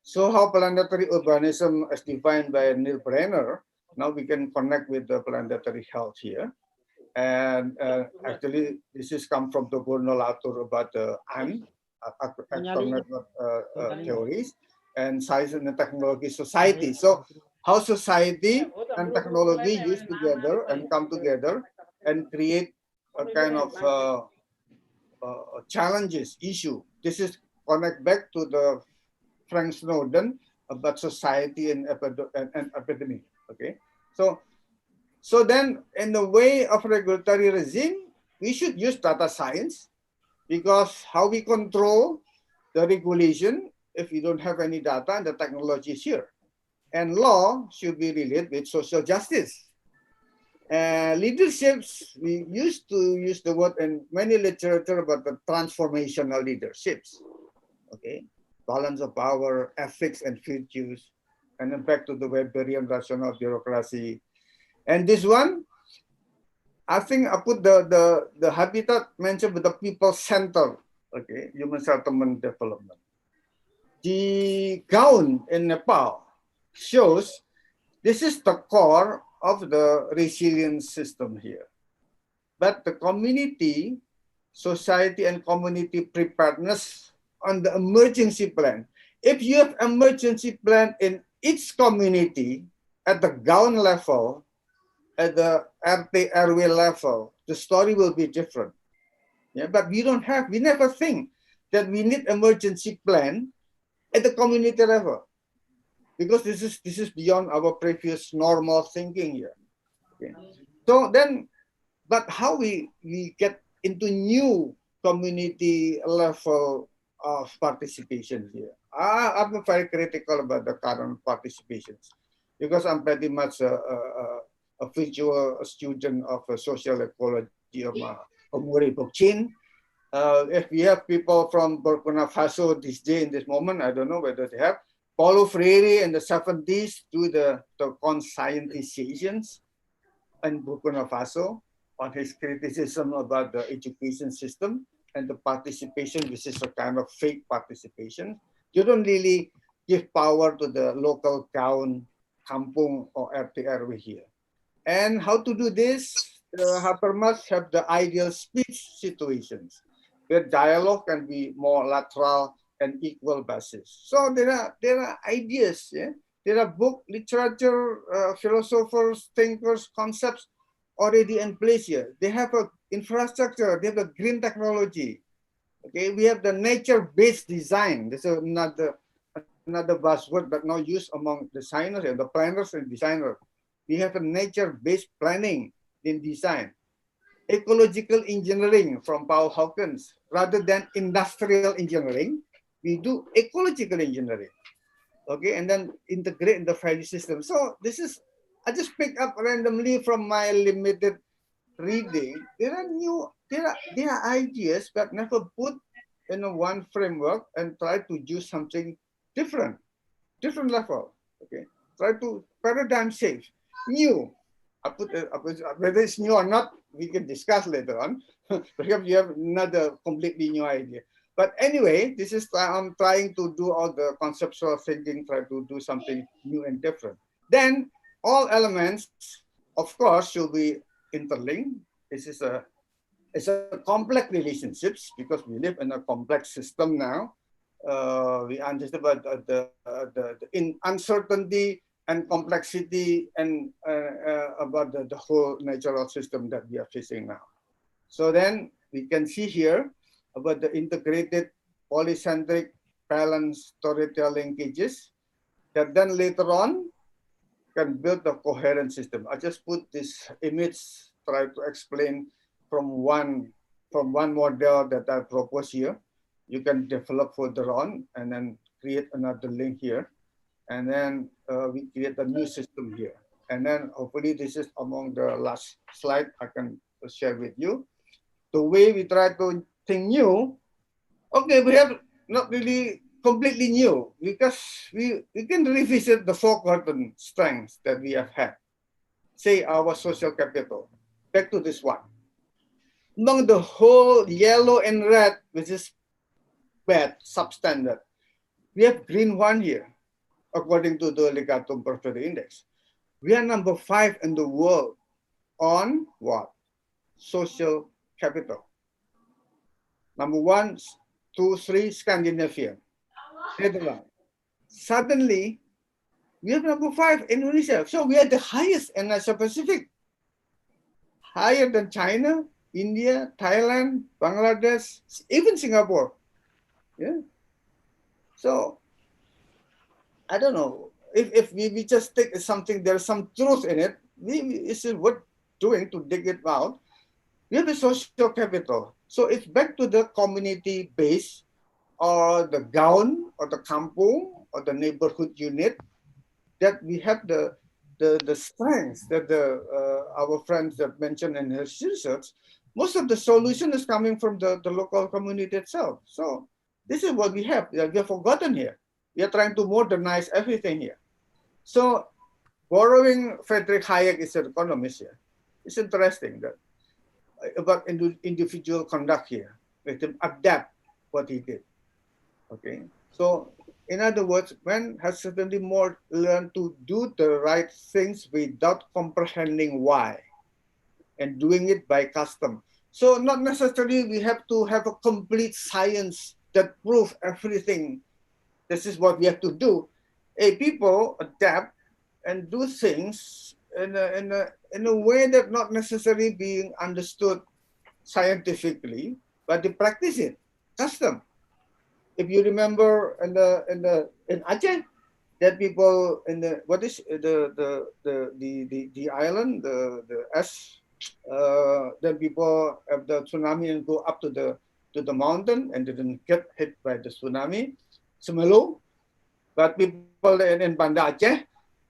S3: So how planetary urbanism as defined by Neil Brenner, now we can connect with the planetary health here. And actually, this is come from the Bruno Latour about the theories and science and technology society. So how society and technology use together and come together and create a kind of challenges, issue. This is connect back to the Frank Snowden about society and epidemic. Okay, so then in the way of regulatory regime, we should use data science, because how we control the regulation if we don't have any data and the technology is here. And law should be related with social justice. Leaderships, we used to use the word in many literature about the transformational leaderships. Okay, balance of power, ethics and virtues, and then back to the Weberian rational bureaucracy. And this one, I think I put the habitat mentioned with the people center, okay, human settlement development. The gown in Nepal shows this is the core of the resilience system here. But the community, society and community preparedness on the emergency plan. If you have emergency plan in each community at the ground level, at the RT airway level, the story will be different. Yeah, but we never think that we need emergency plan at the community level, because this is beyond our previous normal thinking here. Okay. So then, but how we get into new community level of participation here? I'm very critical about the current participations, because I'm pretty much a visual student of social ecology of Muri Bokchin. If we have people from Burkina Faso this day, in this moment, I don't know whether they have. Paulo Freire in the 70s do the conscientizations in Burkina Faso on his criticism about the education system and the participation, which is a kind of fake participation. You don't really give power to the local town, kampung, or RTRW here. And how to do this? Harper must have the ideal speech situations where dialogue can be more lateral and equal basis. So there are ideas, yeah? There are book, literature, philosophers, thinkers, concepts already in place here. They have an infrastructure, they have a green technology. Okay, we have the nature-based design. This is another buzzword but now used among designers and the planners and designers. We have a nature-based planning in design. Ecological engineering from Paul Hawkins. Rather than industrial engineering, we do ecological engineering. Okay, and then integrate in the value system. So this is, I just picked up randomly from my limited reading. There are ideas but never put in a one framework and try to do something different level. Okay, try to paradigm shift, new. Whether it's new or not, we can discuss later on. Perhaps you have another completely new idea. But anyway, this is I'm trying to do all the conceptual thinking, try to do something new and different. Then all elements, of course, should be interlinked. This is it's a complex relationships because we live in a complex system now. We understand about the uncertainty and complexity and about the whole natural system that we are facing now. So then we can see here about the integrated polycentric balanced storytelling linkages that then later on can build a coherent system. I just put this image, try to explain from one model that I propose here. You can develop further on and then create another link here. And then we create a new system here. And then hopefully this is among the last slide I can share with you. The way we try to think new, okay, we have not really completely new because we can revisit the forgotten strengths that we have had. Say our social capital. Back to this one. Among the whole yellow and red, which is bad, substandard, we have green one here. According to the Legatum Prosperity Index, we are number 5 in the world on what? Social capital. Number 1, 2, 3, Scandinavia. Netherlands. Suddenly, we have number 5, Indonesia. So we are the highest in Asia Pacific. Higher than China, India, Thailand, Bangladesh, even Singapore. Yeah. So I don't know if we just take something, there's some truth in it. It's worth doing to dig it out. We have a social capital. So it's back to the community base or the gaun or the kampung or the neighborhood unit that we have the strengths that our friends that mentioned in his research. Most of the solution is coming from the local community itself. So this is what we have. We have forgotten here. We are trying to modernize everything here. So borrowing Friedrich Hayek is an economist here. It's interesting that about individual conduct here. Let him adapt what he did. Okay. So in other words, man has certainly more learned to do the right things without comprehending why and doing it by custom. So not necessarily we have to have a complete science that proves everything. This is what we have to do. people adapt and do things in a way that not necessarily being understood scientifically, but they practice it, custom. If you remember in Aceh, that people in the what is the island the S, then people have the tsunami and go up to the mountain and didn't get hit by the tsunami. Semeru, but people in Banda Aceh,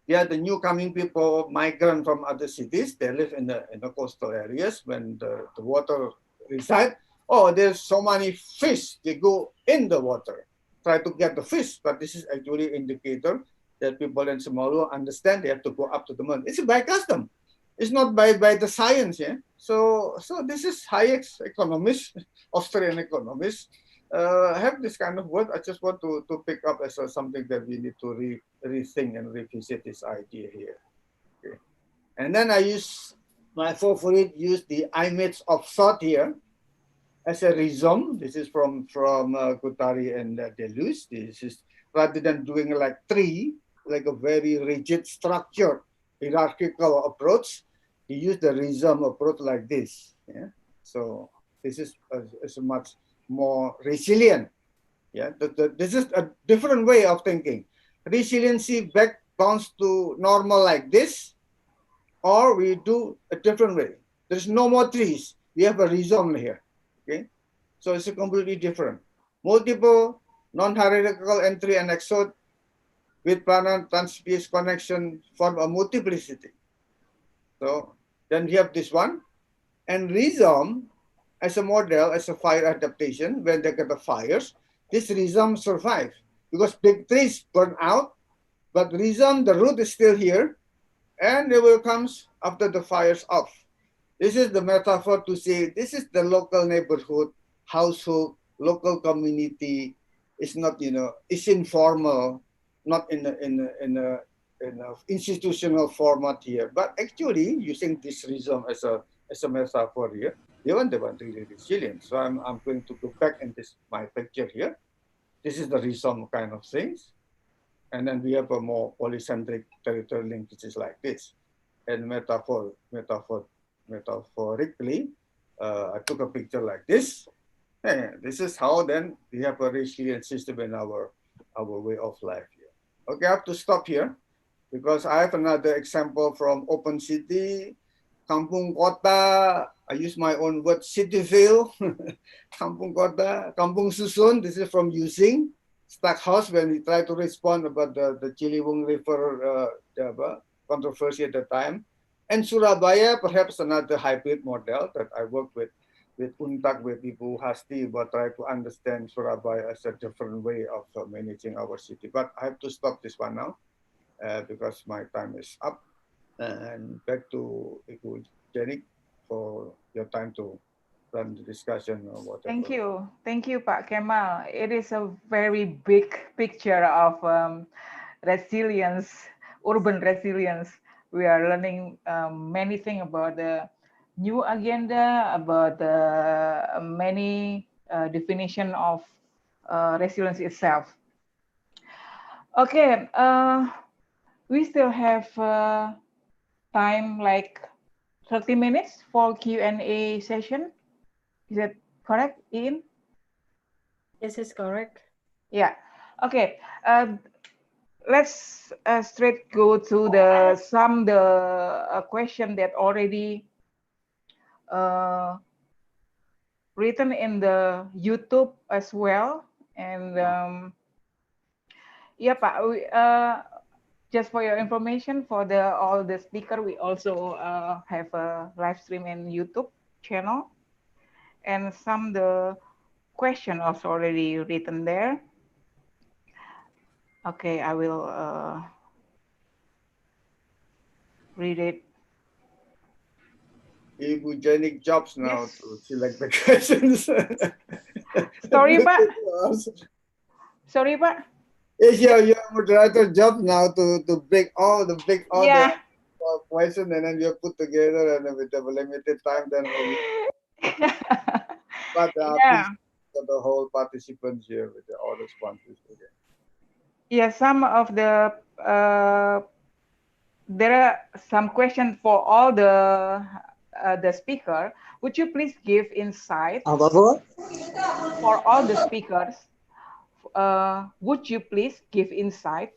S3: they are the new coming people, migrant from other cities. They live in the coastal areas when the water reside. Oh, there's so many fish. They go in the water, try to get the fish. But this is actually indicator that people in Somalia understand they have to go up to the mountain. It's by custom. It's not by the science. Yeah. So this is Hayek's economist, Austrian economist. Have this kind of word. I just want to pick up as something that we need to rethink and revisit this idea here. Okay. And then I use my favorite, use the image of thought here as a rhizome. This is from Guattari and Deleuze. This is rather than doing like tree, like a very rigid structure, hierarchical approach. He used the rhizome approach like this. Yeah. So this is a much more resilient. Yeah, this is a different way of thinking. Resiliency back bounce to normal like this, or we do a different way. There's no more trees. We have a rhizome here. Okay, so it's a completely different. Multiple non-hierarchical entry and exit with planar transspace connection form a multiplicity. So then we have this one, and rhizome as a model, as a fire adaptation, when they get the fires, this rhizome survive because big trees burn out, but rhizome, the root is still here, and it will come after the fire's off. This is the metaphor to say this is the local neighborhood, household, local community. It's not, it's informal, not in a institutional format here, but actually using this rhizome as a metaphor here. They want really resilient. So I'm going to go back in my picture here. This is the rhizome kind of things. And then we have a more polycentric territorial linkages like this. And metaphorically, I took a picture like this. And this is how then we have a resilient system in our way of life here. Okay, I have to stop here because I have another example from Open City, Kampung Kota. I use my own word, Cityville, Kampung Kota, Kampung Susun. This is from Using Stackhouse when we try to respond about the Ciliwung River controversy at the time. And Surabaya, perhaps another hybrid model that I work with UNTAC, with Ibu Hasti, but try to understand Surabaya as a different way of managing our city. But I have to stop this one now because my time is up. And back to Ibu Jenik for your time to run the discussion or whatever.
S2: Thank you, Pak Kemal. It is a very big picture of resilience, urban resilience. We are learning many things about the new agenda, about the many definition of resilience itself. Okay, we still have time like 30 minutes for Q&A session. Is that correct, Ian?
S4: Yes, it's correct.
S2: Yeah. Okay. Let's straight go to the question that already written in the YouTube as well. And yeah, Pak, just for your information, for all the speaker, we also have a live stream in YouTube channel, and the question also already written there. Okay, I will read it.
S3: Ibu Jenik jobs now to select the questions.
S2: Sorry, Pak. Sorry, Pak.
S3: It's your moderator job now to break all the questions, and then you put together, and then with the limited time, then but please for the whole participants here with all the sponsors again.
S2: Yeah, some of there are some questions for all the speaker. Would you please give insight for all the speakers? Would you please give insight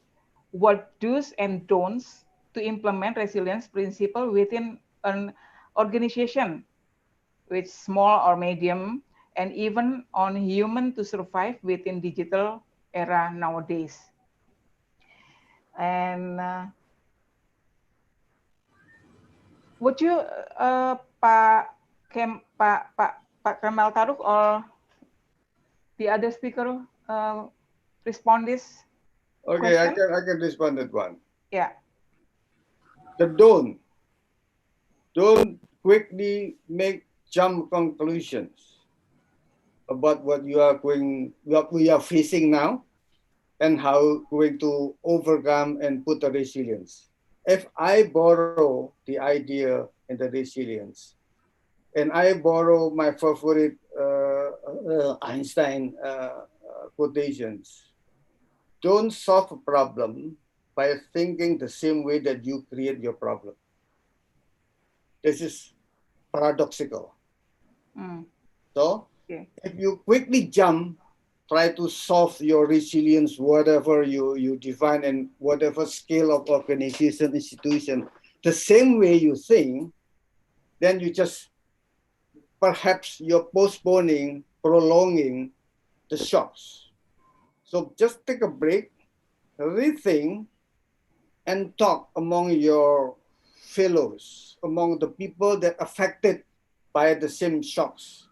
S2: what do's and don'ts to implement resilience principle within an organization, with small or medium, and even on human to survive within digital era nowadays? And would you, Pak Kemal Taruk or the other speaker respond this
S3: Okay,
S2: question?
S3: I can respond that one.
S2: Yeah.
S3: The don't quickly make jump conclusions about what we are facing now, and how going to overcome and put the resilience. If I borrow the idea and the resilience, and I borrow my favorite Einstein quotations, don't solve a problem by thinking the same way that you create your problem. This is paradoxical. So if you quickly jump, try to solve your resilience, whatever you define and whatever scale of organization, institution, the same way you think, then you just, perhaps you're postponing, prolonging the shocks. So just take a break, rethink, and talk among your fellows, among the people that affected by the same shocks,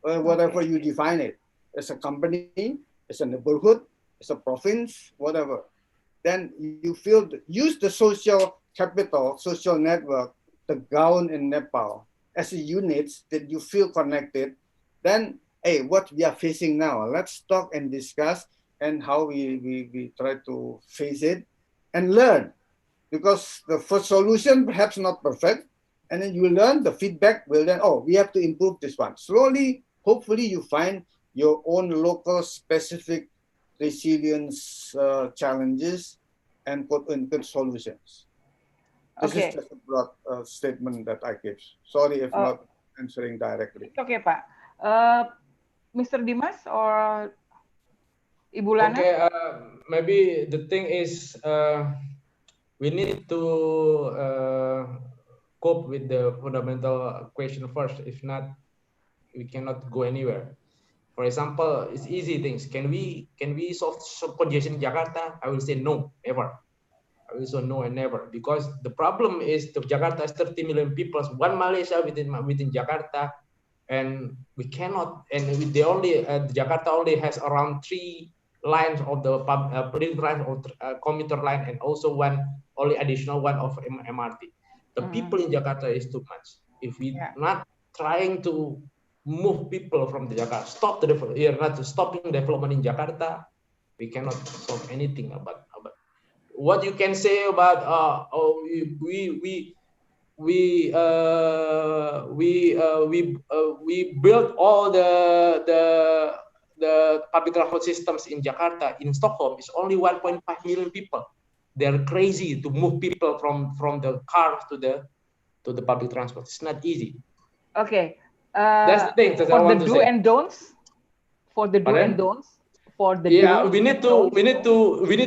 S3: whatever you define it, as a company, as a neighborhood, as a province, whatever. Then you feel, use the social capital, social network, the GAUN in Nepal, as a units that you feel connected. Then, hey, what we are facing now, let's talk and discuss and how we try to face it and learn. Because the first solution perhaps not perfect, and then you learn, the feedback will then, oh, we have to improve this one. Slowly, hopefully you find your own local specific resilience challenges and put in good solutions. This is just a broad statement that I give. Sorry if not answering directly.
S2: Okay, Pak. Mr. Dimas or Ibu Lana?
S8: Okay, maybe the thing is we need to cope with the fundamental question first. If not, we cannot go anywhere. For example, it's easy things. Can we solve congestion in Jakarta? I will say no, never. I will say no and never, because the problem is the Jakarta is 30 million people, one Malaysia within Jakarta, and we cannot. And they only Jakarta only has around 3 lines of the line or commuter line, and also one only additional one of MRT. The people in Jakarta is too much. If we not trying to move people from the Jakarta, stopping development in Jakarta, we cannot solve anything about what you can say about we built all the public transport systems in Jakarta. In Stockholm, it's only 1.5 million people. They're crazy to move people from the cars to the public transport. It's not easy.
S2: Okay.
S8: That's the thing that I
S2: for
S8: want
S2: the
S8: to
S2: do
S8: say.
S2: and don'ts. For the do
S8: Pardon?
S2: and don'ts. For the
S8: we need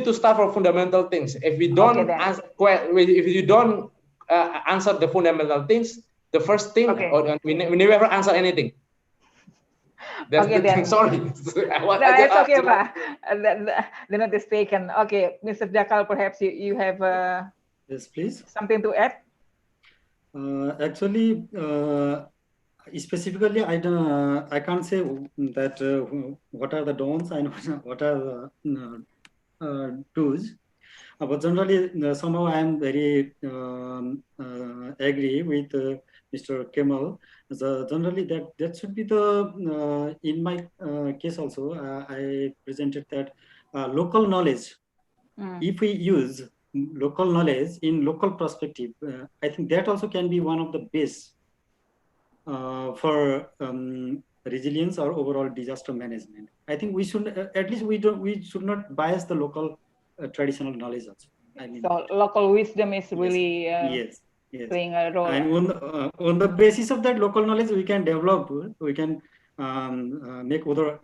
S8: to start from fundamental things. If we don't if you don't answer the fundamental things, the first thing, we never answer anything. That's the thing. Sorry.
S2: It's okay, Pak. They're not mistaken. Okay, Mr. Jakal, perhaps you have
S5: yes, please.
S2: Something to add?
S5: Actually, specifically, I can't say that what are the don'ts and what are the do's. But generally, somehow I am very agree with Mr. Kemal. Generally, that should be the in my case also. I presented that local knowledge. If we use local knowledge in local perspective, I think that also can be one of the base for resilience or overall disaster management. I think we should at least we should not bias the local traditional knowledge also. I mean,
S2: so local wisdom is
S5: yes,
S2: really
S5: yes, yes.
S2: playing a role.
S5: And on the basis of that local knowledge, we can develop, we can make other,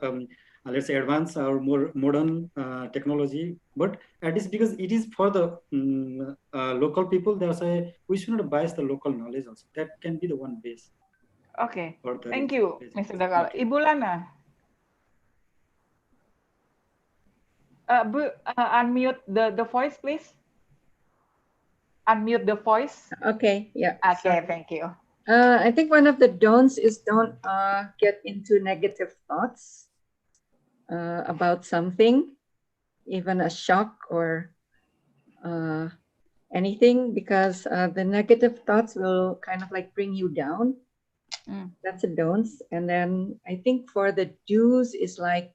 S5: let's say, advanced or more modern technology. But at least because it is for the local people, they say we should not bias the local knowledge also. That can be the one base.
S2: Okay,
S5: for the
S2: thank you, Mr. Dakal.
S5: Okay.
S2: Ibu Lana, unmute the voice, please. Unmute the voice.
S7: Okay, yeah.
S2: Okay,
S7: Sorry.
S2: thank you.
S7: I think one of the don'ts is don't get into negative thoughts about something, even a shock or anything, because the negative thoughts will kind of like bring you down. That's a don'ts. And then I think for the do's is like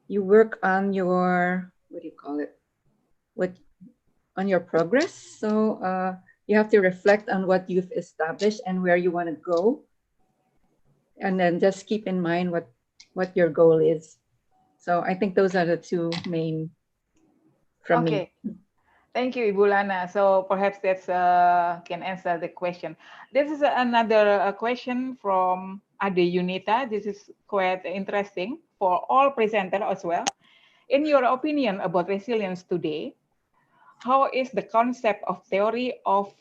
S7: you work on your, what do you call it? On your progress. So you have to reflect on what you've established and where you want to go. And then just keep in mind what your goal is. So I think those are the two main from me.
S2: Thank you, Ibu Lana. So perhaps that's can answer the question. This is another question from Ade Yunita. This is quite interesting for all presenters as well. In your opinion about resilience today, how is the concept of theory of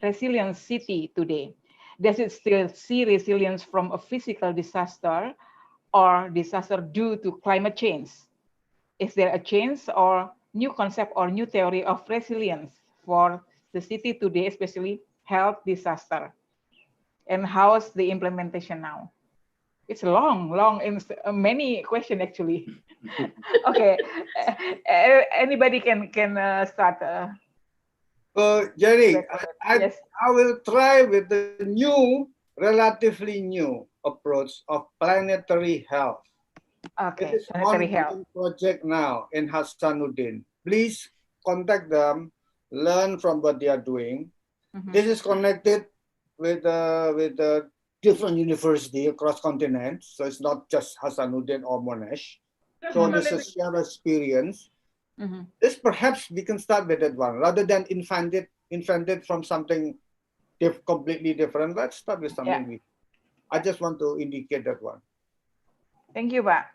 S2: resilient city today? Does it still see resilience from a physical disaster or disaster due to climate change? Is there a change or new concept or new theory of resilience for the city today, especially health disaster? And how's the implementation now? It's long, many questions actually. Okay, anybody can start.
S3: Jerry,
S2: Yes.
S3: I will try with the new, relatively new approach of planetary health.
S2: Okay,
S3: It is
S2: planetary health
S3: ongoing project now in Hasanuddin. Please contact them, learn from what they are doing. This is connected with the different university across continents, so it's not just Hasanuddin or Monash. So this is shared experience. This perhaps we can start with that one rather than invented from something completely different. Let's start with something. I just want to indicate that one.
S2: Thank you, Pak.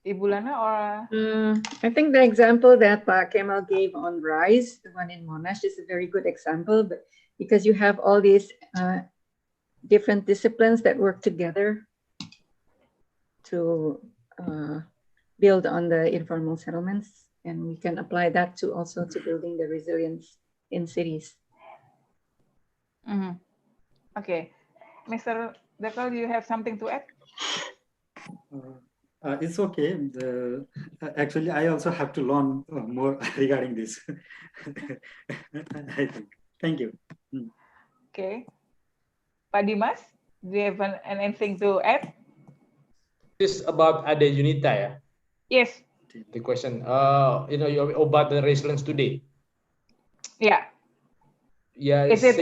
S2: Ibu Lana or?
S7: I think the example that Pak Kemal gave on RISE, the one in Monash, is a very good example, but because you have all these different disciplines that work together to build on the informal settlements, and we can apply that to also to building the resilience in cities.
S2: Okay, Mr. Dakal, do you have something to add?
S5: It's okay. Actually, I also have to learn more regarding this. I think. Thank you.
S2: Okay. Pak Dimas, do you have anything to add?
S8: This about Ade Yunita, yeah?
S2: Yes.
S8: The question, about the resilience today.
S2: Yeah.
S8: Yeah.
S2: Is it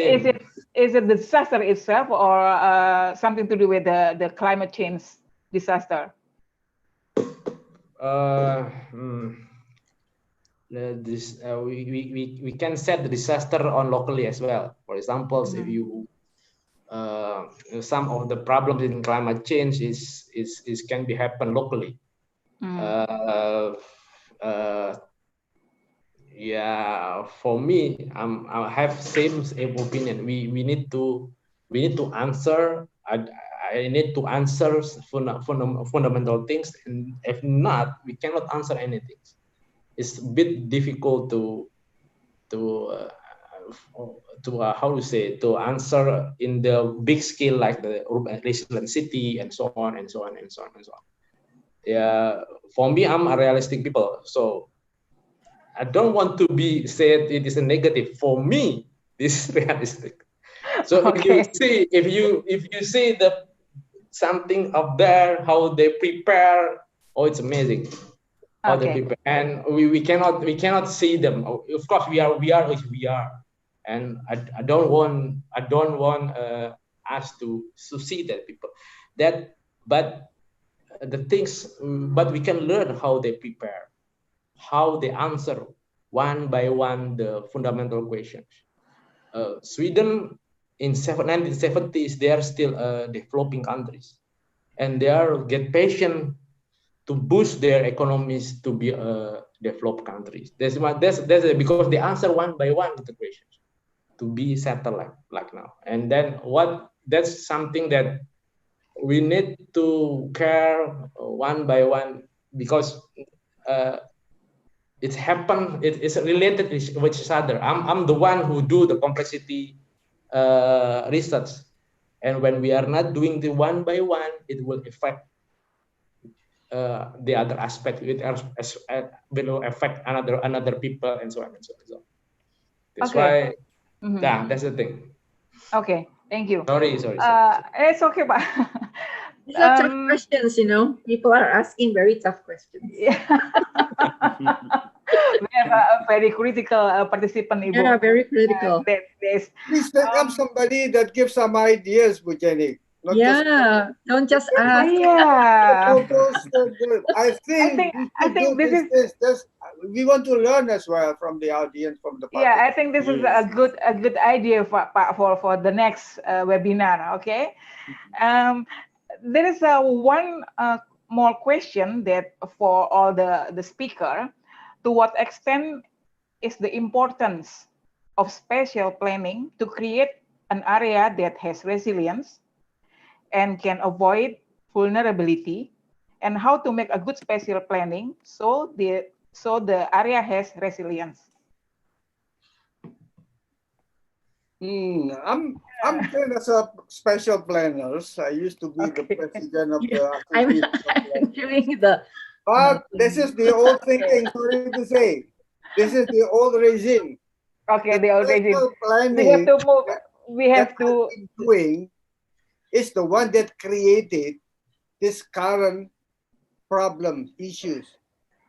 S2: the disaster itself or something to do with the climate change disaster?
S8: We can set the disaster on locally as well. For example, if you some of the problems in climate change is can be happen locally. Yeah, for me, I have same opinion. We need to answer. I need to answer fundamental things, and if not, we cannot answer anything. It's a bit difficult to how to say, to answer in the big scale like the urban resilient city and so on and so on and so on and so on. Yeah, for me, I'm a realistic people, so I don't want to be said it is a negative. For me, this is realistic. So if you see the something up there, how they prepare, it's amazing. How they prepare, and we cannot see them. Of course, we are, and I don't want us to see that people but the things, but we can learn how they prepare. how they answer one by one the fundamental questions. Sweden in 1970s, they are still developing countries, and they are get patient to boost their economies to be developed countries. That's because they answer one by one the questions to be settled like now. And then that's something that we need to care one by one, because it's happened. It is related with each other. I'm the one who do the complexity research, and when we are not doing the one by one, it will affect the other aspect. It will affect another people, and so on and so on. So that's why. Yeah, that's the thing.
S2: Okay, thank you.
S8: Sorry.
S2: It's okay, but
S7: These are tough questions, you know. People are asking very tough questions.
S2: Yeah. We have a very critical participant, Ibu.
S7: Yeah, very critical.
S2: Please
S3: take up somebody that gives some ideas, Bu Jenny.
S7: Yeah, don't just ask.
S2: Yeah.
S3: I think this is we want to learn as well from the audience, from the
S2: Yeah, I think this is a good idea for the next webinar. Okay. There is one more question that for all the speaker: to what extent is the importance of spatial planning to create an area that has resilience and can avoid vulnerability, and how to make a good spatial planning so the area has resilience?
S3: I'm trained as a special planners. I used to be the president of the
S7: I'm doing the.
S3: But this is the old thinking. Sorry to say, this is the old regime.
S2: Okay, the old regime.
S3: Planning
S2: We have to move. We have to
S3: doing is the one that created this current problem issues.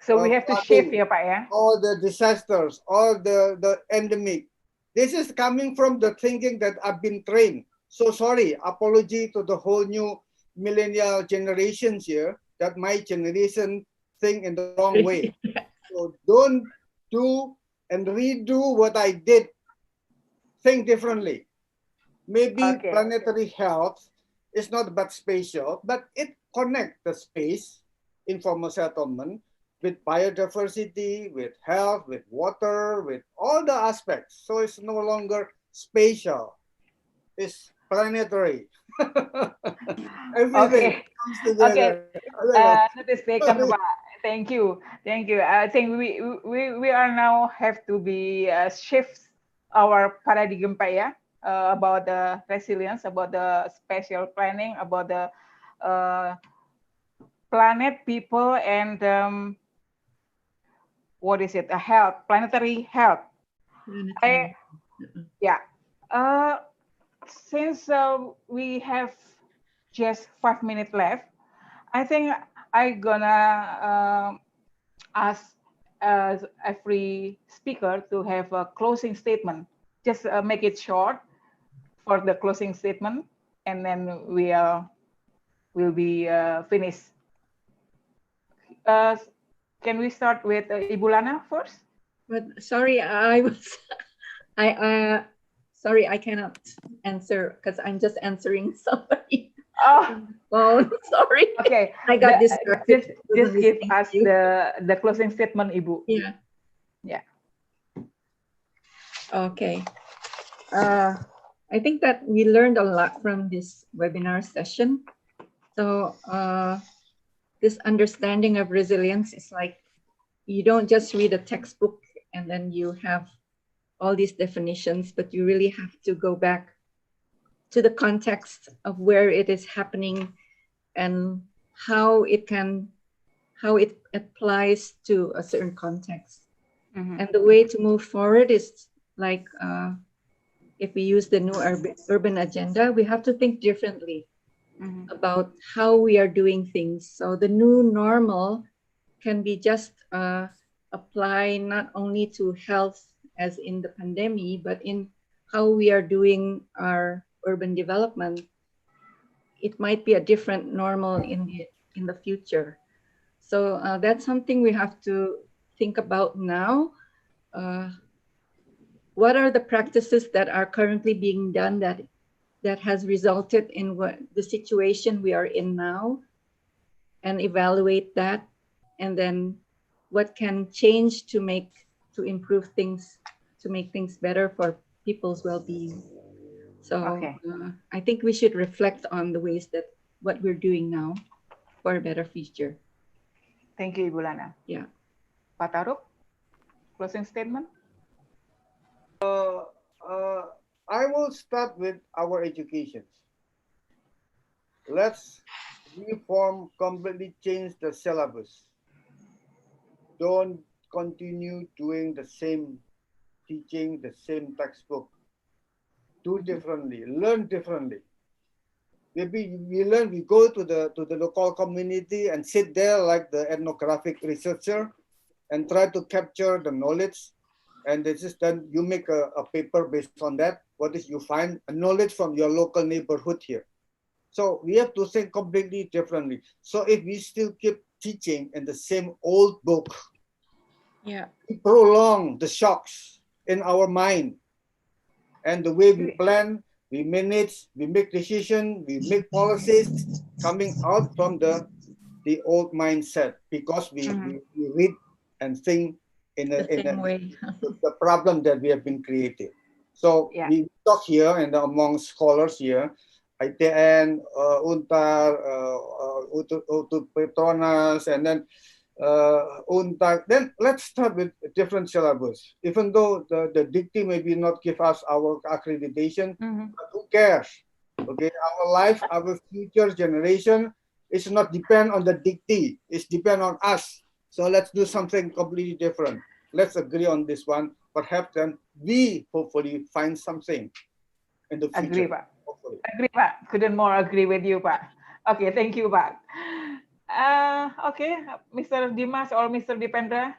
S2: So we have to shift here, Pak, ya.
S3: All the disasters, all the endemic. This is coming from the thinking that I've been trained. So sorry, apology to the whole new millennial generations here, that my generation think in the wrong way. So don't do and redo what I did. Think differently. Maybe planetary health is not about spatial, but it connects the space, informal settlement, with biodiversity, with health, with water, with all the aspects. So it's no longer spatial, it's planetary. Everything comes together.
S2: Notice taken, Pak. Thank you. I think we are now have to be shift our paradigm, Pak, ya, about the resilience, about the spatial planning, about the planet, people, and what is it? Health, planetary health. Since we have just 5 minutes left, I think I'm gonna ask every speaker to have a closing statement. Just make it short for the closing statement, and then we'll be finished. Can we start with Ibu Lana first?
S7: But sorry, sorry, I cannot answer because I'm just answering somebody. Oh, sorry.
S2: Okay,
S7: I got distracted.
S2: Just give us the closing statement, Ibu.
S7: Yeah. Okay. I think that we learned a lot from this webinar session. So this understanding of resilience is like, you don't just read a textbook and then you have all these definitions, but you really have to go back to the context of where it is happening and how it applies to a certain context. And the way to move forward is like, if we use the new urban agenda, we have to think differently about how we are doing things. So the new normal can be just apply not only to health as in the pandemic, but in how we are doing our urban development. It might be a different normal in the future. So that's something we have to think about now. What are the practices that are currently being done that has resulted in what the situation we are in now, and evaluate that, and then what can change to improve things, to make things better for people's well-being. So I think we should reflect on the ways that what we're doing now for a better future.
S2: Thank you, Ibu Lana.
S7: Yeah.
S2: Pak Taruk, closing statement?
S3: I will start with our education. Let's reform, completely change the syllabus. Don't continue doing the same teaching, the same textbook. Do differently, learn differently. Maybe we go to the local community and sit there like the ethnographic researcher and try to capture the knowledge. And then you make a paper based on that. What is you find a knowledge from your local neighborhood here. So we have to think completely differently. So if we still keep teaching in the same old book, we prolong the shocks in our mind. And the way we plan, we manage, we make decisions, we make policies coming out from the old mindset, because we read and think in the same way. The problem that we have been creating. So we talk here and among scholars here, ITN, UNTAR, Utu Petronas, and then UNTAR. Then let's start with different syllabus. Even though the dictee maybe not give us our accreditation, but who cares? Okay, our life, our future generation is not depend on the dictee. It's depend on us. So let's do something completely different. Let's agree on this one. Perhaps then we hopefully find something in the future.
S2: Agree, Pak. Agree, Pak. Couldn't more agree with you, Pak. Okay, thank you, Pak. Okay, Mr. Dimas or Mr. Dipendra.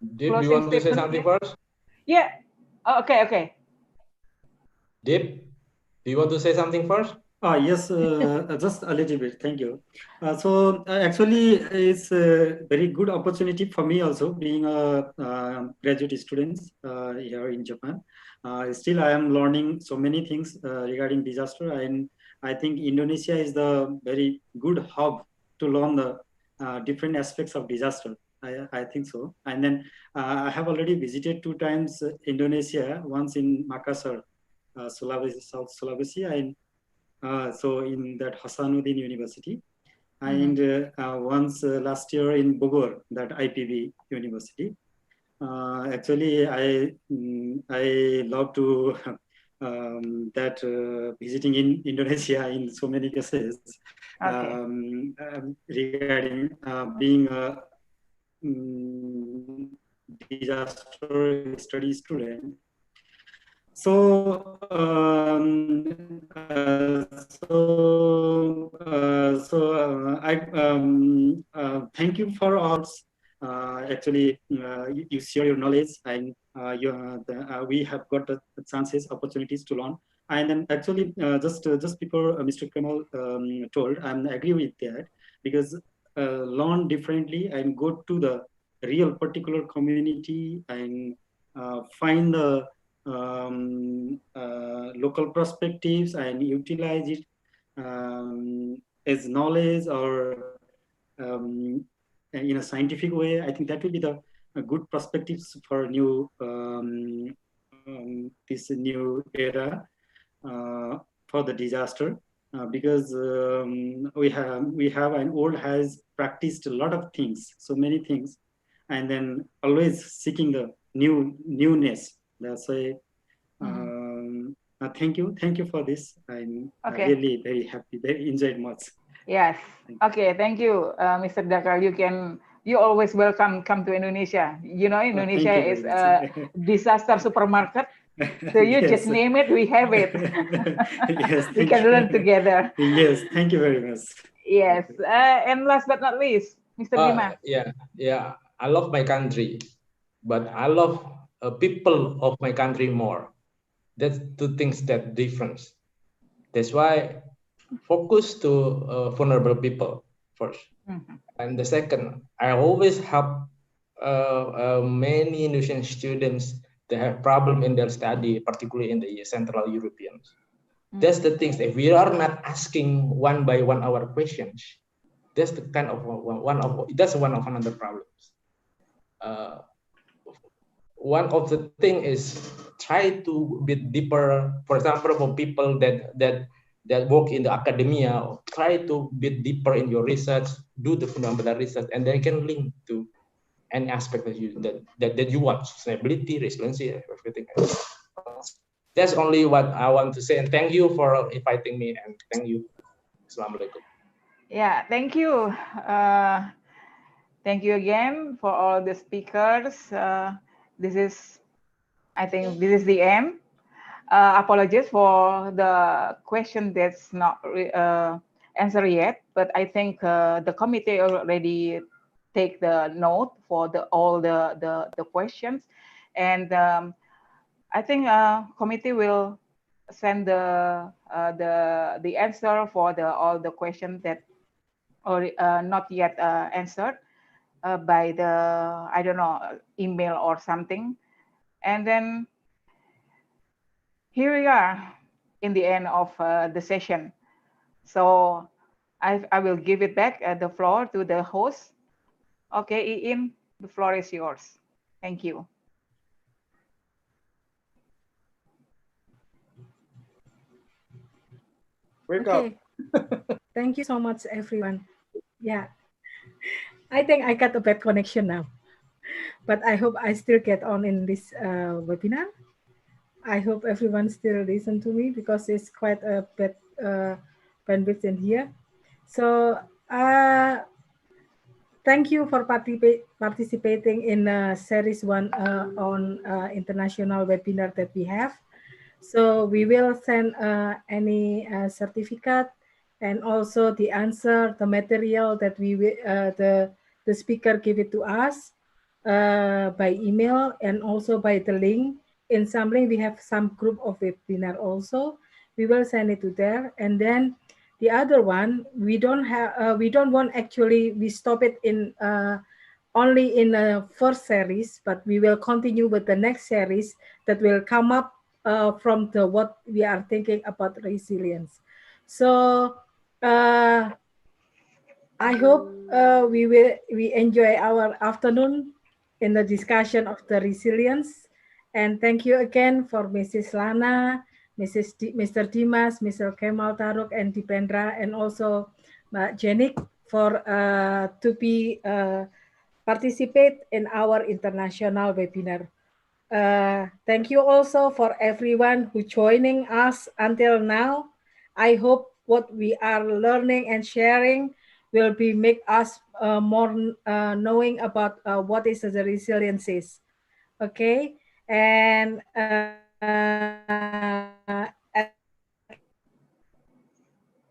S8: Dip, do you want to say something first?
S2: Yeah. Okay.
S8: Dip, do you want to say something first?
S5: Yes, just a little bit. Thank you. Actually, it's a very good opportunity for me also, being a graduate student here in Japan. Still, I am learning so many things regarding disaster, and I think Indonesia is the very good hub to learn the different aspects of disaster. I think so. And then I have already visited 2 times Indonesia, once in Makassar, Sulawesi, South Sulawesi, and so in that Hasanuddin University, and once last year in Bogor, that IPB University. Actually, I love to visiting in Indonesia in so many cases, regarding being a disaster study student. So, I thank you for all. Actually, you share your knowledge, and we have got the chances, opportunities to learn. And then actually, just before Mr. Kamal told, I agree with that, because learn differently and go to the real particular community and find the local perspectives and utilize it as knowledge, or in a scientific way. I think that will be the good perspectives for new this new era for the disaster, because we have an old has practiced a lot of things, so many things, and then always seeking the newness. That's why. Thank you for this. I'm really very happy, very enjoyed much.
S2: Yes. Okay. Thank you, Mr. Dakar. You always welcome come to Indonesia. You know, Indonesia is a disaster supermarket. So you just name it, we have it.
S5: Yes,
S2: we can learn together.
S5: Yes, thank you very much.
S2: Yes. And last but not least, Mr. Dimas.
S8: Yeah. I love my country, but I love people of my country more. That's 2 things that difference. That's why focus to vulnerable people first. And the second, I always help many Indonesian students that have problem in their study, particularly in the Central Europeans. That's the things. If we are not asking one by one our questions, that's the kind of one of another problems. One of the thing is try to be deeper. For example, for people that work in the academia, try to be deeper in your research, do the fundamental research, and they can link to any aspect that you want, sustainability, resiliency, everything. That's only what I want to say. And thank you for inviting me. And thank you. Assalamualaikum.
S2: Yeah, thank you. Thank you again for all the speakers. I think this is the end. Apologies for the question that's not answered yet, but I think the committee already take the note for all the questions, and I think committee will send the answer for all the questions that are not yet answered by the, I don't know, email or something. And then here we are in the end of the session. So I will give it back the floor to the host. Okay, Iin, the floor is yours. Thank you.
S4: Okay. Thank you so much, everyone. Yeah, I think I got a bad connection now, but I hope I still get on in this webinar. I hope everyone still listen to me because it's quite a bad bandwidth in here. So thank you for participating in series 1 on international webinar that we have. So we will send any certificate and also the answer, the material that the speaker give it to us by email and also by the link. In some link, we have some group of webinar also. We will send it to there, and then the other one we don't want actually. We stop it in only in the first series, but we will continue with the next series that will come up from what we are thinking about resilience. So I hope we enjoy our afternoon in the discussion of the resilience. And thank you again for Mrs. Lana, Mr. Dimas, Mr. Kemal Taruk, and Dipendra, and also Jenik for to be participate in our international webinar. Thank you also for everyone who joining us until now. I hope what we are learning and sharing will be make us more knowing about what is the resilience is. Okay, and at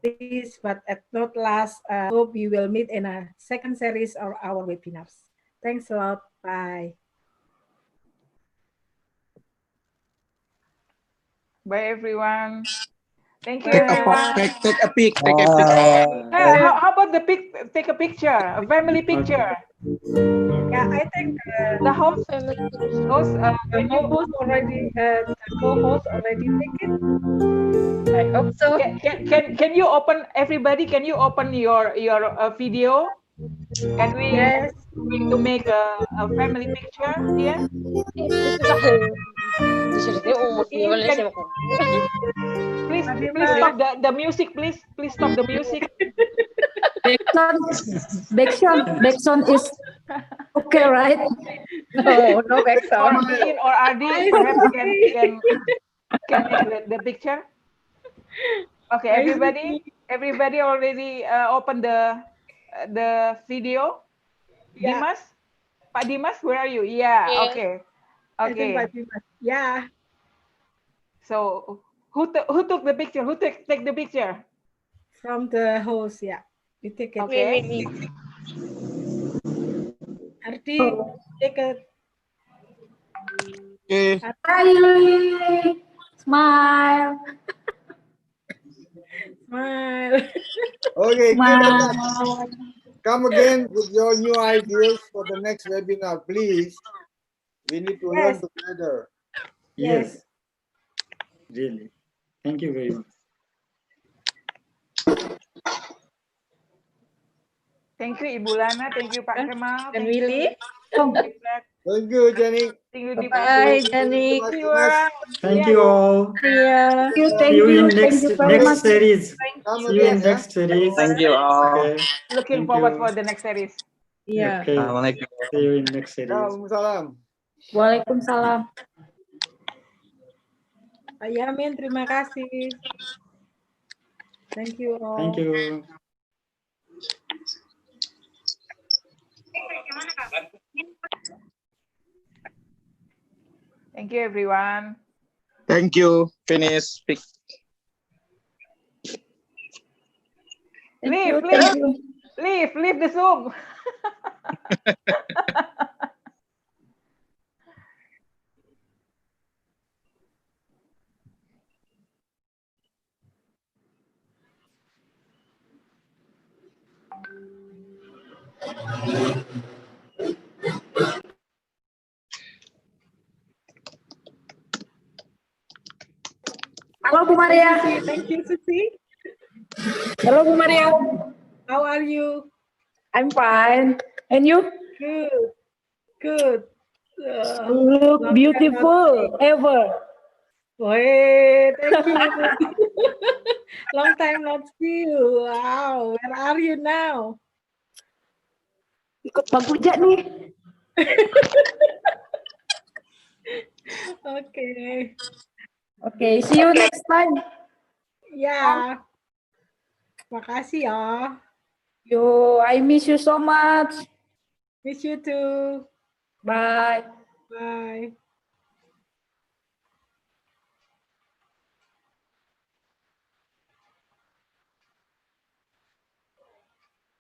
S4: least, but at not last, hope we will meet in a second series of our webinars. Thanks a lot. Bye.
S2: Bye, everyone. Thank you,
S9: Take
S2: everyone.
S9: a pic.
S2: How about the take a picture, a family picture?
S4: Yeah, I think
S2: the host
S4: co-host already take it.
S7: I hope so.
S2: Can you open, everybody? Can you open your video, and we going to make a family picture here? Please stop the music, please stop the music.
S10: Backsound is okay, right?
S7: No backsound.
S2: Or RD perhaps can make the picture. Okay, everybody already open the video.
S4: Yeah.
S2: Dimas, Pak Dimas, where are you? Yeah.
S4: Yes.
S2: Okay.
S4: I think
S2: Okay.
S4: Pak Dimas. Yeah.
S2: So who took the picture? Who take the picture?
S4: From the host, yeah. We take it.
S2: Okay.
S4: Arti, take it.
S10: Okay. Hi. Smile.
S3: Okay,
S10: Smile.
S3: come again with your new ideas for the next webinar, please. We need to learn together.
S5: Yes. Really. Thank you very much.
S2: Thank you, Ibu Lana. Thank you, Pak Kemal.
S7: And
S2: Thank you.
S7: Willy.
S3: Thank you, Jenny.
S2: Thank you,
S7: Bye,
S2: Deepati.
S7: Jenny.
S2: See you around.
S5: Thank you all.
S7: Yeah.
S10: Thank
S5: See you
S10: you.
S5: in
S10: Thank you very much.
S5: series.
S3: Come
S5: See you in
S3: again, yeah?
S5: next series.
S9: Thank you all.
S5: Okay.
S2: Looking
S5: Thank
S2: forward
S5: you.
S2: for the next series.
S7: Yeah.
S5: Okay.
S9: Assalamualaikum.
S5: See you in next series.
S3: Waalaikumsalam.
S10: Waalaikumsalam.
S4: Pak Yamin, terima kasih. Thank you all.
S5: Thank you.
S2: Thank you, everyone.
S9: Thank you. Finish. Speak.
S2: Leave the Zoom.
S10: Halo Bu Maria.
S4: Thank you, Susi.
S10: Halo Bu Maria.
S4: How are you?
S10: I'm fine. And you?
S4: Good. Good.
S10: Look beautiful ever.
S4: Wait, thank you. Long time not see you. Wow, where are you now?
S10: Ikut Bang Puja nih.
S4: Okay.
S10: Okay, see you next time.
S4: Ya. Makasih ya.
S10: Yo, I miss you so much.
S4: Miss you too.
S10: Bye.
S4: Bye.